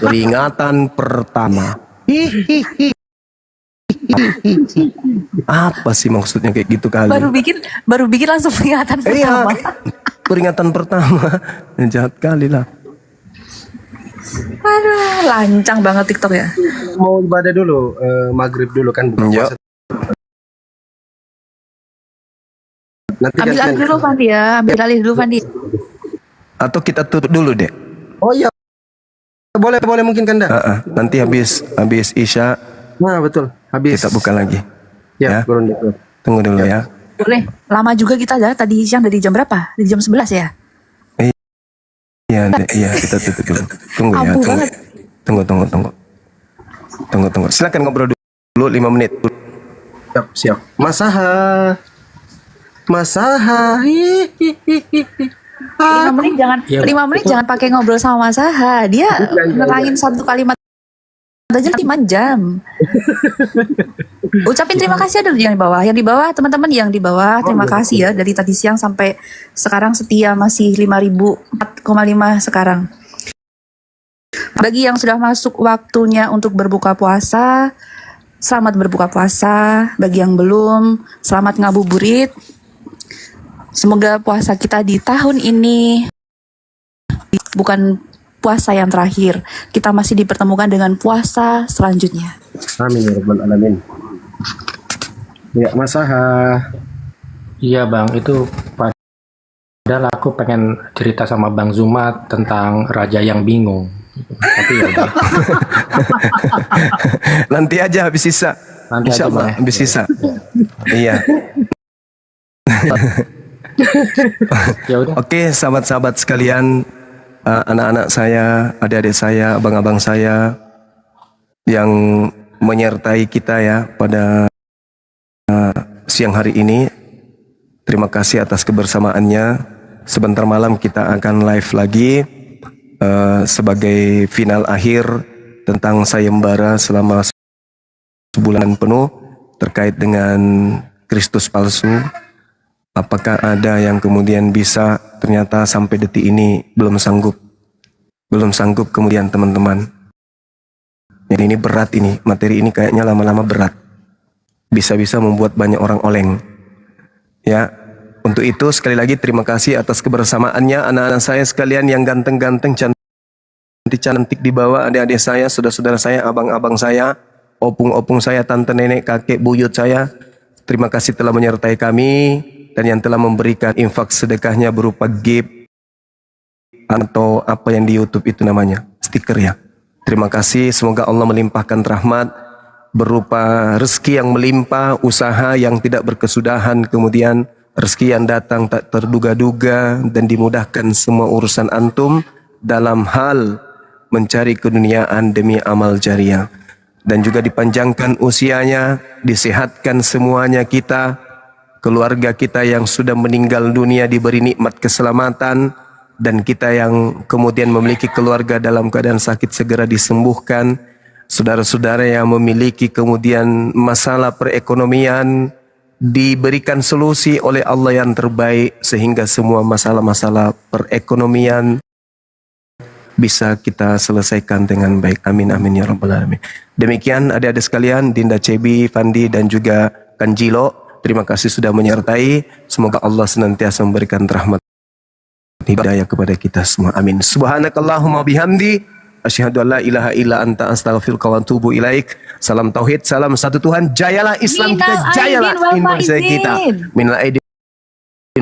Peringatan pertama. Hihihi. Apa sih maksudnya kayak gitu kali? Baru bikin langsung peringatan pertama. Peringatan pertama. Jahat kali lah. Aduh, lancang banget TikTok ya. Mau ibadah dulu, maghrib dulu kan buka Iya. puasa. Nanti Ambil alih gantian. dulu Fandi ya, ambil alih dulu Fandi. Atau kita tutup dulu deh. Oh iya, boleh mungkin kan dah. Nanti habis Isya Nah betul, habis. kita buka lagi. Ya, Ya. turun dulu. Tunggu dulu ya. Boleh. Lama juga kita ya, tadi siang dari jam berapa? Dari jam 11 ya? Iya, kita tutup dulu. Tunggu ya, Ampuh tunggu. banget. Tunggu. Silakan ngobrol dulu 5 menit. Siap. Masaha. Hihihihi. 5 menit jangan, Iya, 5 menit jangan pakai ngobrol sama Mas Saha. Dia nerangin satu kalimat aja 5 jam. Ucapin terima kasih dulu yang di bawah. Yang di bawah, teman-teman yang di bawah, terima kasih ya dari tadi siang sampai sekarang setia masih 5.000, 4,5 sekarang. Bagi yang sudah masuk waktunya untuk berbuka puasa, selamat berbuka puasa. Bagi yang belum, selamat ngabuburit. Semoga puasa kita di tahun ini bukan puasa yang terakhir. Kita masih dipertemukan dengan puasa selanjutnya. Amin ya rabbal alamin. Ya, Masaha. Iya bang, itu padahal aku pengen cerita sama Bang Zuma tentang raja yang bingung. Tapi ya udah. Nanti aja habis Isya. Nanti Insya aja, Allah Bang. habis Isya. Iya. Ya udah. Oke, sahabat-sahabat sekalian, anak-anak saya, adik-adik saya, abang-abang saya yang menyertai kita ya pada siang hari ini. Terima kasih atas kebersamaannya. Sebentar malam kita akan live lagi sebagai final akhir tentang sayembara selama sebulan penuh terkait dengan Kristus palsu. Apakah ada yang kemudian bisa ternyata sampai detik ini belum sanggup kemudian teman-teman. Jadi ini berat ini, materi ini kayaknya lama-lama berat. Bisa-bisa membuat banyak orang oleng. Ya, untuk itu sekali lagi terima kasih atas kebersamaannya anak-anak saya sekalian yang ganteng-ganteng, cantik-cantik di bawah, adik-adik saya, saudara-saudara saya, abang-abang saya, opung-opung saya, tante nenek, kakek, buyut saya. Terima kasih telah menyertai kami dan yang telah memberikan infak sedekahnya berupa gift atau apa yang di YouTube itu namanya, stiker ya. Terima kasih, semoga Allah melimpahkan rahmat berupa rezeki yang melimpah, usaha yang tidak berkesudahan, kemudian rezeki yang datang tak terduga-duga dan dimudahkan semua urusan antum dalam hal mencari keduniaan demi amal jariah. Dan juga dipanjangkan usianya, disehatkan semuanya kita, keluarga kita yang sudah meninggal dunia diberi nikmat keselamatan, dan kita yang kemudian memiliki keluarga dalam keadaan sakit segera disembuhkan. Saudara-saudara yang memiliki kemudian masalah perekonomian diberikan solusi oleh Allah yang terbaik sehingga semua masalah-masalah perekonomian bisa kita selesaikan dengan baik. Amin amin ya rabbal alamin. Demikian adik-adik sekalian, Dinda Cebi, Fandi dan juga Kanjilo, terima kasih sudah menyertai. Semoga Allah senantiasa memberikan rahmat hidayah kepada kita semua. Amin. Subhanakallahumma bihamdi asyhadu an la ilaha illa anta astaghfiruka wa atubu ilaik. Salam tauhid, salam satu Tuhan. Jayalah Islam kita, Minal jayalah aidin wal Indonesia kita. faizin. Minal aidin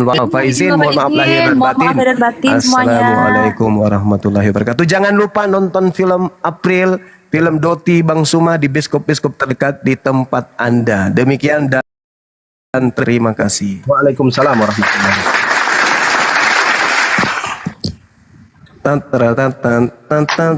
wal faizin. Mohon maaf lahir dan Mohon batin. maaf lahir dan batin semuanya. Assalamualaikum warahmatullahi wabarakatuh. Jangan lupa nonton film April, film Doti Bang Suma di bioskop-bioskop terdekat di tempat Anda. Demikian dan terima kasih. Waalaikumsalam warahmatullahi wabarakatuh. Tan, tan, tan, tan, tan.